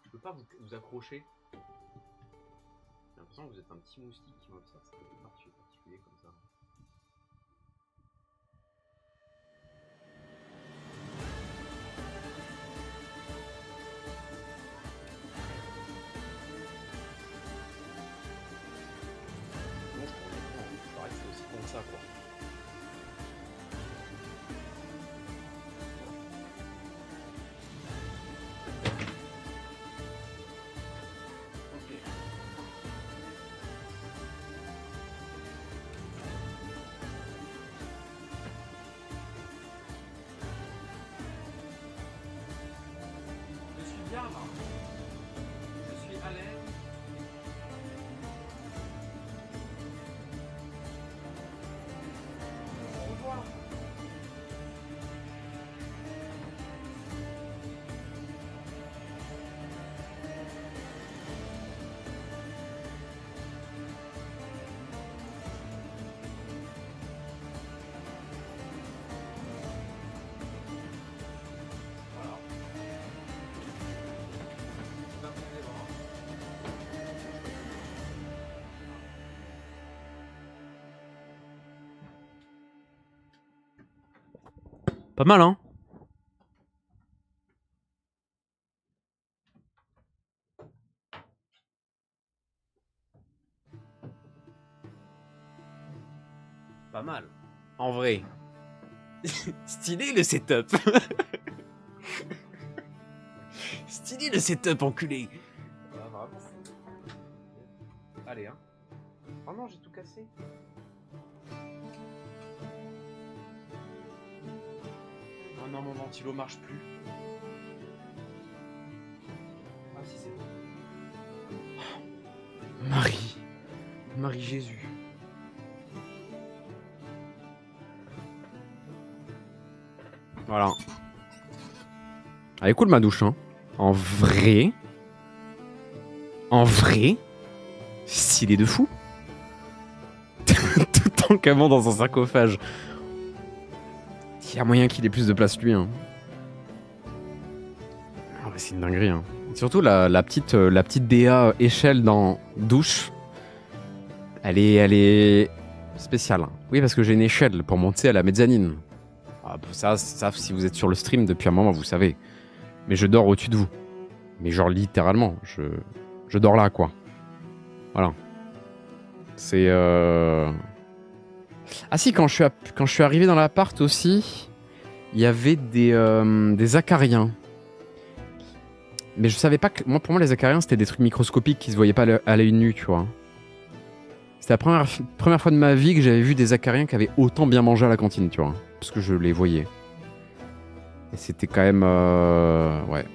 Je peux pas vous accrocher? J'ai l'impression que vous êtes un petit moustique qui m'observe, c'est particulier comme ça. Sinon, je paraît que c'est aussi con que ça, quoi. Je suis bien là. Je suis à l'aise. Au revoir. Voilà. Pas mal, hein? Pas mal. En vrai. Stylé le setup. Stylé le setup, enculé. Ah, vraiment, allez, hein. Oh non, j'ai tout cassé. Oh non, mon ventilo marche plus. Ah si, c'est bon. Marie. Marie Jésus. Voilà. Elle est cool ma douche, hein. En vrai. Stylé de fou. Tout en cavant dans un sarcophage. Il y a moyen qu'il ait plus de place lui, hein. Oh, bah, c'est une dinguerie, hein. Surtout la petite DA échelle dans douche. Elle est spéciale, hein. Oui, parce que j'ai une échelle pour monter à la mezzanine. Ah, ça, si vous êtes sur le stream depuis un moment, vous savez. Mais je dors au-dessus de vous. Mais genre littéralement, je dors là, quoi. Voilà. C'est... Ah si, quand je suis arrivé dans l'appart aussi, il y avait des acariens. Mais je savais pas que... Moi, pour moi, les acariens, c'était des trucs microscopiques qui se voyaient pas à l'œil nu, tu vois. C'était la première fois de ma vie que j'avais vu des acariens qui avaient autant bien mangé à la cantine, tu vois. Parce que je les voyais. Et c'était quand même... Ouais.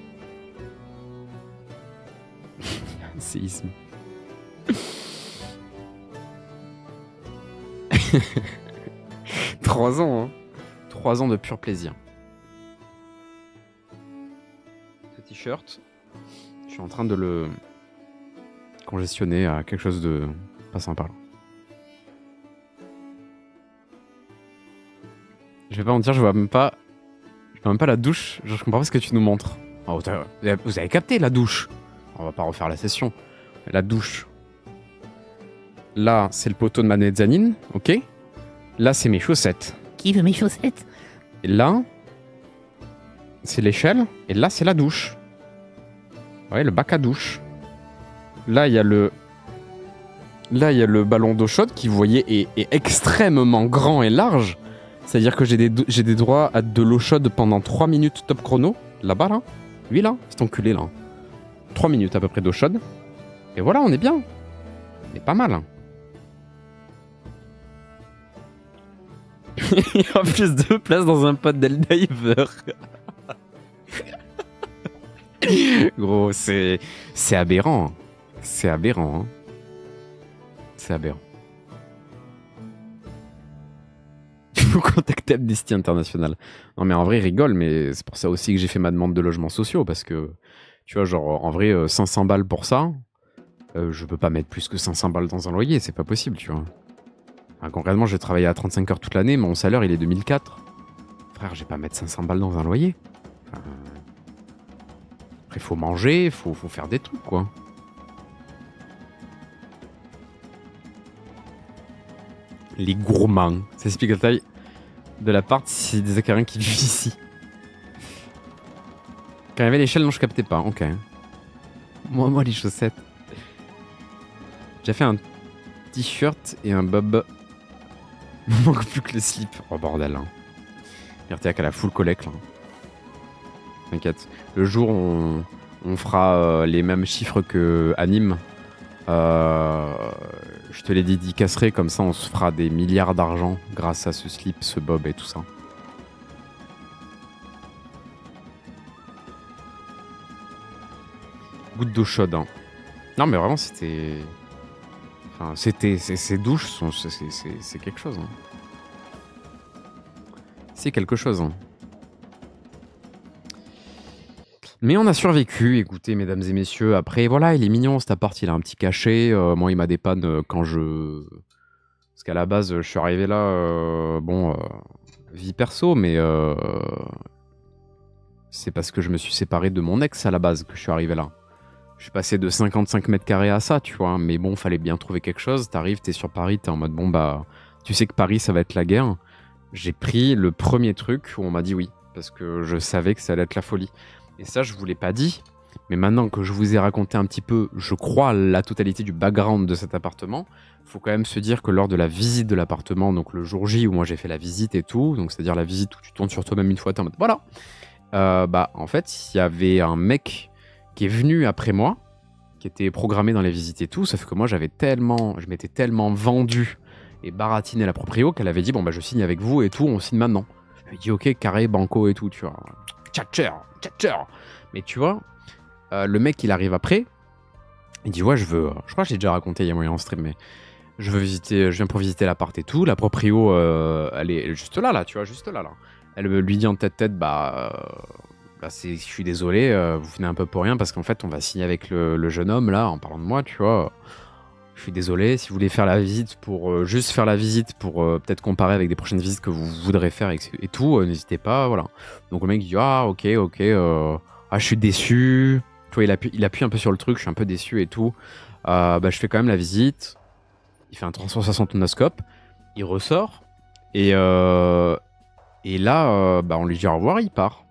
Séisme. 3 ans, hein. 3 ans de pur plaisir. Ce t-shirt, je suis en train de le congestionner à quelque chose de pas sympa. Là. Je vais pas mentir, je vois même pas la douche. Je comprends pas ce que tu nous montres. Oh, vous avez capté la douche. On va pas refaire la session. La douche. Là, c'est le poteau de ma mezzanine, ok. Là, c'est mes chaussettes. Qui veut mes chaussettes? Et là, c'est l'échelle. Et là, c'est la douche. Ouais, le bac à douche. Là, il y a le ballon d'eau chaude qui, vous voyez, est extrêmement grand et large. C'est-à-dire que j'ai des droits à de l'eau chaude pendant 3 minutes top chrono. Là-bas, là. Lui, là. Cet enculé, là. 3 minutes à peu près d'eau chaude. Et voilà, on est bien. On est pas mal. Hein. Il y a plus de place dans un pod d'Helldiver. Gros, c'est aberrant. C'est aberrant. Hein. C'est aberrant. Il faut contacter Amnesty International. Non mais en vrai, il rigole, mais c'est pour ça aussi que j'ai fait ma demande de logements sociaux, parce que, tu vois, genre, en vrai, 500 balles pour ça, je peux pas mettre plus que 500 balles dans un loyer, c'est pas possible, tu vois. Enfin, concrètement, j'ai travaillé à 35 heures toute l'année, mon salaire, il est 2004. Frère, je vais pas mettre 500 balles dans un loyer. Enfin, après, faut manger, faut faire des trucs, quoi. Les gourmands. Ça explique la taille de l'appart si c'est des Acariens qui vivent ici. Quand il y avait l'échelle, non, je captais pas. Ok. Moi, les chaussettes. J'ai fait un t-shirt et un bob. Il me manque plus que le slip. Oh bordel. Hein. RTA qu'à la full collect. Là. T'inquiète. Le jour où on fera les mêmes chiffres que Anime. Je te l'ai dédicacerai, comme ça on se fera des milliards d'argent grâce à ce slip, ce bob et tout ça. Goutte d'eau chaude. Hein. Non mais vraiment c'était... Enfin, ces douches, c'est quelque chose. Hein. C'est quelque chose. Hein. Mais on a survécu, écoutez, mesdames et messieurs. Après, voilà, il est mignon, cet appart, il a un petit cachet. Moi, il m'a dépanne quand je... Parce qu'à la base, je suis arrivé là, vie perso, mais c'est parce que je me suis séparé de mon ex à la base que je suis arrivé là. Je suis passé de 55 mètres carrés à ça, tu vois. Mais bon, fallait bien trouver quelque chose. T'arrives, t'es sur Paris, t'es en mode, bon, bah, tu sais que Paris, ça va être la guerre. J'ai pris le premier truc où on m'a dit oui, parce que je savais que ça allait être la folie. Et ça, je vous l'ai pas dit, mais maintenant que je vous ai raconté un petit peu, je crois, la totalité du background de cet appartement, il faut quand même se dire que lors de la visite de l'appartement, donc le jour J où moi j'ai fait la visite et tout, donc c'est-à-dire la visite où tu tournes sur toi-même une fois, t'es en mode voilà, en fait, il y avait un mec qui est venu après moi, qui était programmé dans les visites et tout, sauf que moi je m'étais tellement vendu et baratiné la proprio qu'elle avait dit bon bah je signe avec vous et tout, on signe maintenant. Je lui ai dit ok, carré, banco et tout, tu vois. Tchatcher. Mais tu vois, le mec il arrive après, il dit ouais je crois que j'ai déjà raconté il y a moyen en stream, mais je viens pour visiter l'appart et tout, la proprio elle est juste là, tu vois, juste là. Elle lui dit en tête je suis désolé, vous venez un peu pour rien parce qu'en fait on va signer avec le jeune homme là en parlant de moi, tu vois. Je suis désolé, si vous voulez faire la visite pour juste faire la visite pour peut-être comparer avec des prochaines visites que vous voudrez faire et tout, n'hésitez pas, voilà. Donc le mec dit ah ok, je suis déçu. Tu vois, il appuie un peu sur le truc, je suis un peu déçu et tout. Je fais quand même la visite. Il fait un 360 noscope, il ressort et là on lui dit au revoir, il part.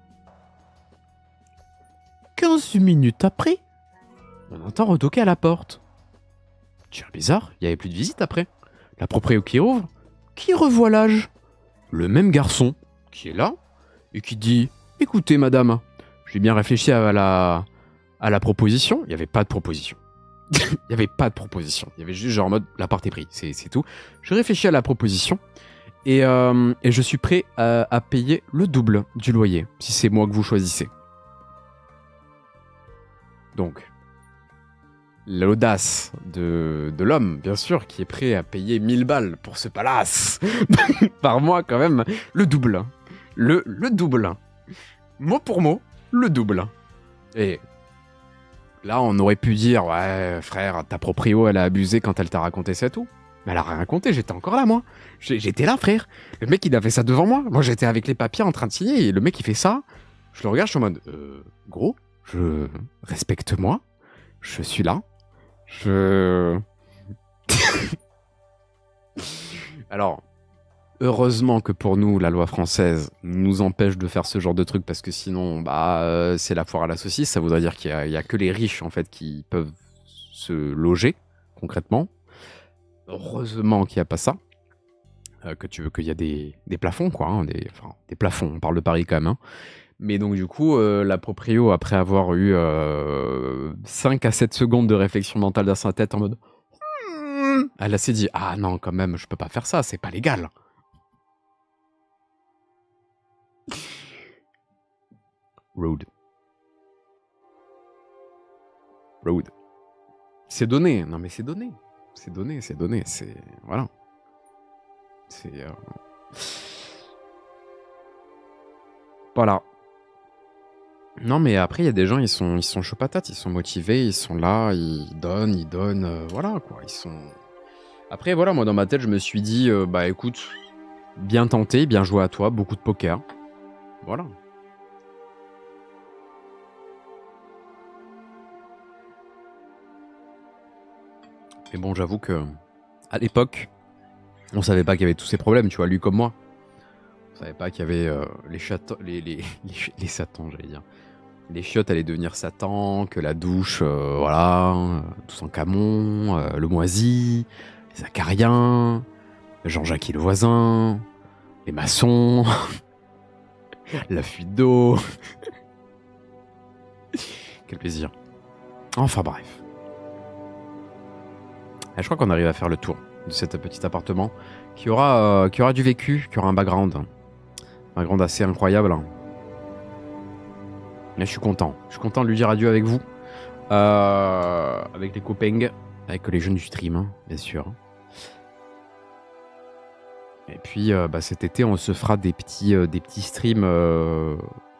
15 minutes après, on entend retoquer à la porte. C'est bizarre, il n'y avait plus de visite après. La proprio qui ouvre, qui revoit l'âge. Le même garçon qui est là et qui dit « Écoutez madame, j'ai bien réfléchi à la proposition. » Il n'y avait pas de proposition. Il n'y avait pas de proposition. Il y avait juste genre en mode « L'appart est pris, c'est tout. » J'ai réfléchi à la proposition et je suis prêt à payer le double du loyer si c'est moi que vous choisissez. Donc... l'audace de l'homme, bien sûr, qui est prêt à payer 1000 balles pour ce palace. Par mois, quand même, le double. Le double. Mot pour mot, le double. Et là, on aurait pu dire, ouais, frère, ta proprio, elle a abusé quand elle t'a raconté ça tout. Mais elle a rien compté, j'étais encore là, moi. J'étais là, frère. Le mec, il a fait ça devant moi. Moi, j'étais avec les papiers en train de signer. Et le mec, il fait ça. Je le regarde, je suis en mode... gros, respecte-moi. Je suis là. Alors, heureusement que pour nous, la loi française nous empêche de faire ce genre de truc parce que sinon, c'est la foire à la saucisse. Ça voudrait dire qu'il y a que les riches, en fait, qui peuvent se loger, concrètement. Heureusement qu'il n'y a pas ça. Qu'il y a des plafonds, quoi. Hein, des plafonds, on parle de Paris quand même. Hein. Mais donc, du coup, la proprio, après avoir eu 5 à 7 secondes de réflexion mentale dans sa tête en mode... Elle s'est dit, ah non, quand même, je peux pas faire ça, c'est pas légal. Road. C'est donné. Non, mais c'est donné. C'est donné. C'est... Voilà. C'est... Voilà. Non, mais après, il y a des gens, ils sont chauds patates, ils sont motivés, ils sont là, ils donnent, voilà, quoi. Ils sont... Après, voilà, moi, dans ma tête, je me suis dit, écoute, bien tenté, bien joué à toi, beaucoup de poker. Voilà. Mais bon, j'avoue que à l'époque, on savait pas qu'il y avait tous ces problèmes, tu vois, lui comme moi. On savait pas qu'il y avait les satans, j'allais dire. Les chiottes allaient devenir Satan, que la douche, voilà, tous en camon, le moisi, les acariens, Jean-Jacques et le voisin, les maçons, la fuite d'eau. Quel plaisir. Enfin bref. Et je crois qu'on arrive à faire le tour de cet petit appartement qui aura du vécu, qui aura un background. Un background assez incroyable. Mais je suis content. Je suis content de lui dire adieu avec vous. Avec les copains. Avec les jeunes du stream, hein, bien sûr. Et puis cet été, on se fera des petits streams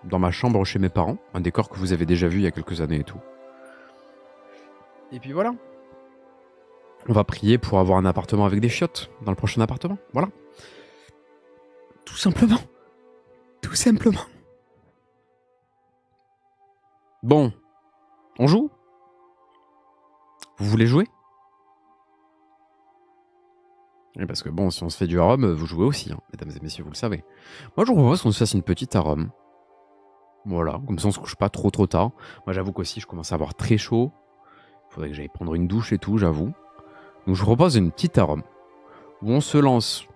dans ma chambre chez mes parents. Un décor que vous avez déjà vu il y a quelques années et tout. Et puis voilà. On va prier pour avoir un appartement avec des chiottes dans le prochain appartement. Voilà. Tout simplement. Tout simplement. Bon. On joue ? Vous voulez jouer ? Oui, parce que bon, si on se fait du harem, vous jouez aussi, hein, mesdames et messieurs, vous le savez. Moi, je vous propose qu'on se fasse une petite harem. Voilà, comme ça on se couche pas trop tard. Moi, j'avoue qu'aussi, je commence à avoir très chaud. Il faudrait que j'aille prendre une douche et tout, j'avoue. Donc, je vous propose une petite harem. Où on se lance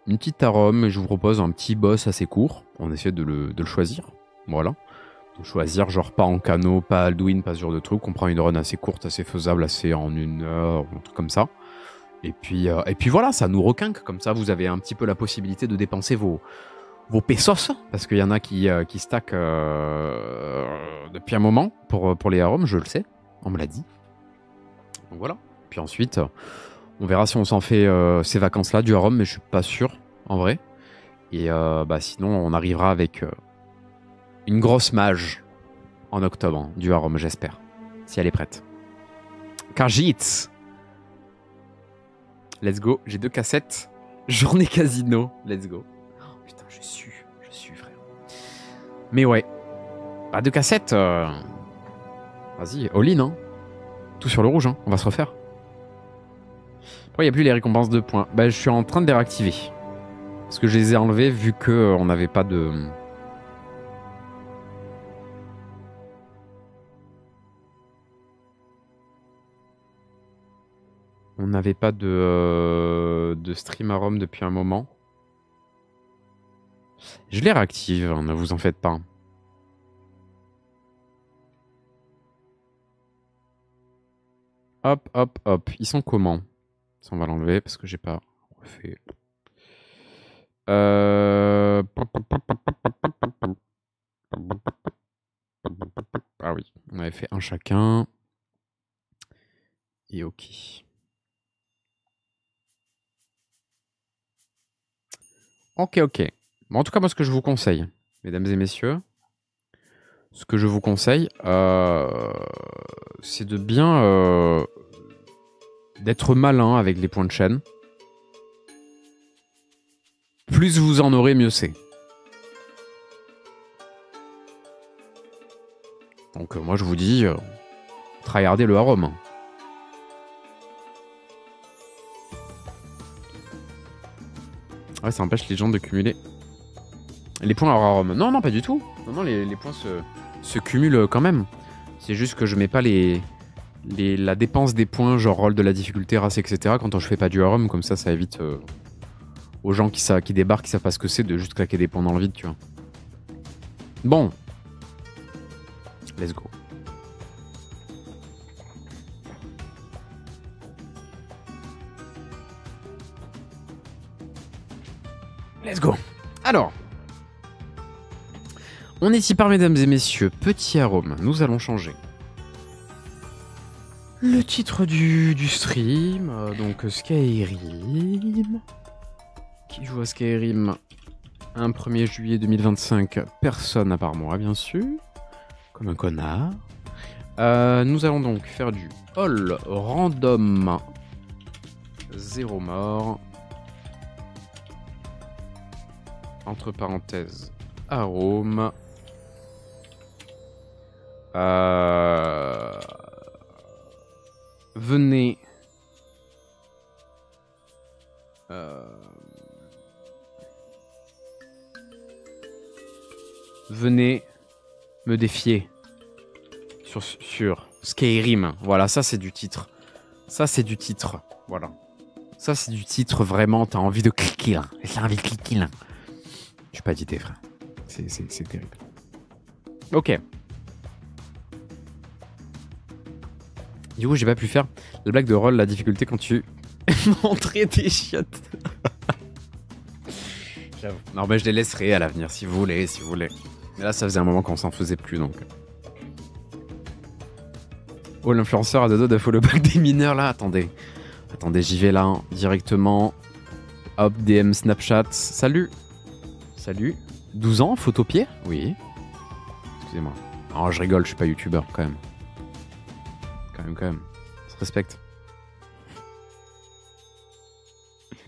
une petite harem et je vous propose un petit boss assez court. On essaie de le choisir. Voilà. De choisir, genre pas en canot, pas Alduin, pas ce genre de truc. On prend une run assez courte, assez faisable, assez en 1 heure, un truc comme ça. Et puis voilà, ça nous requinque. Comme ça, vous avez un petit peu la possibilité de dépenser vos pesos. Parce qu'il y en a qui stackent depuis un moment pour les haroms, je le sais. On me l'a dit. Donc voilà. Puis ensuite, on verra si on s'en fait ces vacances-là du harom, mais je suis pas sûr, en vrai. Et sinon, on arrivera avec une grosse mage en octobre, hein, du harom, j'espère. Si elle est prête. Kajits. Let's go, j'ai 2 cassettes. Journée casino, let's go. Oh, putain, je suis frère. Mais ouais. 2 cassettes. Vas-y, all-in, hein. Tout sur le rouge, hein. On va se refaire. Pourquoi il n'y a plus les récompenses de points ? Je suis en train de les réactiver. Parce que je les ai enlevés vu qu'on n'avait pas de... On n'avait pas de stream à Rome depuis un moment. Je les réactive, ne vous en faites pas. Hop, hop, hop. Ils sont comment ? Ça, on va l'enlever parce que j'ai pas refait. Ah oui, on avait fait un chacun. Et ok. Ok. Bon, en tout cas, moi, ce que je vous conseille, mesdames et messieurs, ce que je vous conseille, c'est de bien d'être malin avec les points de chaîne. plus vous en aurez, mieux c'est. Donc moi je vous dis, tryhardez le harem. Ouais, ça empêche les gens de cumuler les points hors harem. Non, non, pas du tout. Non, non, les points se cumulent quand même. C'est juste que je mets pas la dépense des points, genre rôle de la difficulté, race, etc. quand je fais pas du harem, comme ça évite aux gens qui débarquent, qui savent pas ce que c'est, de juste claquer des points dans le vide, tu vois. Bon. Let's go. Let's go. Alors. On est ici par, mesdames et messieurs, petit arôme. Nous allons changer le titre du stream. Donc Skyrim. Qui joue à Skyrim un 1er juillet 2025? Personne à part moi, bien sûr. Comme un connard. Nous allons donc faire du all random. 0 mort. Entre parenthèses, arôme. Venez. Venez me défier sur Skyrim. Voilà, ça c'est du titre. Ça c'est du titre. Voilà. Ça c'est du titre, vraiment, t'as envie de cliquer là. J'ai envie de cliquer là. Je suis pas édité, frère. C'est terrible. Ok. Du coup, j'ai pas pu faire la blague de rôle, la difficulté quand tu montrais tes chiottes. J'avoue. Non, mais je les laisserai à l'avenir, si vous voulez, si vous voulez. Mais là, ça faisait un moment qu'on s'en faisait plus, donc. Oh, l'influenceur a deux de follow back des mineurs, là. Attendez. Attendez, j'y vais là, hein, directement. Hop, DM Snapchat. Salut. Salut. 12 ans, photopier? Oui. Excusez-moi. Oh, je rigole, je suis pas youtubeur, quand même. Quand même. Ça se respecte.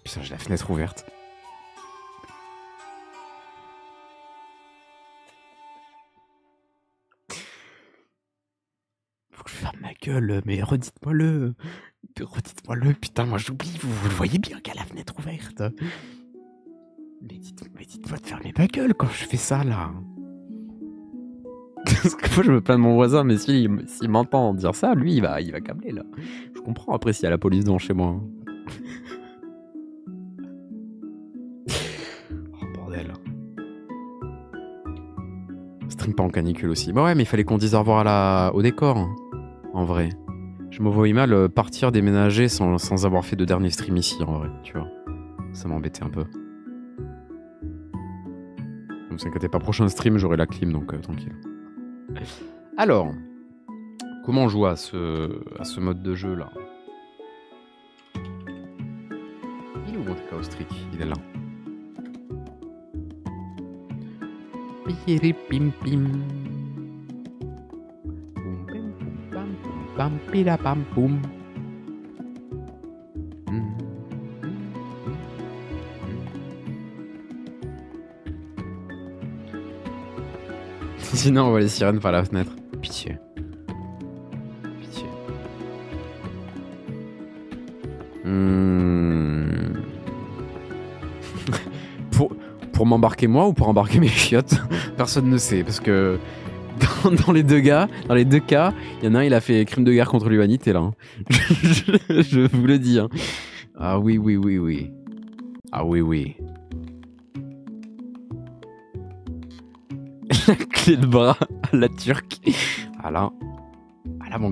Putain, j'ai la fenêtre ouverte. Faut que je ferme ma gueule, mais redites-moi-le. Redites-moi-le, putain, moi j'oublie, vous le voyez bien qu'il y a la fenêtre ouverte. Mais dites-moi de fermer ma gueule quand je fais ça, là. Parce que moi je me plains de mon voisin, mais s'il m'entend dire ça, lui il va câbler là. Je comprends après s'il y a la police devant chez moi. Oh bordel. Stream pas en canicule aussi. Bah ouais, mais il fallait qu'on dise au revoir au décor. Hein, en vrai. Je me voyais mal partir déménager sans avoir fait de dernier stream ici en vrai, tu vois. Ça m'embêtait un peu. Ne vous inquiétez pas, prochain stream j'aurai la clim donc tranquille. Alors, comment on joue à ce mode de jeu là? Il est où mon Chaos Trick? Il est là. Pim pim. Pam pila pam poum. Sinon on voit les sirènes par la fenêtre. Pitié. Pitié. Pour m'embarquer moi ou pour embarquer mes chiottes? Personne ne sait parce que dans les deux cas, il y en a un il a fait crime de guerre contre l'humanité là. Hein. Je vous le dis. Hein. Ah oui. Ah oui. La clé de bras à la turque. Voilà. Voilà mon